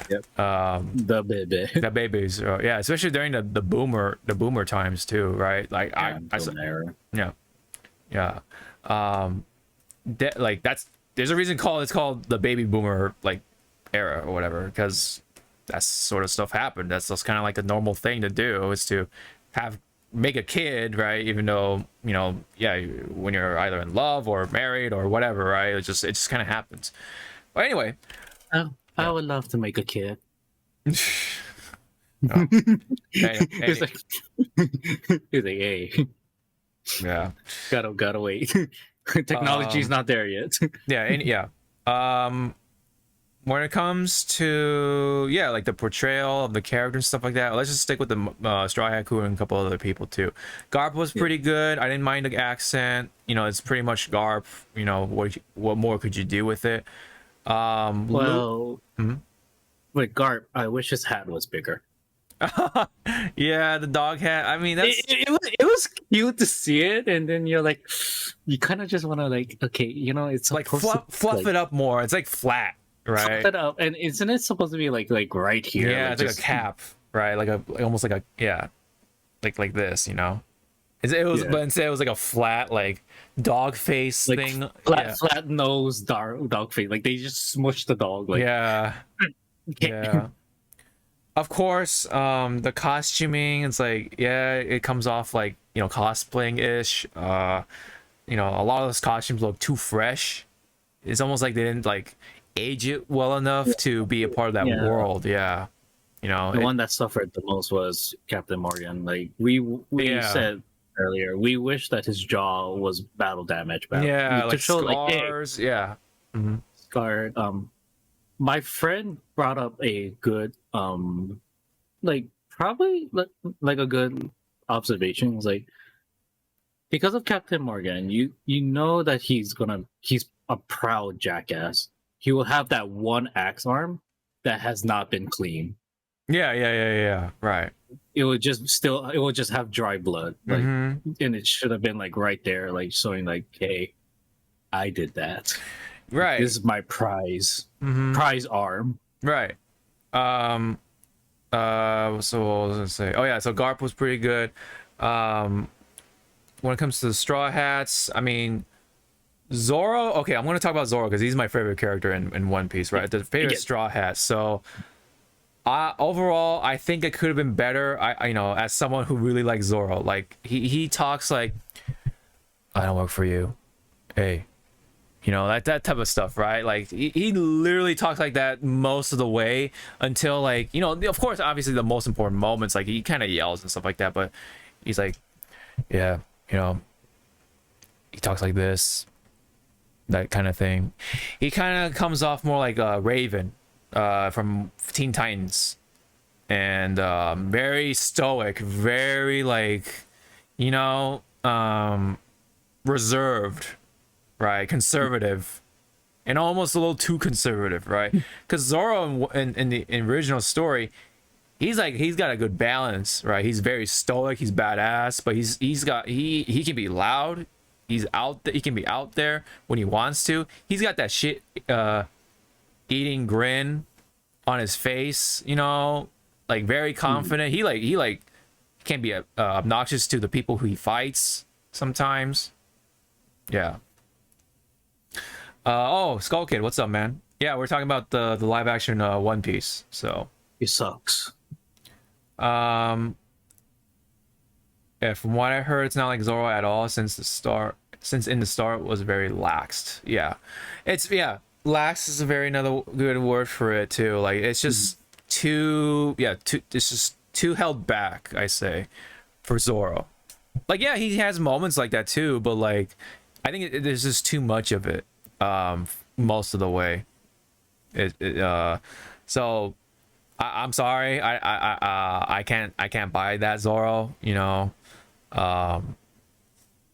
Yep. The baby. the babies, yeah, especially during the boomer times too, right? Like Era. yeah, yeah, like that's there's a reason it's called the baby boomer like era or whatever, because that sort of stuff happened. That's just kind of like a normal thing to do, is to make a kid, right? Even though, you know, yeah, when you're either in love or married or whatever, right? It just kind of happens. But anyway, I would love to make a kid. hey, It's like, it's like, hey, yeah, gotta wait. Technology's not there yet. yeah. When it comes to like the portrayal of the character and stuff like that, let's just stick with the Straw Hat Crew and a couple other people too. Garp was pretty good. I didn't mind the accent. You know, it's pretty much Garp. You know, what more could you do with it? Well, with Garp, I wish his hat was bigger. Yeah, the dog hat. I mean, that's It was cute to see it, and then you're like, you kind of just want to like, okay, you know, it's like supposed to, fluff like, it up more. It's like flat, right? fluff it up, and isn't it supposed to be like right here? Yeah, like it's like a cap, right? Like almost like a like this, you know. It was, but instead it was like a flat like dog face like thing. flat nose, dog face. Like they just smushed the dog. Like Yeah. Yeah. Of course, the costuming, it's like, yeah, it comes off like, you know, cosplaying-ish. You know, a lot of those costumes look too fresh. It's almost like they didn't like age it well enough to be a part of that world. Yeah. You know, the one that suffered the most was Captain Morgan. Like we said earlier, we wish that his jaw was battle damage. Yeah, to like show, scars. Like, hey, yeah. Mm-hmm. Scarred. My friend brought up a good like probably like a good observation. It was like, because of Captain Morgan, you know that he's a proud jackass. He will have that one axe arm that has not been clean. Yeah. Right. It would just have dry blood, like, Mm-hmm. and it should have been like right there, like showing like, hey, I did that. Right. This is my prize arm. Right. So what was I gonna say? Oh yeah, so Garp was pretty good. When it comes to the Straw Hats, I mean, Zoro. Okay, I'm gonna talk about Zoro because he's my favorite character in One Piece, right? The favorite Straw Hat. So, overall, I think it could have been better. I you know, as someone who really likes Zoro, like he talks like, I don't work for you. Hey. You know, that type of stuff, right? Like he literally talks like that most of the way until, like, you know, of course, obviously the most important moments, like he kind of yells and stuff like that, but he's like, yeah, you know, he talks like this, that kind of thing. He kind of comes off more like Raven from Teen Titans, and very stoic, very like, you know, reserved. Right, conservative, and almost a little too conservative, right? Because Zoro in the original story, he's got a good balance, right? He's very stoic, he's badass, but he can be loud. He can be out there when he wants to. He's got that shit eating grin on his face, you know, like very confident. He can be obnoxious to the people who he fights sometimes. Yeah. Skull Kid, what's up, man? Yeah, we're talking about the live action One Piece. So It sucks. yeah, from what I heard, it's not like Zoro at all since in the start was very laxed. Yeah, lax is a very another good word for it too. Like it's just it's just too held back, I say, for Zoro. Like yeah, he has moments like that too, but like I think there's just too much of it. Most of the way. So I'm sorry. I can't buy that Zoro. You know.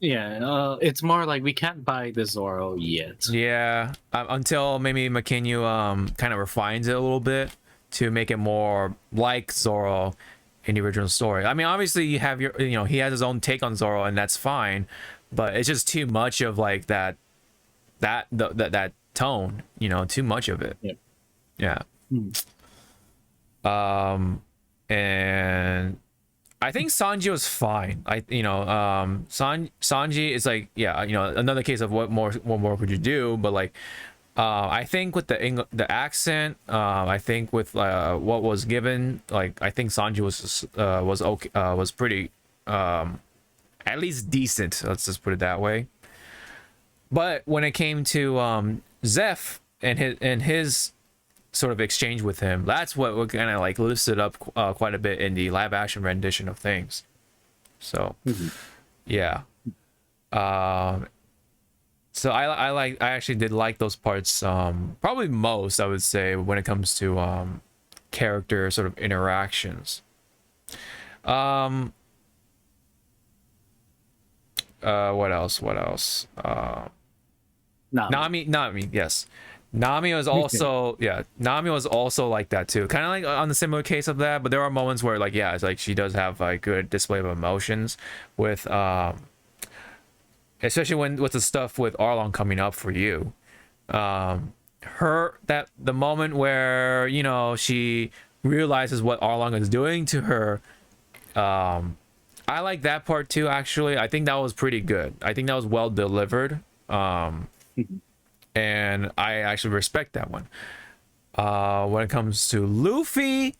It's more like we can't buy the Zoro yet. Yeah. Until maybe McKinney kind of refines it a little bit to make it more like Zoro in the original story. I mean, obviously you have he has his own take on Zoro, and that's fine. But it's just too much of like that tone, you know, too much of it. Yep. Yeah. And I think Sanji was fine. Sanji is like, yeah, you know, another case of what more could you do, but like I think with the accent, I think with what was given, like I think Sanji was okay, was pretty at least decent, let's just put it that way. But when it came to Zeph and his sort of exchange with him, that's what kind of like lifts it up quite a bit in the live action rendition of things. So yeah, so I actually did like those parts probably most, I would say, when it comes to character sort of interactions. What else? Nami, yes. Nami was also Nami was also like that too, kind of like on the similar case of that, but there are moments where like, yeah, it's like she does have like good display of emotions with especially when with the stuff with Arlong coming up for you. The moment where, you know, she realizes what Arlong is doing to her, I like that part too, actually. I think that was pretty good. I think that was well delivered. And I actually respect that one. When it comes to Luffy,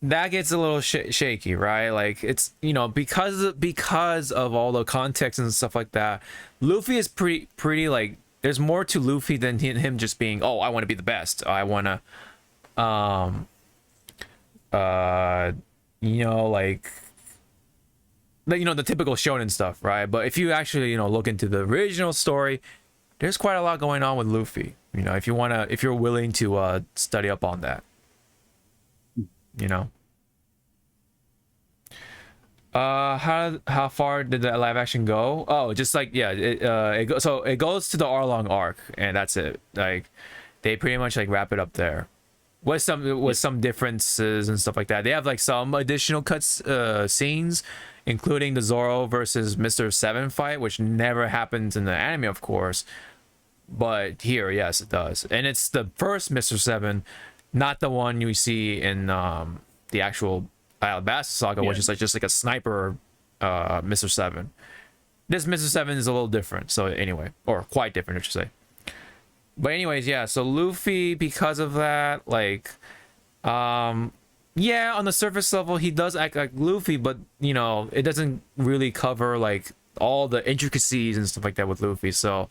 that gets a little shaky, right? Like, it's, you know, because of all the context and stuff like that, Luffy is pretty like, there's more to Luffy than him just being, oh, I want to be the best, I want to you know, like, you know, the typical shonen stuff, right? But if you actually, you know, look into the original story, there's quite a lot going on with Luffy, you know, if you're willing to study up on that, you know. How far did the live action go? Oh, just like, yeah, it goes to the Arlong arc, and that's it. Like, they pretty much like wrap it up there with some differences and stuff like that. They have like some additional cuts scenes, including the Zoro versus Mr. 7 fight, which never happens in the anime, of course, but here, yes, it does. And it's the first Mr. 7, not the one you see in the actual Alabasta saga, which is like just like a sniper Mr. 7. This Mr. 7 is a little different, so anyway, or quite different, I should say. But anyways, yeah, so Luffy, because of that, like, yeah, on the surface level, he does act like Luffy, but, you know, it doesn't really cover, like, all the intricacies and stuff like that with Luffy. So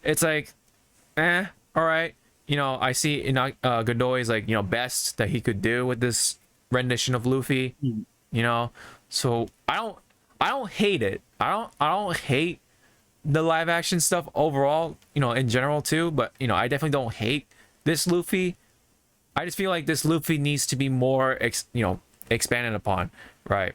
it's like, all right. You know, I see in Godoy's, like, you know, best that he could do with this rendition of Luffy, you know. So I don't hate it. I don't hate the live action stuff overall, you know, in general too, but, you know, I definitely don't hate this Luffy. I just feel like this Luffy needs to be more expanded upon, right?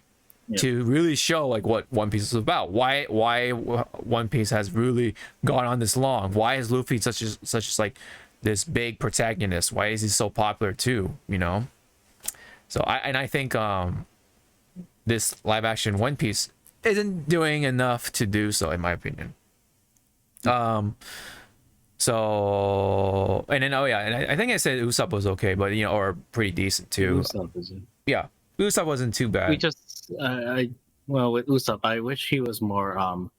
Yeah. To really show like what One Piece is about. Why One Piece has really gone on this long. Why is Luffy such as like this big protagonist? Why is he so popular too, you know? So I think this live action One Piece isn't doing enough to do so, in my opinion. So, and then, oh yeah, and I think I said Usopp was okay, but, you know, or pretty decent too. Yeah, Usopp wasn't too bad. We just, well, with Usopp, I wish he was more,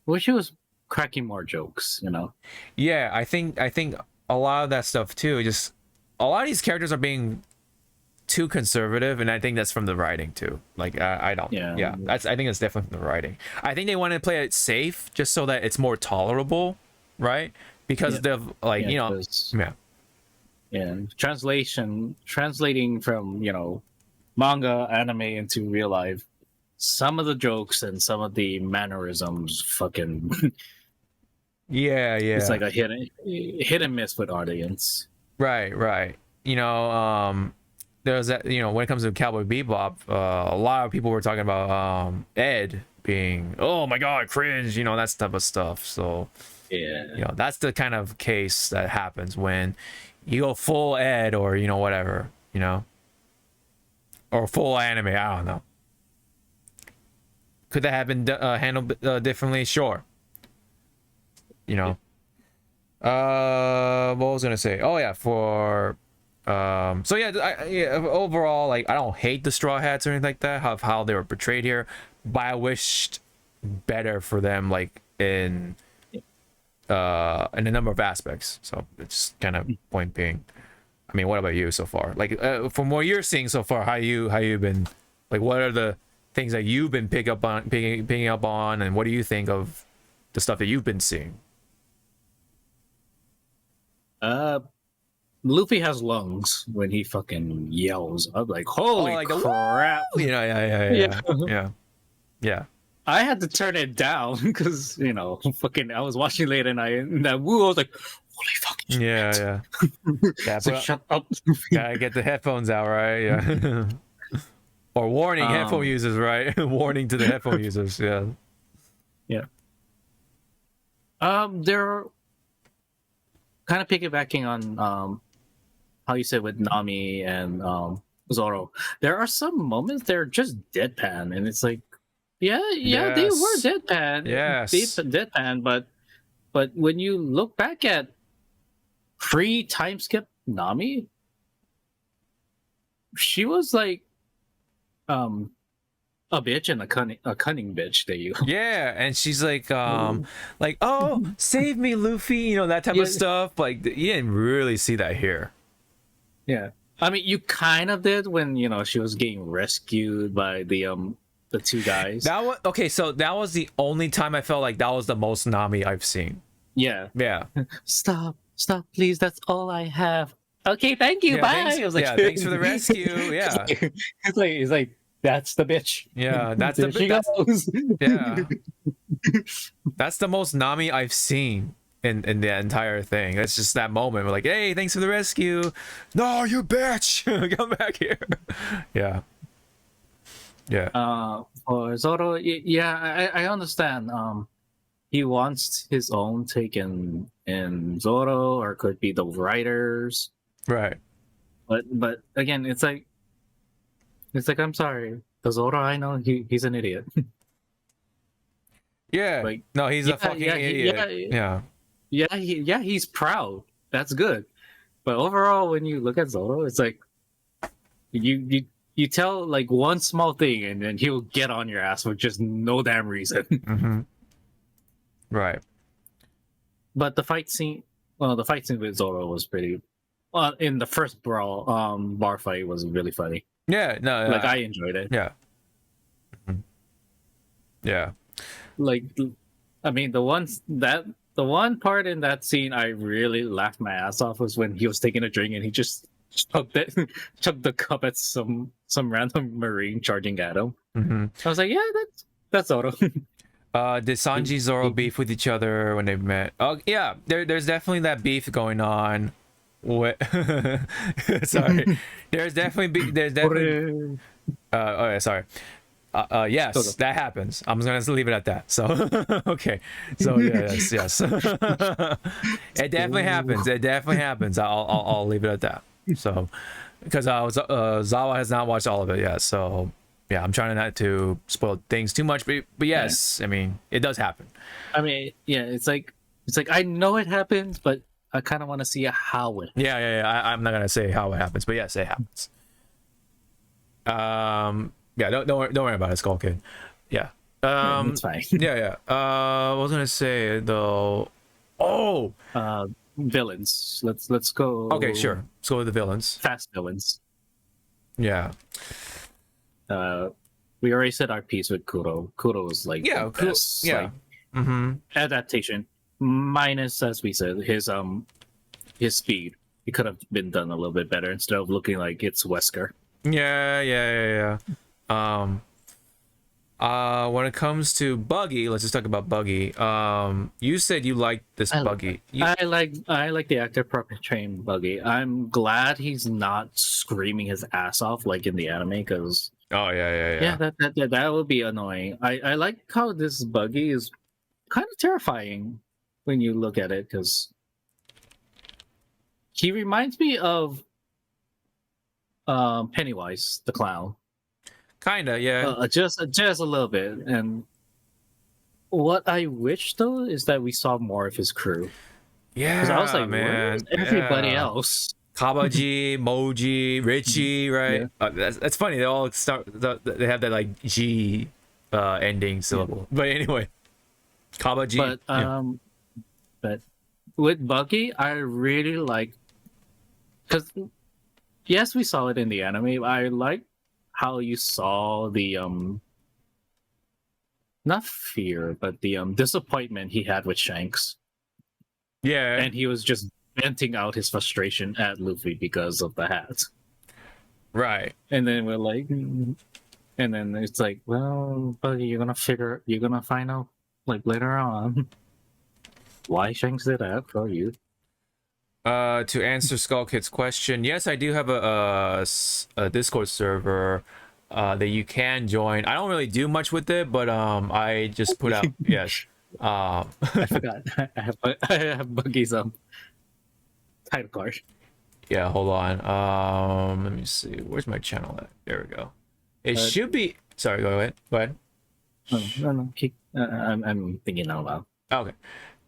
wish he was cracking more jokes, you know? Yeah, I think a lot of that stuff too, just a lot of these characters are being too conservative, and I think that's from the writing too. Like, I don't, yeah, I think it's definitely from the writing. I think they want to play it safe just so that it's more tolerable, right? Because they've, like, you know, translating from, you know, manga anime into real life, some of the jokes and some of the mannerisms fucking yeah, it's like a hit and miss with audience. Right. You know, there's that, you know, when it comes to Cowboy Bebop, a lot of people were talking about Ed being, oh my god, cringe, you know, that type of stuff. So yeah, you know, that's the kind of case that happens when you go full Ed, or, you know, whatever, you know, or full anime. I don't know. Could that have been handled differently? Sure. You know, What was I gonna say? Oh yeah, for so yeah, overall, like I don't hate the Straw Hats or anything like that, how they were portrayed here, but I wished better for them, like in a number of aspects. So it's kind of point being. I mean, what about you so far? Like from what you're seeing so far, how you been? Like, what are the things that you've been picking up on, and what do you think of the stuff that you've been seeing? Luffy has lungs when he fucking yells. I'm like, holy like crap! Yeah. I had to turn it down because fucking I was watching late at night and that woo. I was like, holy fucking Yeah. It's like, shut up. Gotta get the headphones out, right? Yeah. Or warning headphone users, right? Warning to the headphone users. Yeah. They're kind of piggybacking on how you said with Nami and Zoro. There are some moments they're just deadpan, and it's like, yeah, they were deadpan. Yes. Deadpan, but when you look back at pre-time skip Nami, she was like a bitch and a cunning bitch that you. Yeah, and she's like oh, save me, Luffy, that type of stuff. Like you didn't really see that here. Yeah, I mean, you kind of did when she was getting rescued by the two guys. That was okay. So that was the only time I felt like that was the most Nami I've seen. Yeah. Stop, please. That's all I have. Okay, thank you. Bye. Thanks, I was like, thanks for the rescue. Yeah. It's like that's the bitch. Yeah, that's the bitch. Yeah. That's the most Nami I've seen in the entire thing. It's just that moment. We're like, hey, thanks for the rescue. No, you bitch. Come back here. Yeah. For Zoro, I understand. He wants his own take in Zoro, or could be the writers. Right. But again, it's like I'm sorry, the Zoro I know, he's an idiot. Yeah. Like, no, he's a fucking idiot. He's proud. That's good. But overall, when you look at Zoro, it's like you tell like one small thing and then he'll get on your ass for just no damn reason. Mm-hmm. Right. But the fight scene with Zoro was pretty. In the first bar fight was really funny. Yeah, no, like I enjoyed it. Yeah. Mm-hmm. Yeah. Like, I mean, the one part in that scene I really laughed my ass off was when he was taking a drink and he just chugged the cup at some random marine charging at him. Mm-hmm. I was like, yeah, that's Zoro. Did Sanji Zoro beef with each other when they met? Oh yeah, there's definitely that beef going on. What? Sorry, there's definitely. Oh yeah, sorry. Yes, that happens. I'm just gonna leave it at that. So okay. So yes. It definitely happens. I'll leave it at that. So because Zawa has not watched all of it yet. So yeah, I'm trying not to spoil things too much. But yes, yeah. I mean it does happen. I mean, yeah, it's like I know it happens, but I kind of want to see how it. Yeah. I'm not gonna say how it happens, but yes, it happens. Yeah, don't worry about it, Skull Kid. Yeah. It's fine. Yeah. What was I gonna say though? Oh. Villains. Let's go. Okay, sure. Let's go with the villains. Fast villains. Yeah. We already said our piece with Kuro. Kuro was like the best, like, adaptation. Minus, as we said, his speed. It could have been done a little bit better instead of looking like it's Wesker. Yeah. When it comes to Buggy, let's just talk about Buggy. You said you liked this Buggy. I like the actor portraying Buggy. I'm glad he's not screaming his ass off like in the anime, because that would be annoying. I like how this Buggy is kind of terrifying when you look at it, because he reminds me of Pennywise the clown. Kinda, yeah. Just a little bit. And what I wish though is that we saw more of his crew. Yeah, Because I was like, man. where's everybody yeah. else? Kabaji, Moji, Richie, right? Yeah. That's funny. They all start. They have that like G ending syllable. But anyway, Kabaji. But yeah. but with Bucky, I really like because yes, we saw it in the anime. I like how you saw the not fear, but the disappointment he had with Shanks, Yeah. and he was just venting out his frustration at Luffy because of the hat. Right. And then we're like, and then it's like, well, Buggy, you're gonna find out like later on why Shanks did that for you. To answer Skull Kid's question, yes, I do have a Discord server that you can join. I don't really do much with it, but I just put out yes. I forgot. I have Buggy's title card. Yeah, hold on. Let me see. Where's my channel at? There we go. It should be. Sorry, go ahead. Go ahead. No. I'm thinking out loud. Okay.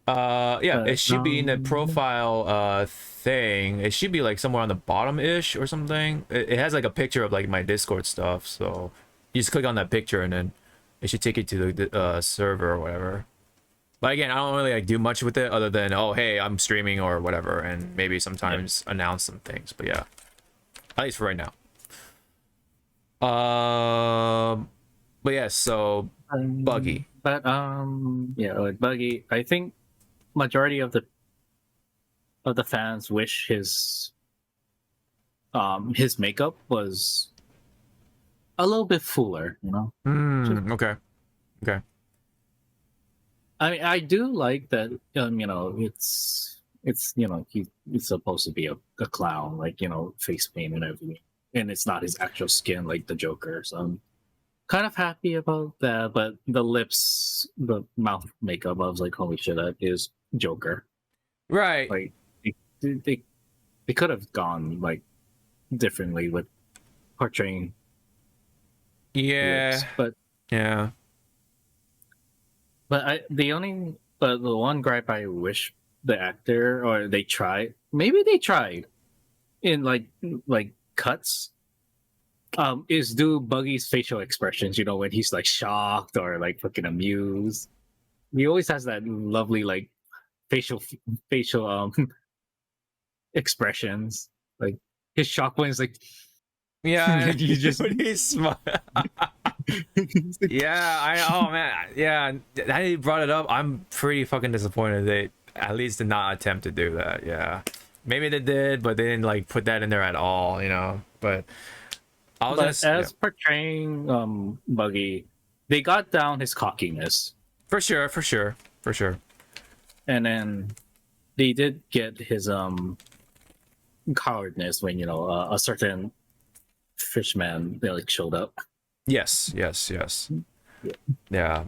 Yeah, it should be in the profile thing. It should be like somewhere on the bottom ish or something. It has like a picture of like my Discord stuff. So you just click on that picture and then it should take you to the server or whatever. But again, I don't really like do much with it other than, oh hey, I'm streaming or whatever, and maybe sometimes announce some things. But yeah, at least for right now. But yeah, so Buggy. But yeah, with Buggy, I think majority of the fans wish his makeup was a little bit fuller, you know. Okay. Okay. I do like that. You know, it's you know he's supposed to be a clown, like, you know, face paint and everything, and it's not his actual skin like the Joker. So I'm kind of happy about that. But the lips, the mouth makeup, I was like, holy shit, that is Joker. Right. Like they could have gone like differently with portraying Yeah. lips, but Yeah. But the one gripe I wish the actor or they tried, maybe they tried in like cuts, is do Buggy's facial expressions. You know, when he's like shocked or like fucking amused, he always has that lovely like facial expressions. Like his shock when he's like, Yeah. you just when he's smart. Yeah, oh man, yeah. Now you brought it up, I'm pretty fucking disappointed they at least did not attempt to do that. Yeah, maybe they did, but they didn't like put that in there at all, you know. But I was but gonna, as portraying Buggy, they got down his cockiness. for sure, And then they did get his cowardness when, you know, a certain fishman they like showed up. yes. Yeah.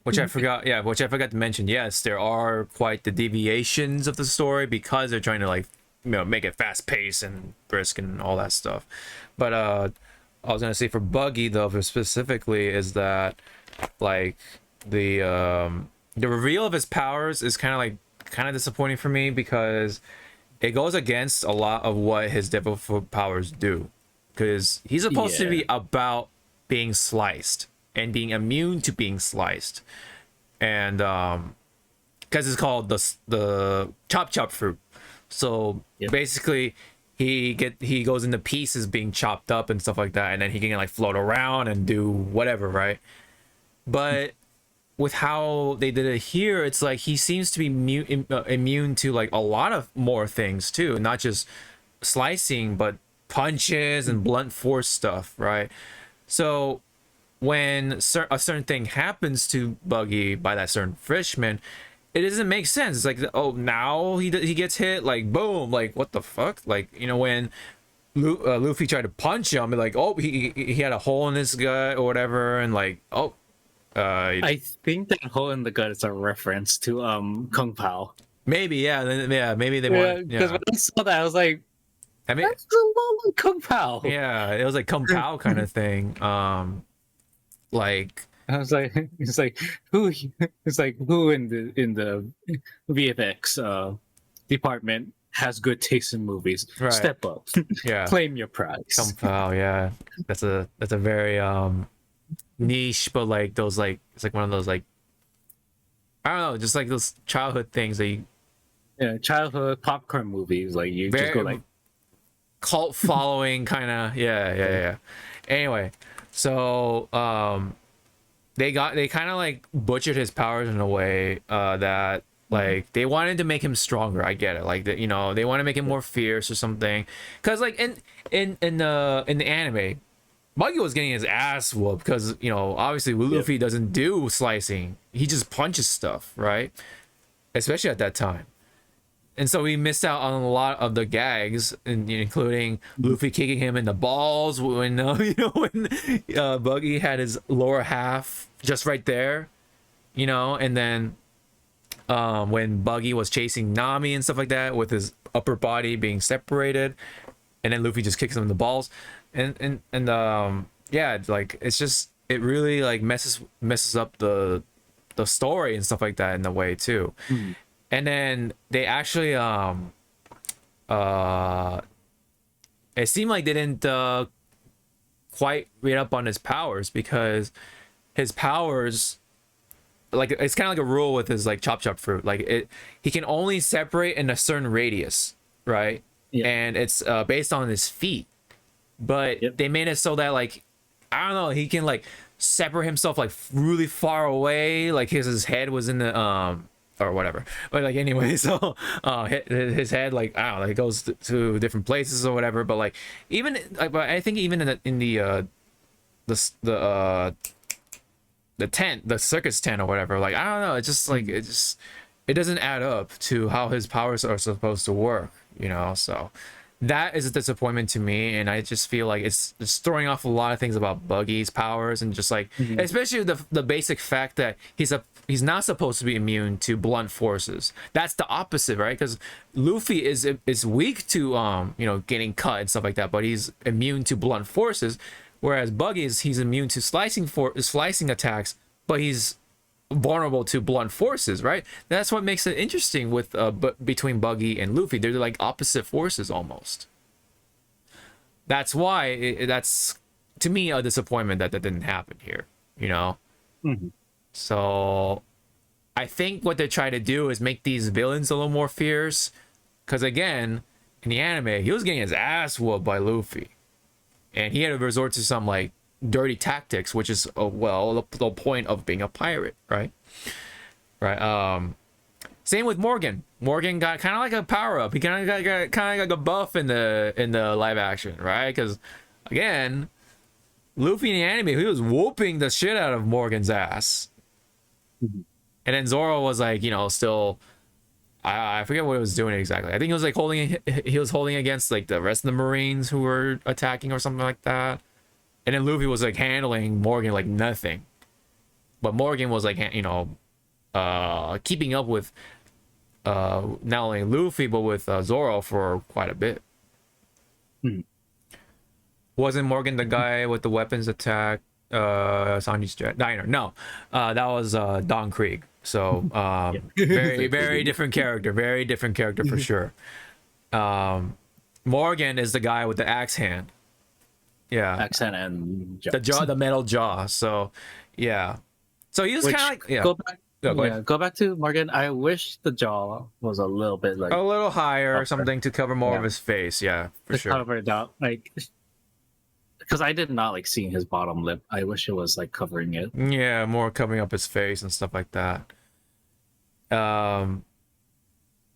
Which I forgot. Yeah, which I forgot to mention. Yes, there are quite the deviations of the story because they're trying to like, you know, make it fast paced and brisk and all that stuff. But I was gonna say for Buggy though, specifically, is that like the reveal of his powers is kind of disappointing for me because it goes against a lot of what his devil fruit powers do. Because he's supposed to be about being sliced and being immune to being sliced, and because it's called the chop fruit. So basically, he goes into pieces being chopped up and stuff like that, and then he can like float around and do whatever, right? But with how they did it here, it's like he seems to be immune to like a lot of more things too, not just slicing, but punches and blunt force stuff, right? So when a certain thing happens to Buggy by that certain freshman, it doesn't make sense. It's like, oh, now he gets hit, like boom, like what the fuck, like, you know, when Luffy tried to punch him, like, oh, he had a hole in his gut or whatever, and like, oh, I think that hole in the gut is a reference to Kung Pao. Maybe, yeah, maybe they want, because when I saw that, I was like, I mean, that's a lot like Kung Pao. Yeah, it was like Kung Pao kind of thing. Like I was like, it's like who? It's like who in the VFX department has good taste in movies? Right. Step up, Yeah. claim your prize. Wow, yeah. That's a very niche, but like those like it's like one of those like I don't know, just like those childhood things that you Yeah, childhood popcorn movies. Like you just go like, cult following kind of yeah. Anyway, so they kind of like butchered his powers in a way that like they wanted to make him stronger. I get it, like that, you know, they want to make him more fierce or something. Because like in the anime, Buggy was getting his ass whooped because, you know, obviously Luffy doesn't do slicing, he just punches stuff, right? Especially at that time. And so we missed out on a lot of the gags, including Luffy kicking him in the balls when you know, when Buggy had his lower half just right there, you know, and then when Buggy was chasing Nami and stuff like that with his upper body being separated, and then Luffy just kicks him in the balls, and yeah, like it's just it really like messes up the story and stuff like that in a way too. And then they actually it seemed like they didn't quite read up on his powers, because his powers, like it's kind of like a rule with his like chop fruit, like he can only separate in a certain radius, right? And it's based on his feet, but they made it so that like I don't know, he can like separate himself like really far away, like his head was in the or whatever, but like anyway, so his head, like I don't know, it goes to different places or whatever, but like even like, but I think even in the tent, the circus tent or whatever, like I don't know, it's just like it doesn't add up to how his powers are supposed to work, you know. So that is a disappointment to me, and I just feel like it's throwing off a lot of things about Buggy's powers, and just like especially the basic fact that he's not supposed to be immune to blunt forces. That's the opposite, right? Because Luffy is weak to you know, getting cut and stuff like that, but he's immune to blunt forces, whereas Buggy he's immune to slicing attacks, but he's vulnerable to blunt forces, right? That's what makes it interesting with between Buggy and Luffy. They're like opposite forces almost. That's why that's to me a disappointment that didn't happen here, you know. So I think what they're trying to do is make these villains a little more fierce, because again, in the anime he was getting his ass whooped by Luffy, and he had to resort to some like dirty tactics, which is the point of being a pirate, right? Same with Morgan got kind of like a power up. He kind of got like a buff in the live action, right? Because again, Luffy in the anime, he was whooping the shit out of Morgan's ass, and then Zoro was like, you know, still I forget what he was doing exactly. I think he was like holding against like the rest of the Marines who were attacking or something like that. And then Luffy was like handling Morgan like nothing, but Morgan was like, you know, keeping up with not only Luffy but with Zoro for quite a bit. Wasn't Morgan the guy with the weapons attack Sanji's diner? No, that was Don Krieg. So very different character for sure. Morgan is the guy with the axe hand. Yeah, accent and the metal jaw. So yeah, so he was kind of like go back to Morgan. I wish the jaw was a little bit like a little higher or something to cover more of his face. Yeah, for sure. Cover it out, like, because I did not like seeing his bottom lip. I wish it was like covering it. Yeah, more covering up his face and stuff like that.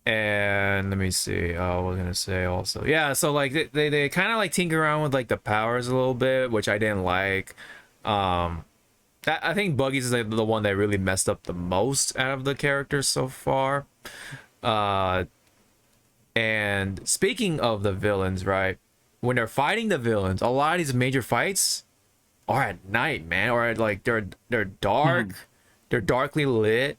And let me see. I was gonna say also, yeah. So like they kind of like tinker around with like the powers a little bit, which I didn't like. That I think Buggy's is like the one that really messed up the most out of the characters so far. And speaking of the villains, right? When they're fighting the villains, a lot of these major fights are at night, man, or at like they're dark, they're darkly lit,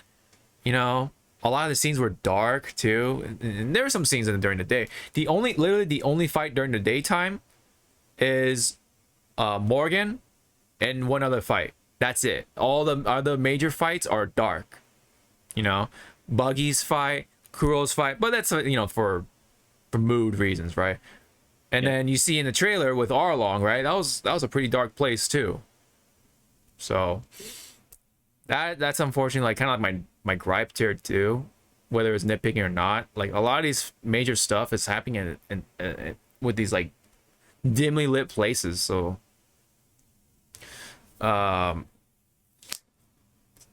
you know. A lot of the scenes were dark too, and there were some scenes during the day. Literally the only fight during the daytime is Morgan and one other fight, That's it. All the other major fights are dark. You know, Buggy's fight, Kuro's fight, but that's for mood reasons, right? And then you see in the trailer with Arlong, right? That was a pretty dark place too. So that's unfortunately like kind of like my gripe tier too, whether it's nitpicking or not. Like a lot of these major stuff is happening in with these like dimly lit places. So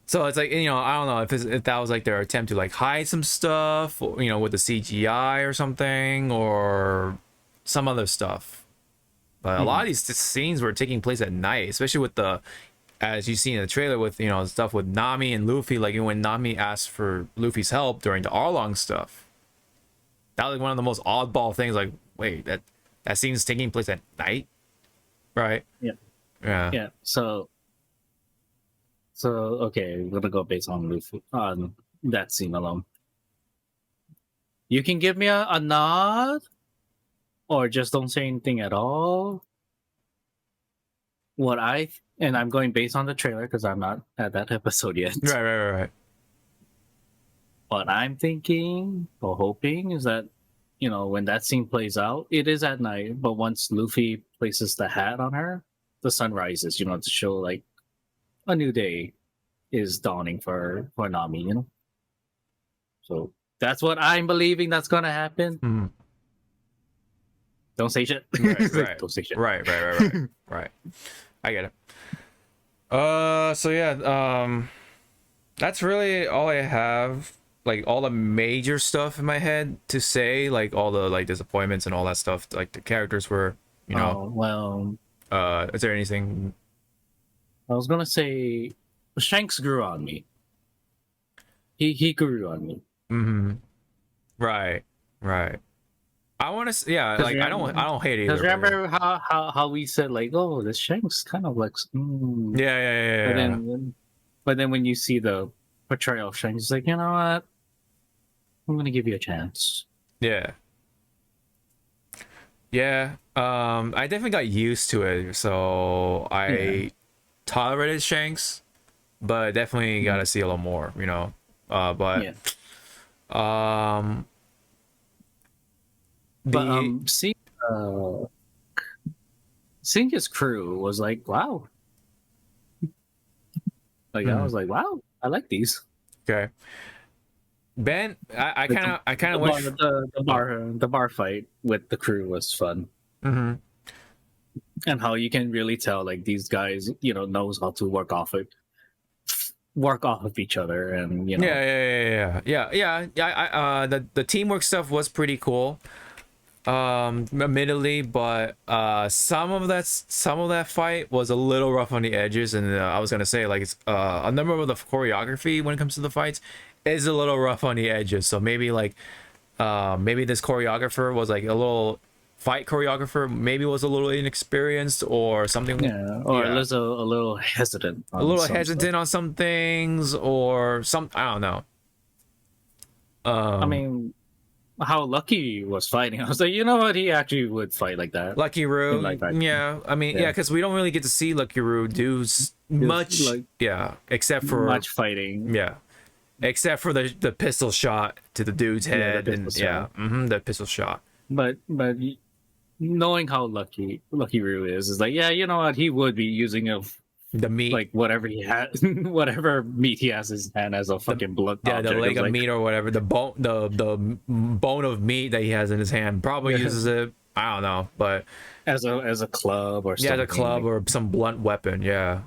so it's like, I don't know if that was like their attempt to like hide some stuff, with the CGI or something, or some other stuff. But a lot of these scenes were taking place at night, especially with as you see in the trailer with, stuff with Nami and Luffy, like when Nami asked for Luffy's help during the Arlong stuff. That was like one of the most oddball things, like, wait, that scene's taking place at night? Right? Yeah. So okay, we're gonna go based on Luffy, on that scene alone. You can give me a nod, or just don't say anything at all. And I'm going based on the trailer because I'm not at that episode yet. Right. What I'm thinking or hoping is that, when that scene plays out, it is at night, but once Luffy places the hat on her, the sun rises, to show like a new day is dawning for Nami, So that's what I'm believing that's gonna happen. Mm-hmm. Don't say shit. Right. Don't say shit. Right. Right. I get it. So yeah, that's really all I have. Like all the major stuff in my head to say, like all the like disappointments and all that stuff. Like the characters were, Oh, well. Is there anything? I was gonna say, Shanks grew on me. He grew on me. Mm-hmm. Right. I want to, yeah. Like I don't hate it either. Because remember how we said like, oh, this Shanks kind of looks. Yeah. But then when you see the portrayal of Shanks, it's like, you know what? I'm gonna give you a chance. Yeah. I definitely got used to it, so I tolerated Shanks, but definitely got to see a little more, seeing his crew was like, wow. Like I was like, wow, I like these. Okay. Ben, I kind of wish the bar fight with the crew was fun. Mm-hmm. And how you can really tell like these guys, knows how to work off of each other, and Yeah. The teamwork stuff was pretty cool. Admittedly, but some of that fight was a little rough on the edges, and I was gonna say like it's a number of the choreography when it comes to the fights is a little rough on the edges. So maybe like maybe this choreographer was like a little fight choreographer, maybe was a little inexperienced or something. Or a little hesitant. On some things, or some, I don't know. I mean, how Lucky was fighting, I was like, you know what, he actually would fight like that. Lucky Roo, because we don't really get to see Lucky Roo do much, except for much fighting. Except for the pistol shot to the dude's head, the pistol shot. But knowing how Lucky Roo is like, yeah, you know what, he would be using the meat, like whatever he had, whatever meat he has in his hand as a fucking blunt. Yeah, the leg of meat or whatever, the bone of meat that he has in his hand, probably uses it. I don't know, but as a club or something. Yeah, the club or some blunt weapon. Yeah.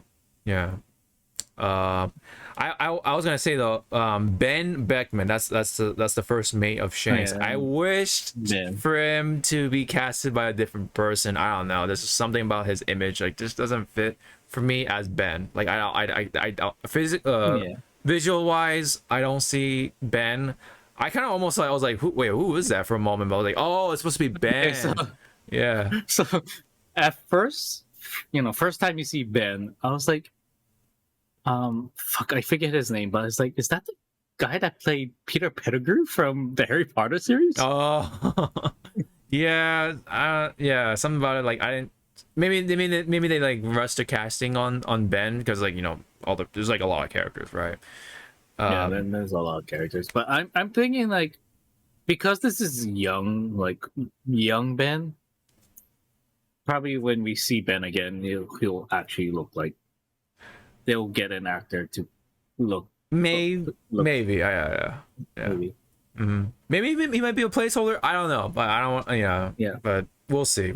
I was gonna say though, Ben Beckman, that's the first mate of Shanks. I wished for him to be casted by a different person. I don't know. There's something about his image like just doesn't fit for me as Ben. Like visual wise, I don't see Ben. I kind of almost like I was like, who is that for a moment? But I was like, oh, it's supposed to be Ben. So at first, first time you see Ben, I was like, I forget his name, but it's like, is that the guy that played Peter Pettigrew from the Harry Potter series? Oh, yeah, something about it. Like I didn't maybe they like rushed the casting on Ben because like there's like a lot of characters, right? Yeah, then there's a lot of characters, but I'm thinking like because this is young Ben. Probably when we see Ben again, he'll actually look like they'll get an actor to look. Maybe, yeah. Maybe. Mm-hmm. Maybe he might be a placeholder. I don't know, but I don't want. Yeah. But we'll see.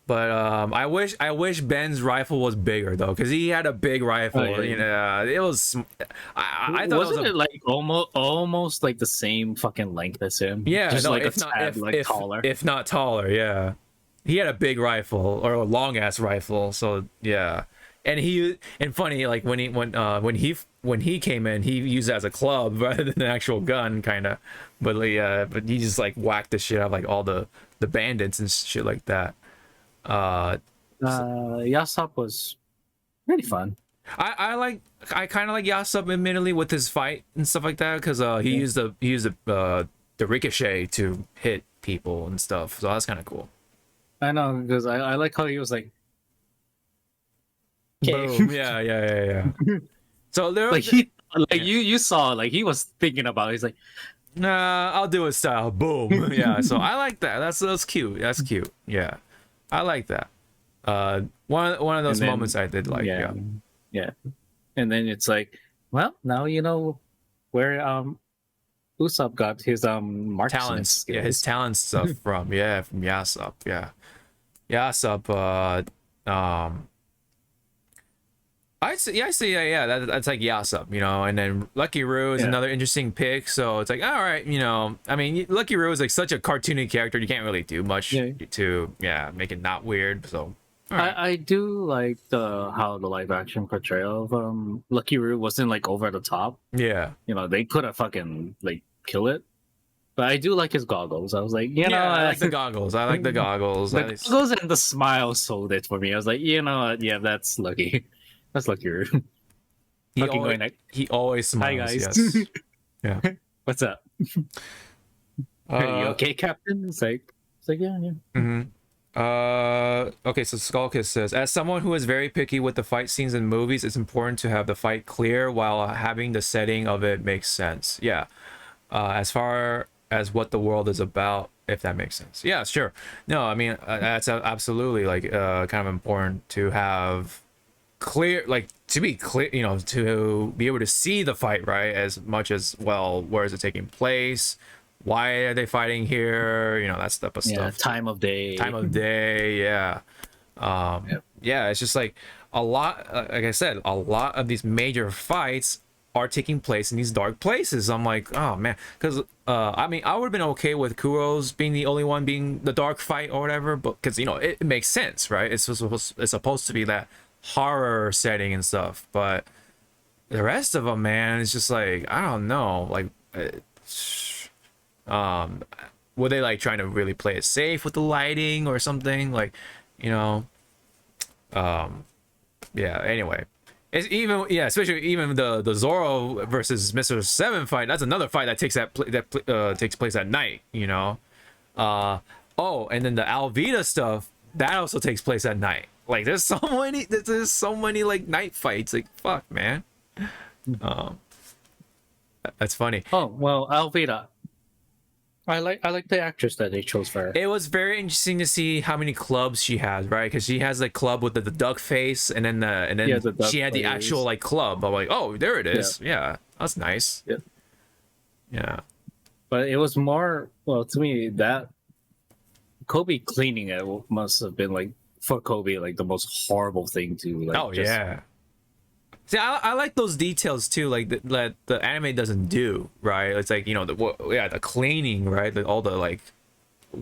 But I wish Ben's rifle was bigger though, because he had a big rifle. It was. I thought wasn't it like almost like the same fucking length as him? Yeah, just no, like taller. If not taller, yeah. He had a big rifle or a long ass rifle, so yeah. And funny, like when he came in, he used it as a club rather than an actual gun, kind of. But he just like whacked the shit out of like all the bandits and shit like that. Yasop was pretty fun. I kind of like Yasop, admittedly, with his fight and stuff like that, because he used the ricochet to hit people and stuff, so that's kind of cool. I know, because I like how he was like, boom. Yeah. So there, like you saw, like he was thinking about it. He's like, nah, I'll do it style, boom. Yeah, so I like that. That's cute. That's cute. Yeah, I like that. One of those moments I did like. Yeah. And then it's like, well, now you know where Usopp got his marksman talents. skills. Yeah, his talent stuff from Yasop. Yeah, Yasop. I see. Yeah. That's like Yasop, and then Lucky Roo is another interesting pick. So it's like, all right, I mean, Lucky Roo is like such a cartoony character. You can't really do much to make it not weird. So right. I do like how the live action portrayal of Lucky Roo wasn't like over the top. Yeah, they could have fucking like kill it. But I do like his goggles. I was like, I like the goggles. The goggles and the smile sold it for me. I was like, yeah, that's Lucky. That's Lucky Roo. He always smiles. Hi guys. Yes. Yeah. What's up? Are you okay, Captain? It's like yeah. Mm-hmm. Okay, so Skullkiss says, as someone who is very picky with the fight scenes in movies, it's important to have the fight clear while having the setting of it makes sense. Yeah. As far as what the world is about, if that makes sense. Yeah, sure. No, I mean, that's absolutely like kind of important to have clear, like to be clear, to be able to see the fight, right? As much as, well, where is it taking place? Why are they fighting here? That type of stuff. Time of day. Yeah. Yeah, it's just like a lot, like I said, a lot of these major fights are taking place in these dark places. I'm like, oh man, because I mean, I would have been okay with Kuro's being the only one being the dark fight or whatever, but because it makes sense, right? It's supposed to be that horror setting and stuff, but the rest of them, man, it's just like, I don't know, like were they like trying to really play it safe with the lighting or something, like yeah, anyway, it's especially even the Zoro versus Mr. 7 fight. That's another fight that takes takes place at night, and then the Alvida stuff that also takes place at night. Like there's so many like night fights. Like fuck, man. That's funny. Oh well, Alvida. I like the actress that they chose for her. It was very interesting to see how many clubs she has, right? Because she has a club with the duck face, and then she had the actual like club. I'm like, oh, there it is. Yeah, that's nice. Yeah. But it was more, well, to me, that Kobe cleaning it must have been like, for Kobe, like the most horrible thing to like. Oh yeah. See, I like those details too, like that the anime doesn't do, right? It's like the cleaning, right? All the like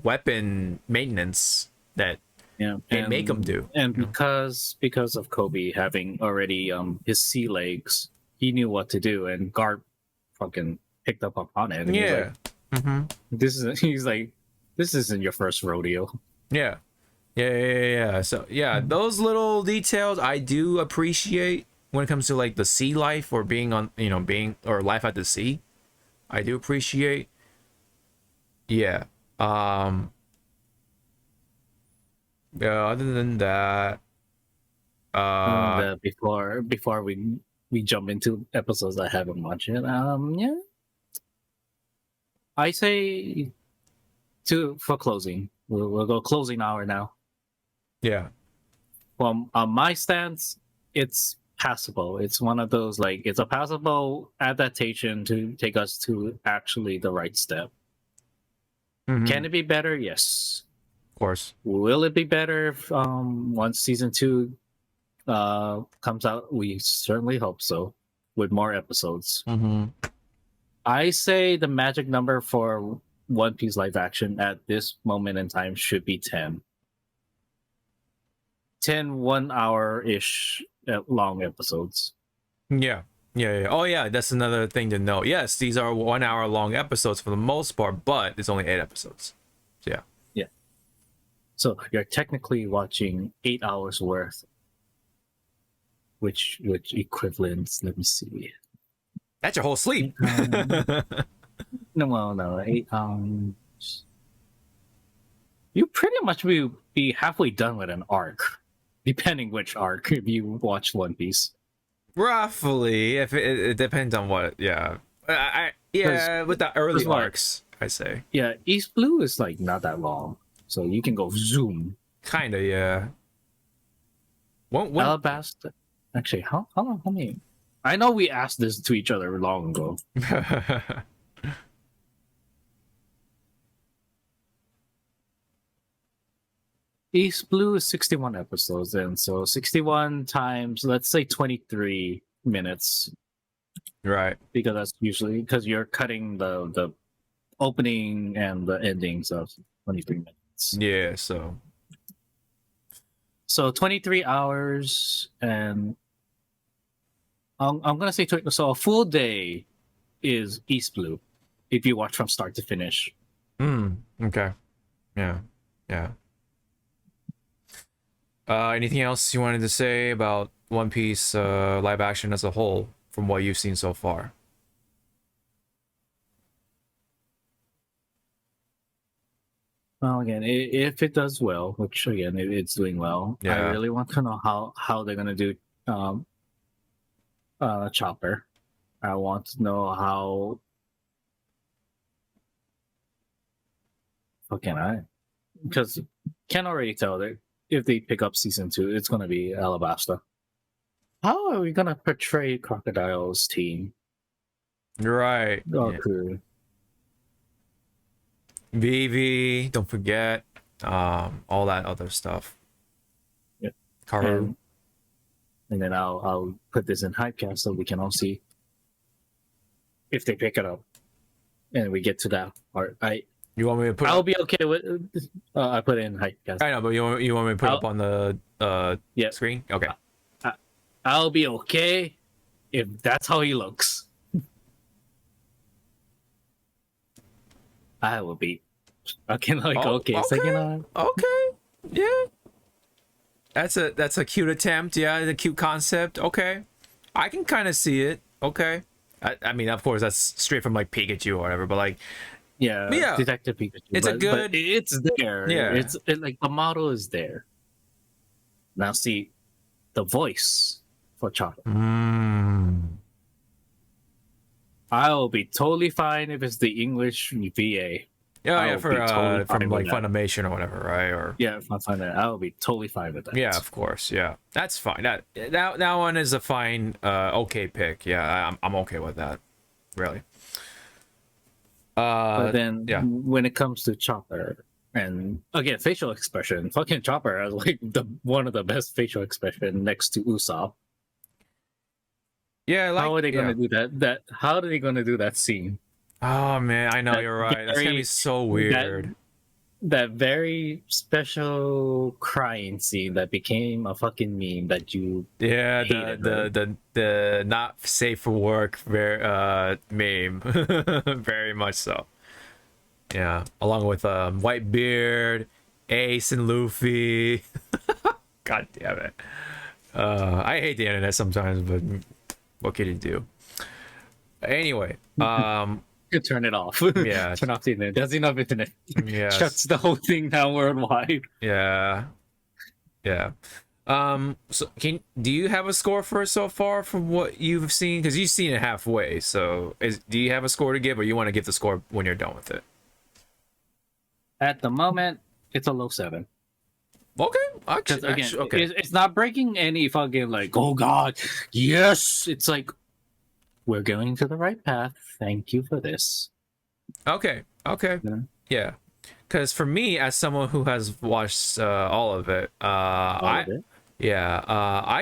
weapon maintenance that they make them do. And because of Kobe having already his sea legs, he knew what to do, and Garp fucking picked up on it. And yeah. He's like, this isn't your first rodeo. Yeah. So those little details I do appreciate. When it comes to like the sea life or being on, or life at the sea, I do appreciate. Yeah. Yeah. Other than that, Before we jump into episodes I haven't watched yet, yeah, I say for closing. We'll go closing hour now. yeah. Well, on my stance, it's passable. It's one of those like it's a passable adaptation to take us to actually the right step. Mhm. Can it be better? Yes. Of course. Will it be better if, once season 2 comes out? We certainly hope so, with more episodes. Mm-hmm. I say the magic number for One Piece live action at this moment in time should be 10. 10 1 hour ish long episodes. Yeah. Yeah. Oh, yeah. That's another thing to know. Yes, these are 1 hour long episodes for the most part, but it's only 8 episodes. So, yeah. Yeah. So you're technically watching 8 hours worth, which equivalents, let me see. That's your whole sleep. No, 8 you pretty much be halfway done with an arc, depending which arc if you watch One Piece. Roughly, if it depends on what. Yeah. With the early what? arcs, I say. Yeah, East Blue is like not that long, so you can go zoom. Kinda, yeah. When Alabasta. Actually, how long? How many? I know we asked this to each other long ago. East Blue is 61 episodes, and so 61 times, let's say 23 minutes, Right. because that's usually because you're cutting the opening and the endings of 23 minutes. Yeah, So 23 hours, and I'm gonna say so a full day is East Blue if you watch from start to finish. Okay. Yeah. Anything else you wanted to say about One Piece live action as a whole from what you've seen so far? Well, again, if it does well, which again it's doing well, I Yeah. really want to know how they're gonna do Chopper. I want to know how. How can I? Because can already tell that if they pick up season 2, it's gonna be Alabasta. How are we gonna portray Crocodile's team? Right. Oh, Yeah. crew. Vivi, don't forget. All that other stuff. Yeah. Karu. And then I'll put this in Hypecast so we can all see if they pick it up, and we get to that part. You want me to put I'll be okay with. I put it in Hypecast. I know, but you want me to put up on the Yeah. screen? Okay. I'll be okay if that's how he looks. I will be. Okay, okay. So Okay. Yeah. That's a cute attempt. Yeah, the cute concept. Okay. I can kind of see it. Okay. I mean, of course, that's straight from like Pikachu or whatever, but like, yeah, Detective Pikachu. It's a good. But it's there. Yeah. Like the model is there. Now see, the voice for Chopper. I will be totally fine if it's the English VA. Yeah, I'll be totally from fine like with that. Funimation or whatever, right? Or Yeah, if I find that, I will be totally fine with that. yeah, of course. Yeah, that's fine. That one is a fine, okay pick. Yeah, I'm okay with that. Really. But then yeah. when it comes to Chopper, and again, facial expression, fucking Chopper has like one of the best facial expression next to Usopp. Yeah, like, how are they gonna do that? How are they gonna do that scene? Oh man, I know you're right. That's gonna be so weird. That very special crying scene that became a fucking meme that you hated, the not safe for work meme. Very much so. Yeah, along with Whitebeard, Ace, and Luffy. God damn it. I hate the internet sometimes, but what can you do? Anyway, you turn it off. Yeah. Turn off the internet. There's enough internet. Yes. Shuts the whole thing down worldwide. Yeah. Yeah. So do you have a score for it so far from what you've seen? Because you've seen it halfway. So do you have a score to give, or you want to give the score when you're done with it? At the moment, it's a low 7. Okay. Because again, Actually, okay. it's not breaking any fucking like, oh god, yes. It's like we're going to the right path. Thank you for this. Okay. Okay. Yeah. Because for me, as someone who has watched all of it, I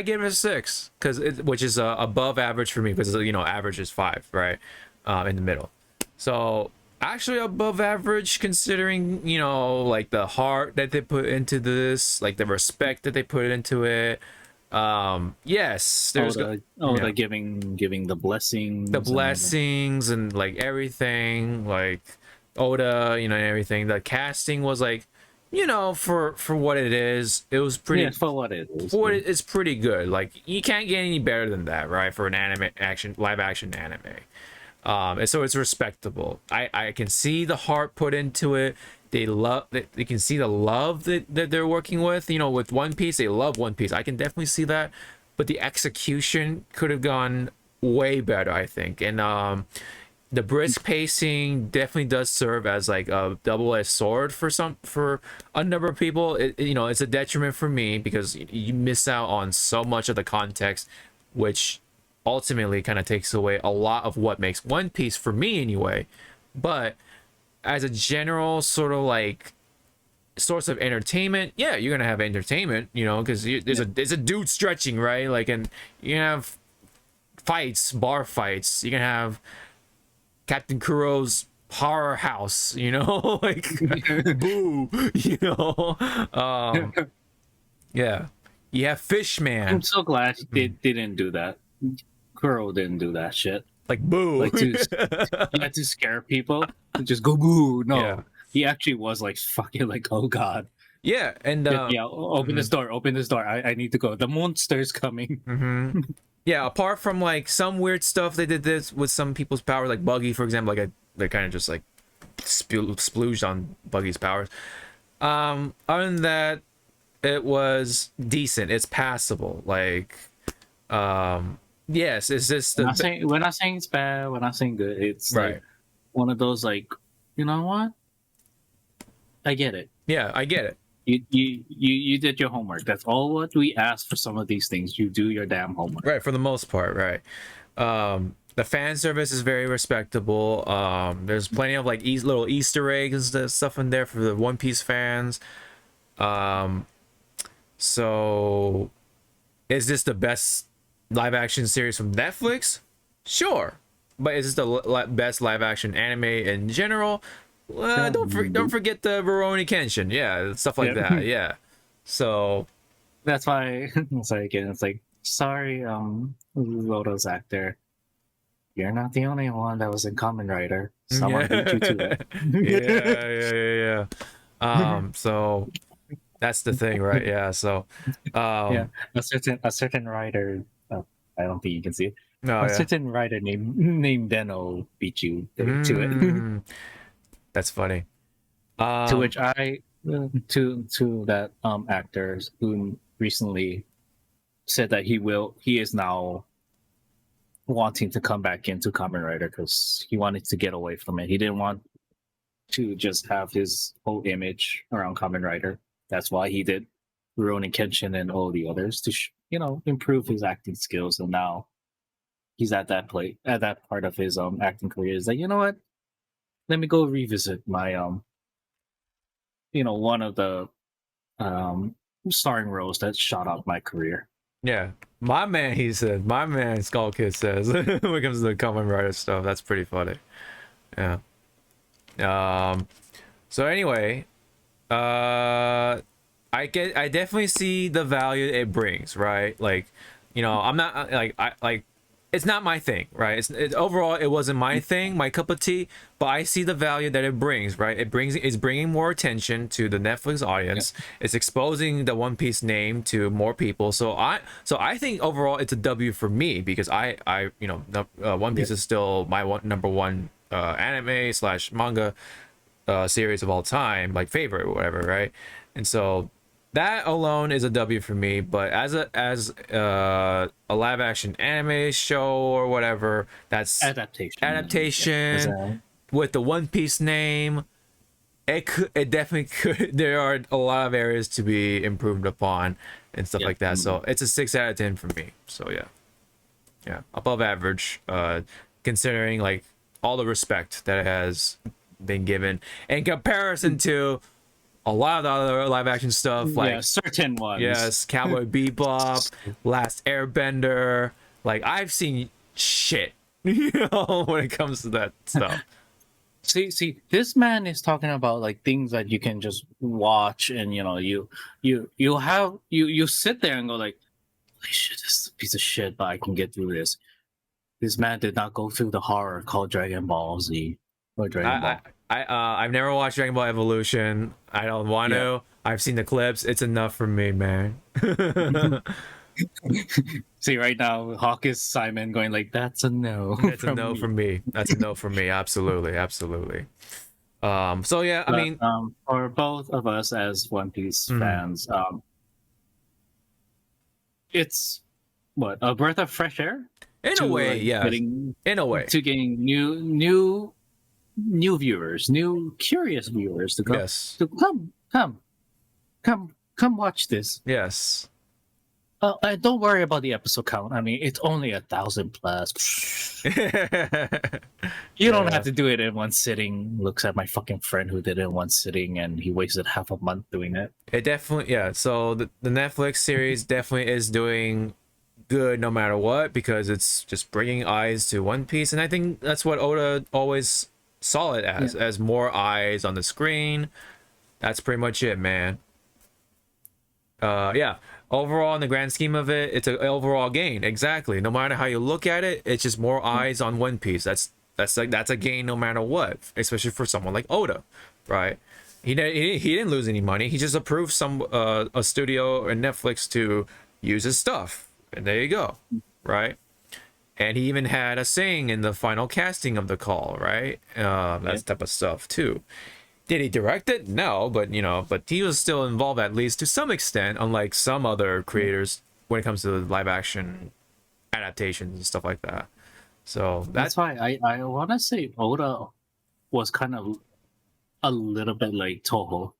give it a 6 because which is above average for me because average is 5, right? In the middle. So actually above average considering like the heart that they put into this, like the respect that they put into it. Yes, there's the giving the blessings, and like everything, like Oda, and everything. The casting was like, for what it is, it was pretty. Yeah, for what it is. It's pretty good. Like you can't get any better than that, right? For an live action anime. And so it's respectable. I can see the heart put into it. They can see the love that they're working with. With One Piece, they love One Piece. I can definitely see that, but the execution could have gone way better, I think. And the brisk pacing definitely does serve as like a double-edged sword for a number of people. It's a detriment for me because you miss out on so much of the context, which ultimately kind of takes away a lot of what makes One Piece for me anyway. But as a general sort of like source of entertainment, yeah, you're gonna have entertainment, because there's a dude stretching, right? Like, and you have bar fights. You can have Captain Kuro's horror house, like boo, yeah. You have Fishman. I'm so glad they didn't do that. Kuro didn't do that shit. Like boo. Like you had to scare people to just go boo. No, yeah. He actually was like fucking like, oh god. Yeah, and open this door. Open this door. I need to go. The monster's coming. Yeah, apart from like some weird stuff they did this with some people's powers, like Buggy, for example. Like they kind of just like splooged on Buggy's powers. Other than that, it was decent. It's passable. Like, yes, it's just we're not saying it's bad. We're not saying good. It's right. Like one of those like, you know what? I get it. Yeah, I get it. You did your homework. That's all what we ask for some of these things. You do your damn homework. Right, for the most part, right. The fan service is very respectable. There's plenty of like little Easter eggs and stuff in there for the One Piece fans. So is this the best live action series from Netflix? Sure. But is this the best live action anime in general? Don't forget the Rurouni Kenshin. Yeah, stuff like that. Yeah. So that's why it's like, sorry, Loto's actor. You're not the only one that was in Kamen Rider. Someone beat you to it. Yeah. So that's the thing, right? Yeah. So a certain writer, I don't think you can see it. No, certain writer named Deno beat you to it. That's funny. To which to that actor who recently said that he is now wanting to come back into Kamen Rider because he wanted to get away from it. He didn't want to just have his whole image around Kamen Rider. That's why he did Rurouni Kenshin and all the others to improve his acting skills. And now he's at that part of his acting career. Is like, you know what? Let me go revisit my one of the starring roles that shot up my career. Yeah, my man Skull Kid says when it comes to the Kamen Rider stuff, that's pretty funny. Yeah. So anyway, I definitely see the value it brings, right? Like, I'm not like it's not my thing, right? It's overall it wasn't my thing, my cup of tea, but I see the value that it brings, right? It's bringing more attention to the Netflix audience. Yeah. It's exposing the One Piece name to more people. So I think overall it's a W for me because One Piece is still my number one anime / manga series of all time, like favorite or whatever, right? And so that alone is a W for me. But as a live action anime show or whatever, that's adaptation Yeah. with the One Piece name. It definitely could. There are a lot of areas to be improved upon and stuff like that. So it's a 6 out of 10 for me. So yeah, above average. Considering like all the respect that it has been given in comparison to a lot of the other live action stuff, like certain ones. yes, Cowboy Bebop, Last Airbender. Like I've seen shit, you know, when it comes to that stuff. See, this man is talking about like things that you can just watch, and you know, you sit there and go like, holy shit, this is a piece of shit, but I can get through this. This man did not go through the horror called Dragon Ball Z or Dragon Ball. I've never watched Dragon Ball Evolution. I don't want to. I've seen the clips. It's enough for me, man. See, right now, Hawk is Simon going like, that's a no. That's a no from me. That's a no from me. Absolutely, absolutely. So yeah, I mean, for both of us as One Piece fans, it's what, a breath of fresh air. In a way, yeah. In a way, to gain new viewers, new curious viewers to come. Yes. To come watch this. Yes. And don't worry about the episode count. I mean, it's only 1,000 plus. You don't have to do it in one sitting. Looks at my fucking friend who did it in one sitting, and he wasted half a month doing it. It definitely, yeah. So the Netflix series definitely is doing good no matter what, because it's just bringing eyes to One Piece, and I think that's what Oda always saw it as more eyes on the screen. That's pretty much it, man. Yeah. Overall, in the grand scheme of it, it's an overall gain. Exactly. No matter how you look at it, it's just more eyes on One Piece. That's a gain no matter what, especially for someone like Oda, right? He didn't lose any money. He just approved a studio and Netflix to use his stuff, and there you go, right? And he even had a saying in the final casting of the call, right? That type of stuff too. Did he direct it? No, but he was still involved at least to some extent, unlike some other creators when it comes to live action adaptations and stuff like that. So that's why I want to say Oda was kind of a little bit like Toho.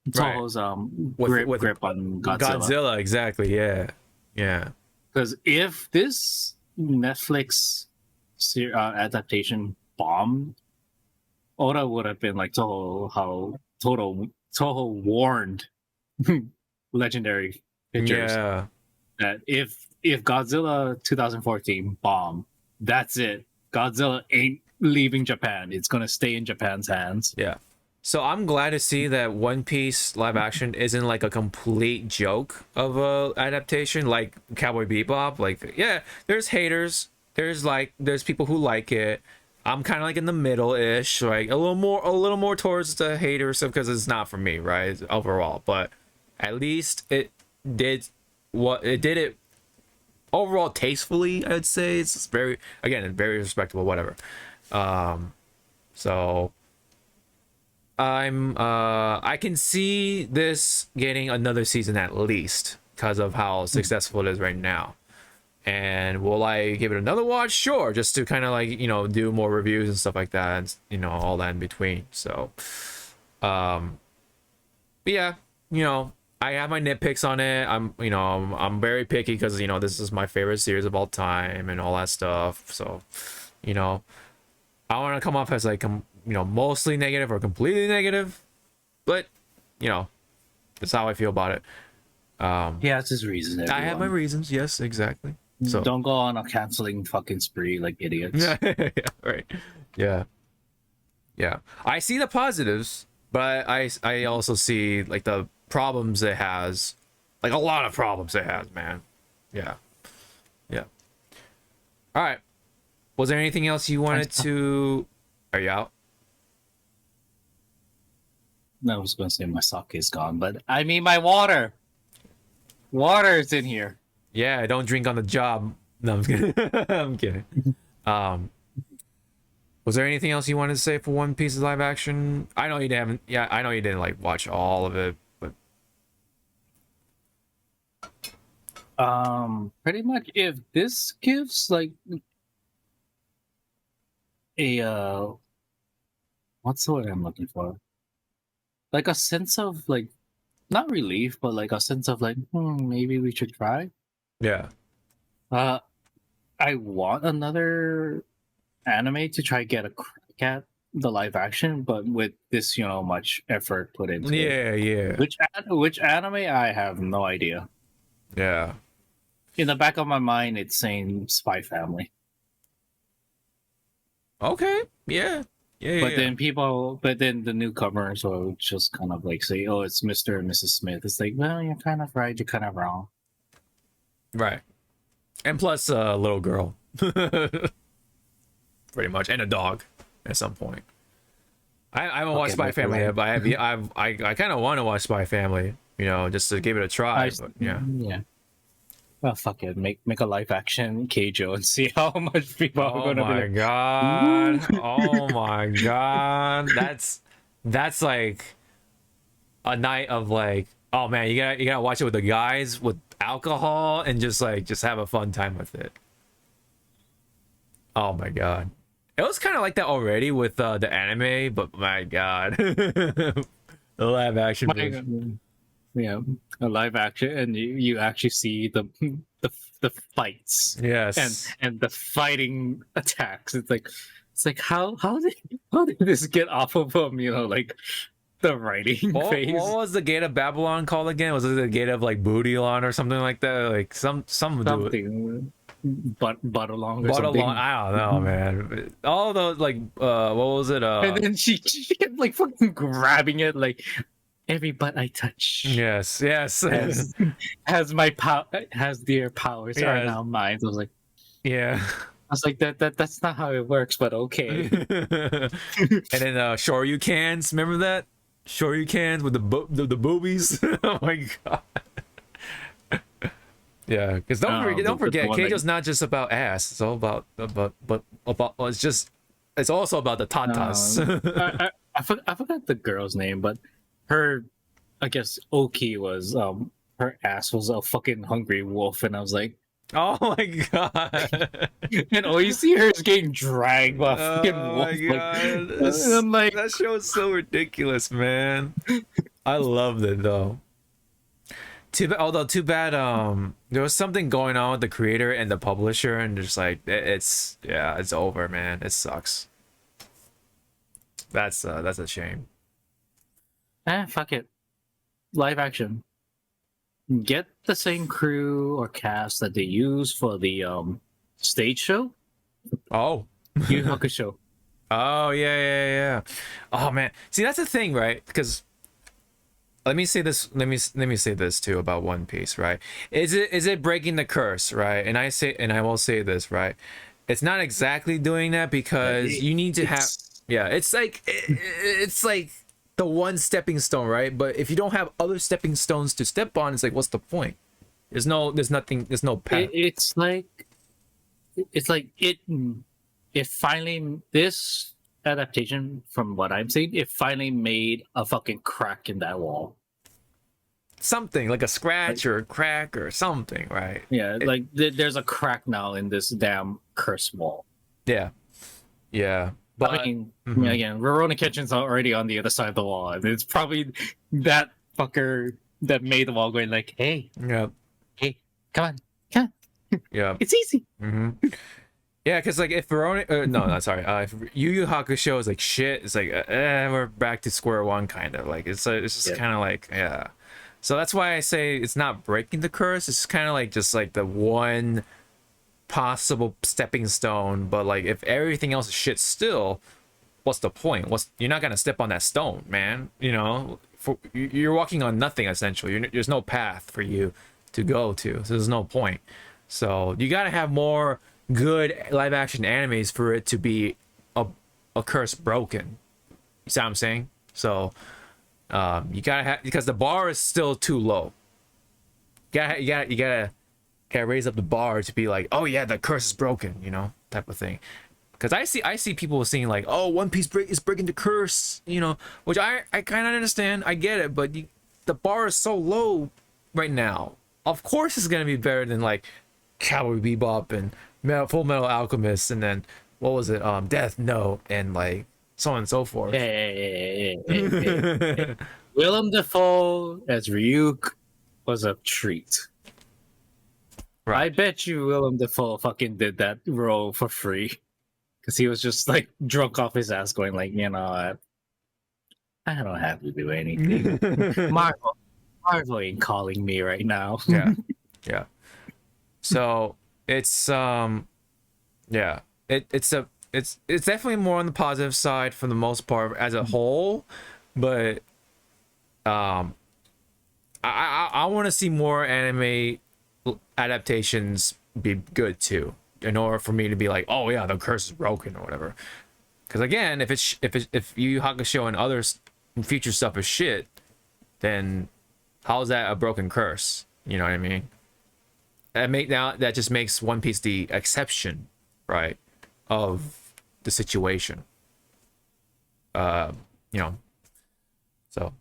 Toho's grip on Godzilla. Exactly. Yeah. Because if this Netflix adaptation bombed, Oda would have been like Toho, how Toho warned Legendary Pictures that if Godzilla 2014 bomb, that's it. Godzilla ain't leaving Japan. It's gonna stay in Japan's hands. Yeah. So I'm glad to see that One Piece live action isn't like a complete joke of a adaptation like Cowboy Bebop. Like, yeah, there's haters. There's people who like it. I'm kind of like in the middle-ish, like a little more towards the haters because it's not for me, right? Overall, but at least it did it overall tastefully. I'd say it's very respectable, whatever. So I can see this getting another season at least because of how successful it is right now. And will I give it another watch? Sure, just to kind of like, do more reviews and stuff like that, and all that in between. So but yeah, I have my nitpicks on it. I'm very picky because this is my favorite series of all time and all that stuff. So I don't want to come off as like mostly negative or completely negative, but that's how I feel about it. He has his reasons. Everyone. I have my reasons. Yes, exactly. So don't go on a canceling fucking spree like idiots. Yeah, right. Yeah. I see the positives, but I also see like the problems it has, like a lot of problems it has, man. Yeah. All right. Was there anything else you wanted to? Are you out? No, I was going to say my sake is gone, but I mean my water. Water is in here. Yeah, don't drink on the job. No, I'm kidding. I'm kidding. Was there anything else you wanted to say for One Piece live action? I know you didn't like watch all of it, but Pretty much if this gives like a what's the word I'm looking for? Like a sense of like not relief, but like a sense of like, maybe we should try. Yeah. Uh I want another anime to try get a crack at the live action, but with this, much effort put into it. Yeah, yeah. Which anime I have no idea. Yeah. In the back of my mind, it's saying Spy Family. Okay. Yeah. Yeah. But yeah. then the newcomers will just kind of like say, "Oh, it's Mr. and Mrs. Smith." It's like, well, you're kind of right, you're kind of wrong. Right. And plus a little girl. Pretty much. And a dog at some point. I haven't watched Spy Family yet, but I kind of want to watch Spy Family, just to give it a try. But yeah. Yeah. Well, fuck it. Make a live action Keijo and see how much people are Oh gonna be my like, god. Oh my god. That's like a night of like, oh man, you gotta watch it with the guys with alcohol and just have a fun time with it. Oh my god. It was kind of like that already with the anime, but my god. The live action version. Yeah, a live action, and you actually see the fights. Yes. And the fighting attacks. It's like how did this get off of him? Like the writing phase. What was the Gate of Babylon called again? Was it the Gate of like Bootylon or something like that? Like something. But along or But something. along, I don't know, man. All those like what was it? And then she kept like fucking grabbing it like every butt I touch. Yes. Has my has their powers are now mine. So I was like, yeah. I was like that's not how it works, but okay. And then Shoryukens, remember that? Shoryukens with the boobies. Oh my god. Yeah, because don't forget, Keijo's not just about ass. It's all about it's also about the tatas. I forgot the girl's name, but her, I guess Oki was her ass was a fucking hungry wolf, and I was like, oh my god. And all you see her is getting dragged by a fucking Oh wolf. my god. I'm like, that show is so ridiculous, man. I loved it though. Too bad there was something going on with the creator and the publisher, and just like it's over, man. It sucks. That's a shame. fuck it, live action. Get the same crew or cast that they use for the stage show. Oh. Yu Hakusho. Oh yeah. Oh man, see that's the thing, right? Because let me say this. Let me say this too about One Piece, right? Is it breaking the curse, right? And I will say this, right? It's not exactly doing that because you need to have. Yeah, it's like the one stepping stone, right? But if you don't have other stepping stones to step on, it's like, what's the point? There's no path. It's like it finally, this adaptation, from what I'm seeing, it finally made a fucking crack in that wall. Something like a scratch or a crack or something, right? Yeah, there's a crack now in this damn curse wall. Yeah. But I mean, again, Rurouni Kenshin's already on the other side of the wall, and it's probably that fucker that made the wall going like, hey, hey, come on, yeah, it's easy. Yeah, because like if if Yu Yu Hakusho is like shit, it's like we're back to square one, kind of like it's just kind of like So that's why I say it's not breaking the curse. It's kind of like just like the one possible stepping stone. But like if everything else is shit still, what's the point? You're not gonna step on that stone, man. You're walking on nothing essentially. There's no path for you to go to. So there's no point. So you gotta have more good live action animes for it to be a curse broken. You see what I'm saying? So you gotta have, because the bar is still too low. You gotta raise up the bar to be like, oh yeah, the curse is broken, type of thing. Because I see people saying like, oh, One Piece is breaking the curse, which I kind of understand. I get it, but the bar is so low right now. of course it's gonna be better than like Cowboy Bebop and Full Metal Alchemist, and then what was it, Death Note, and like so on and so forth. Hey. Willem Dafoe as Ryuk was a treat. Right. I bet you Willem Dafoe fucking did that role for free. Because he was just like drunk off his ass going like, you know, I don't have to do anything. Marvel ain't calling me right now. Yeah. So it's it's definitely more on the positive side for the most part as a whole, but I want to see more anime adaptations be good too, in order for me to be like, oh yeah, the curse is broken or whatever. Because again, if Yu Yu Hakusho and others future stuff is shit, then how is that a broken curse? You know what I mean? That just makes One Piece the exception, right, of the situation. You know, so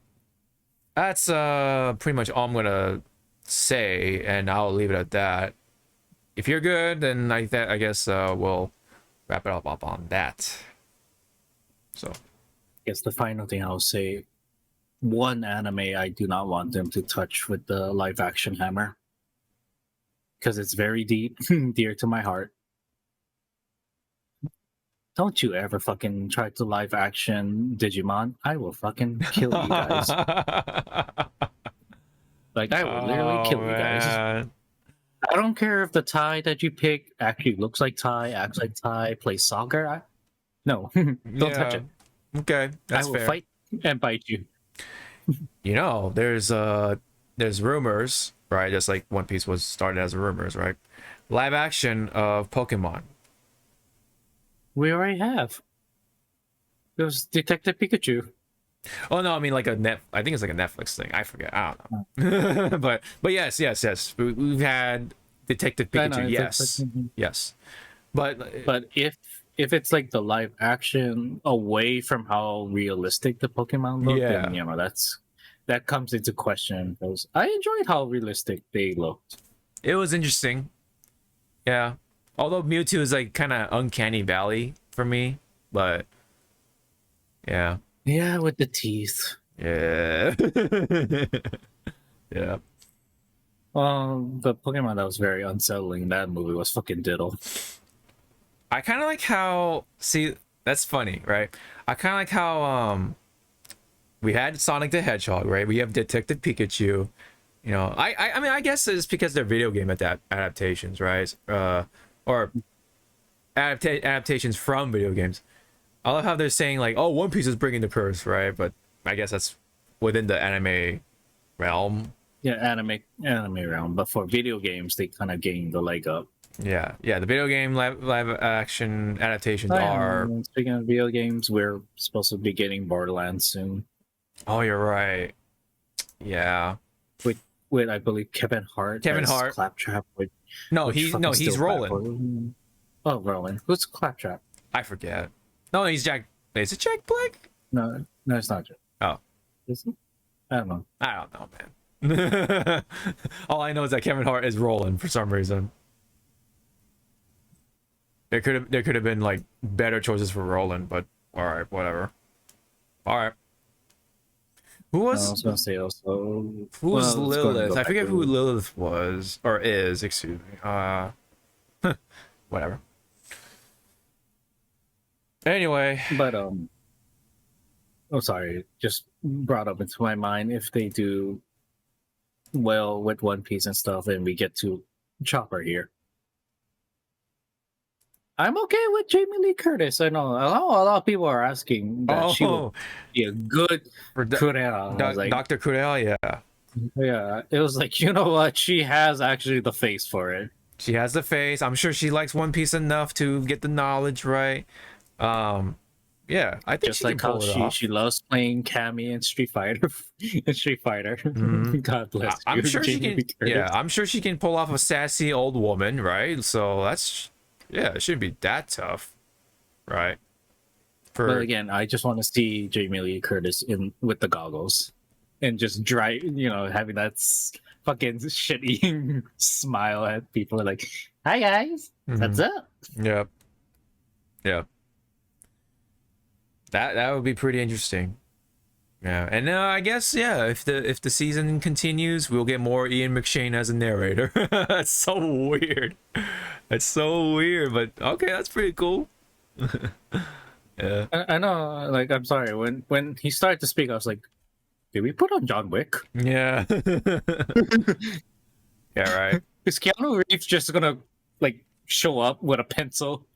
that's pretty much all I'm gonna say, and I'll leave it at that. If you're good, then I guess we'll wrap it up on that. So, I guess the final thing I'll say, one anime I do not want them to touch with the live action hammer. Because it's very deep, dear to my heart. Don't you ever fucking try to live action Digimon. I will fucking kill you guys. Like, I will literally kill you guys. I don't care if the Thai that you pick actually looks like Thai, acts like Thai, plays soccer. No, don't touch it. Okay, that's I will fair. fight and bite you. You know, there's rumors, right? Just like One Piece was started as rumors, right? Live action of Pokemon. We already have. It was Detective Pikachu. Oh no, I mean like I think it's like a Netflix thing. I forget. I don't know. but yes. We've had Detective Pikachu. Yes. But if it's like the live action away from how realistic the Pokemon look, then you know that comes into question, because I enjoyed how realistic they looked. It was interesting. Yeah. Although Mewtwo is like kind of uncanny valley for me, but yeah. Yeah, with the teeth. Yeah. Yeah. The Pokemon that was very unsettling in that movie was fucking Diddle. I kind of like how, see, that's funny, right? I kind of like how we had Sonic the Hedgehog, right? We have Detective Pikachu. You know, I mean, I guess it's because they're video game adaptations, right? Or adaptations from video games. I love how they're saying like, "Oh, One Piece is bringing the curse," right? But I guess that's within the anime realm. Yeah, anime realm. But for video games, they kind of gained the leg up. Yeah. The video game live action adaptations are. Speaking of video games, we're supposed to be getting Borderlands soon. Oh, you're right. Yeah. With I believe Kevin Hart. Claptrap. He's Roland. Oh, Roland. Who's Claptrap? I forget. No, he's Jack. Is it Jack Black? No, it's not Jack. Oh, Is it? I don't know. I don't know, man. All I know is that Kevin Hart is Roland for some reason. There could have been like better choices for Roland, but all right, whatever. All right. I was gonna say also. Who's Lilith? I forget who Lilith was or is. Excuse me. Whatever. Anyway, but sorry, just brought up into my mind, if they do well with One Piece and stuff, and we get to Chopper here, I'm okay with Jamie Lee Curtis. I know a lot of people are asking that she will be a good Kurela. Dr. Kurela, yeah. It was like, you know what? She has actually the face for it. She has the face. I'm sure she likes One Piece enough to get the knowledge right. Yeah, I think just she like can pull how it off. she loves playing Cammy in Street Fighter. Mm-hmm. God bless. I'm sure she can. Yeah, I'm sure she can pull off a sassy old woman, right? So that's it shouldn't be that tough, right? But again, I just want to see Jamie Lee Curtis with the goggles and just dry, having that fucking shitty smile at people like, "Hi guys, what's up?" Yep. Yep. That would be pretty interesting. Yeah, and I guess if the season continues, we'll get more Ian McShane as a narrator. That's so weird. That's so weird, but okay, that's pretty cool. Yeah. I know. Like, I'm sorry. When he started to speak, I was like, "Did we put on John Wick?" Yeah. Yeah. Right. Is Keanu Reeves just gonna like show up with a pencil?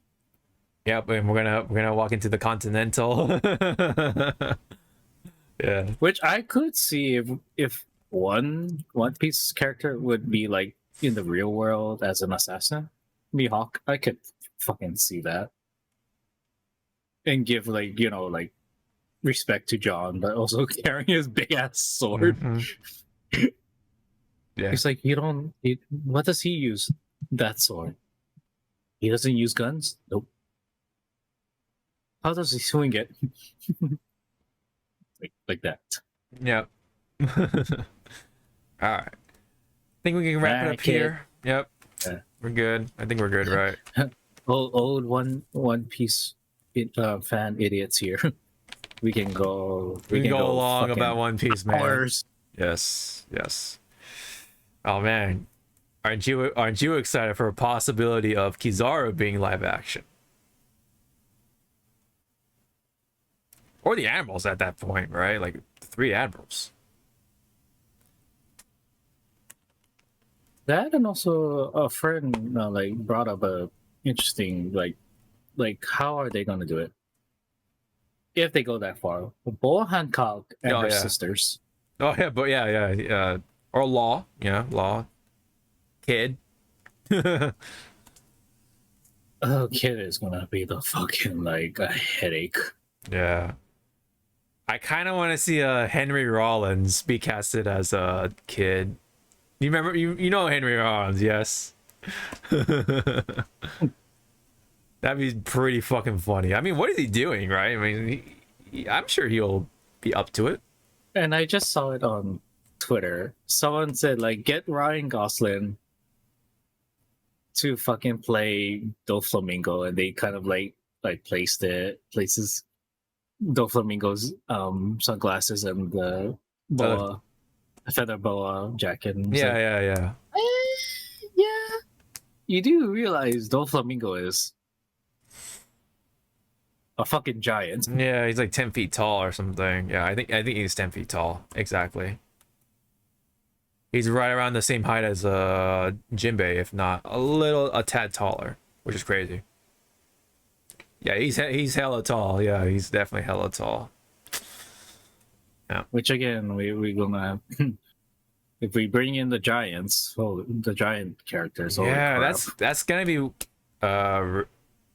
Yep. And we're gonna walk into the Continental. Yeah. Which I could see if One Piece character would be like in the real world as an assassin, Mihawk. I could fucking see that, and give like respect to John, but also carrying his big ass sword. Yeah. It's like what does he use? That sword. He doesn't use guns. Nope. How does he swing it? like that. Yep. All right. I think we can wrap it up here. Yep. Yeah. We're good. I think we're good, right? Old One Piece fan idiots here. We can go. We can go along about One Piece, man. Hours. Yes. Yes. Oh man, aren't you excited for a possibility of Kizaru being live action? Or the admirals at that point, right? Like 3 admirals. That, and also a friend brought up a interesting like how are they gonna do it if they go that far? Boa Hancock and her sisters. Oh yeah, but yeah. Or Law, Law, Kid. Oh, Kid is gonna be the fucking like a headache. Yeah. I kind of want to see Henry Rollins be casted as a Kid. You remember, you know Henry Rollins, yes? That'd be pretty fucking funny. I mean, what is he doing, right? I mean, I'm sure he'll be up to it. And I just saw it on Twitter. Someone said, like, get Ryan Gosling to fucking play Doflamingo, and they kind of like places Doflamingo's sunglasses and the boa, feather boa jacket. Yeah. Yeah. You do realize Doflamingo is a fucking giant. Yeah, he's like 10 feet tall or something. Yeah, I think he's 10 feet tall. Exactly. He's right around the same height as Jinbei, if not a tad taller, which is crazy. Yeah, he's hella tall. Yeah, he's definitely hella tall. Yeah. Which again, we gonna if we bring in the giants, the giant characters. Yeah, that's gonna be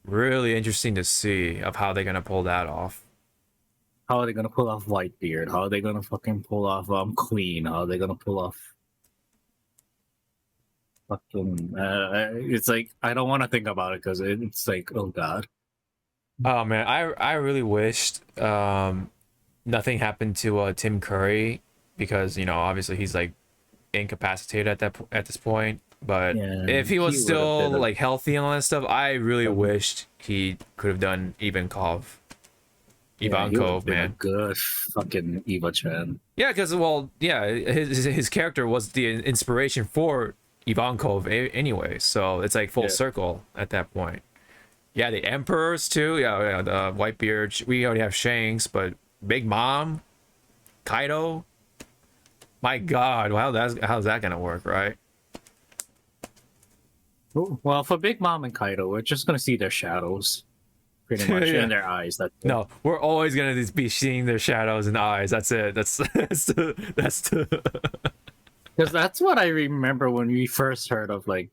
really interesting to see of how they're gonna pull that off. How are they gonna pull off Whitebeard? How are they gonna fucking pull off Queen? How are they gonna pull off fucking? It's like I don't want to think about it because it's like, oh god. Oh man, I really wished nothing happened to Tim Curry, because obviously he's like incapacitated at this point. But if he was still like healthy and all that stuff, I really wished he could have done Ivankov, man. Good fucking Eva-chan. Yeah, because his character was the inspiration for Ivankov anyway, so it's like full circle at that point. Yeah, the Emperors too. Yeah, the Whitebeard. We already have Shanks, but Big Mom, Kaido. My God, how's that gonna work, right? Well, for Big Mom and Kaido, we're just gonna see their shadows, pretty much, in their eyes. No, we're always gonna be seeing their shadows and eyes. That's it. That's the. Because that's what I remember when we first heard of like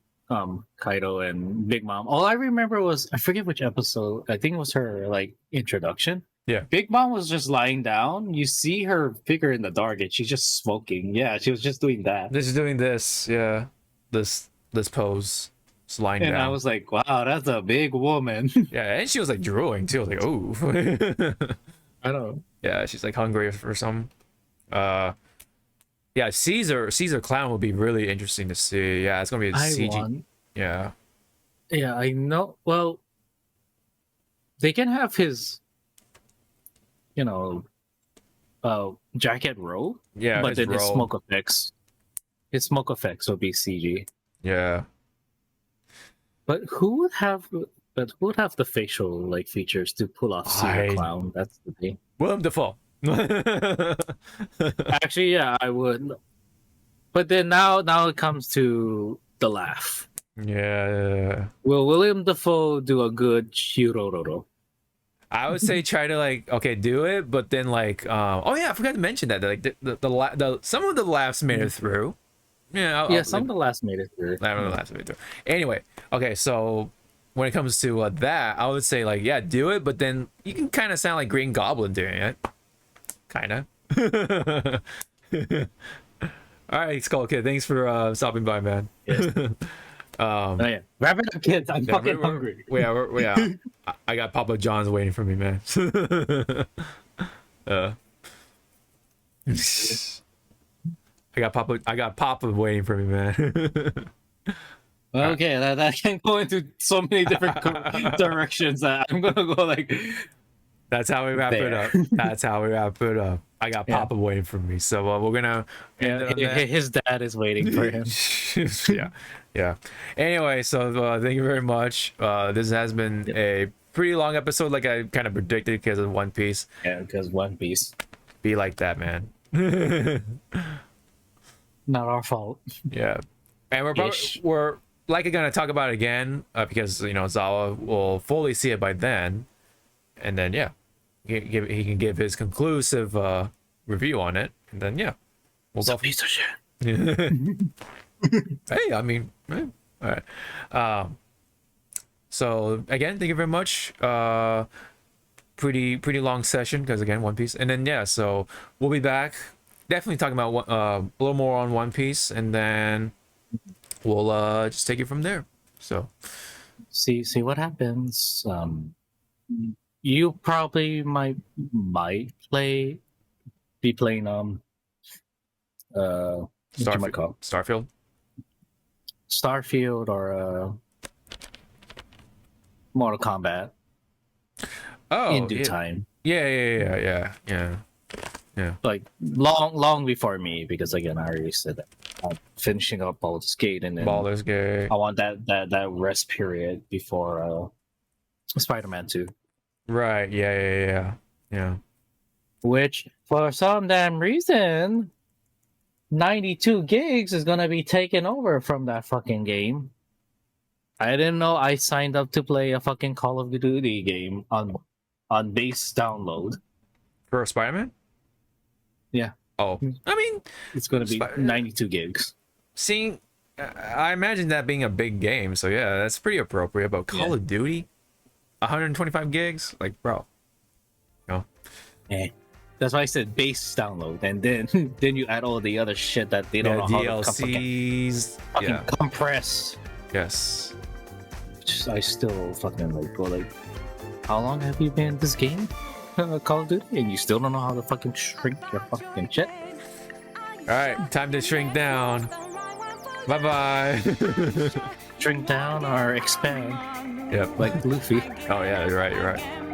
Kaido and Big Mom. All I remember was, I forget which episode. I think it was her like introduction. Yeah. Big Mom was just lying down. You see her figure in the dark, and she's just smoking. Yeah, she was just doing that. Just doing this. Yeah. This pose. Just lying down. And I was like, wow, that's a big woman. Yeah, and she was like drooling too. I was like, ooh. I know. Yeah, she's like hungry for some. Yeah, Caesar Clown would be really interesting to see. Yeah, it's gonna be a I CG. want. Yeah. Yeah, I know. Well, they can have his, you know, jacket roll, Yeah, but his then role. his smoke effects will be CG. Yeah. But who would have? But who would have the facial like features to pull off Caesar I- Clown? That's the thing. Willem Dafoe. Actually, yeah, I would. But then now it comes to the laugh. Yeah. Will William Dafoe do a good Shirororo? I would say try to like okay do it, but then like oh yeah, I forgot to mention that like the some of the laughs made it through. Yeah, Yeah, some of the last made it through. I don't know the last made it through. Anyway, okay, so when it comes to that, I would say like yeah, do it, but then you can kind of sound like Green Goblin doing it, kind of. All right, Skull Kid, thanks for stopping by, man. Yes. Oh, yeah. Wrap it up, kids. I'm fucking hungry. Yeah. I got Papa John's waiting for me, man. I got Papa waiting for me, man. Okay, that can go into so many different directions that I'm gonna go like. That's how we wrap it up. That's how we wrap it up. I got Papa waiting for me, so we're gonna. His dad is waiting for him. yeah. Anyway, so thank you very much. This has been a pretty long episode, like I kind of predicted because of One Piece. Yeah, because One Piece. Be like that, man. Not our fault. Yeah, and we're likely gonna talk about it again because Zawa will fully see it by then, and then he can give his conclusive review on it, and then we'll go. Piece of shit. Hey, I mean, all right. So again, thank you very much. Pretty long session because again, One Piece, and then so we'll be back. Definitely talking about a little more on One Piece, and then we'll just take it from there. So See what happens. You probably might be playing Starfield or Mortal Kombat in due time. Yeah. Like long before me, because again, I already said that I'm finishing up Baldur's Gate, and then Baldur's Gate. I want that rest period before Spider-Man 2. Right. Yeah. Which, for some damn reason, 92 gigs is gonna be taken over from that fucking game. I didn't know I signed up to play a fucking Call of Duty game on base download. For Spider-Man? Yeah. Oh, I mean, It's gonna be 92 gigs. seeing, I imagine that being a big game, so yeah, that's pretty appropriate. But Call of Duty, 125 gigs, like, bro, Yeah. That's why I said base download, and then you add all the other shit that they don't know how to DLCs, fucking compress. yes. Which I still fucking like. How long have you been in this game, Call of Duty, and you still don't know how to fucking shrink your fucking shit? All right, time to shrink down. Bye bye. Shrink down or expand, Yep. like Luffy. Oh yeah, you're right.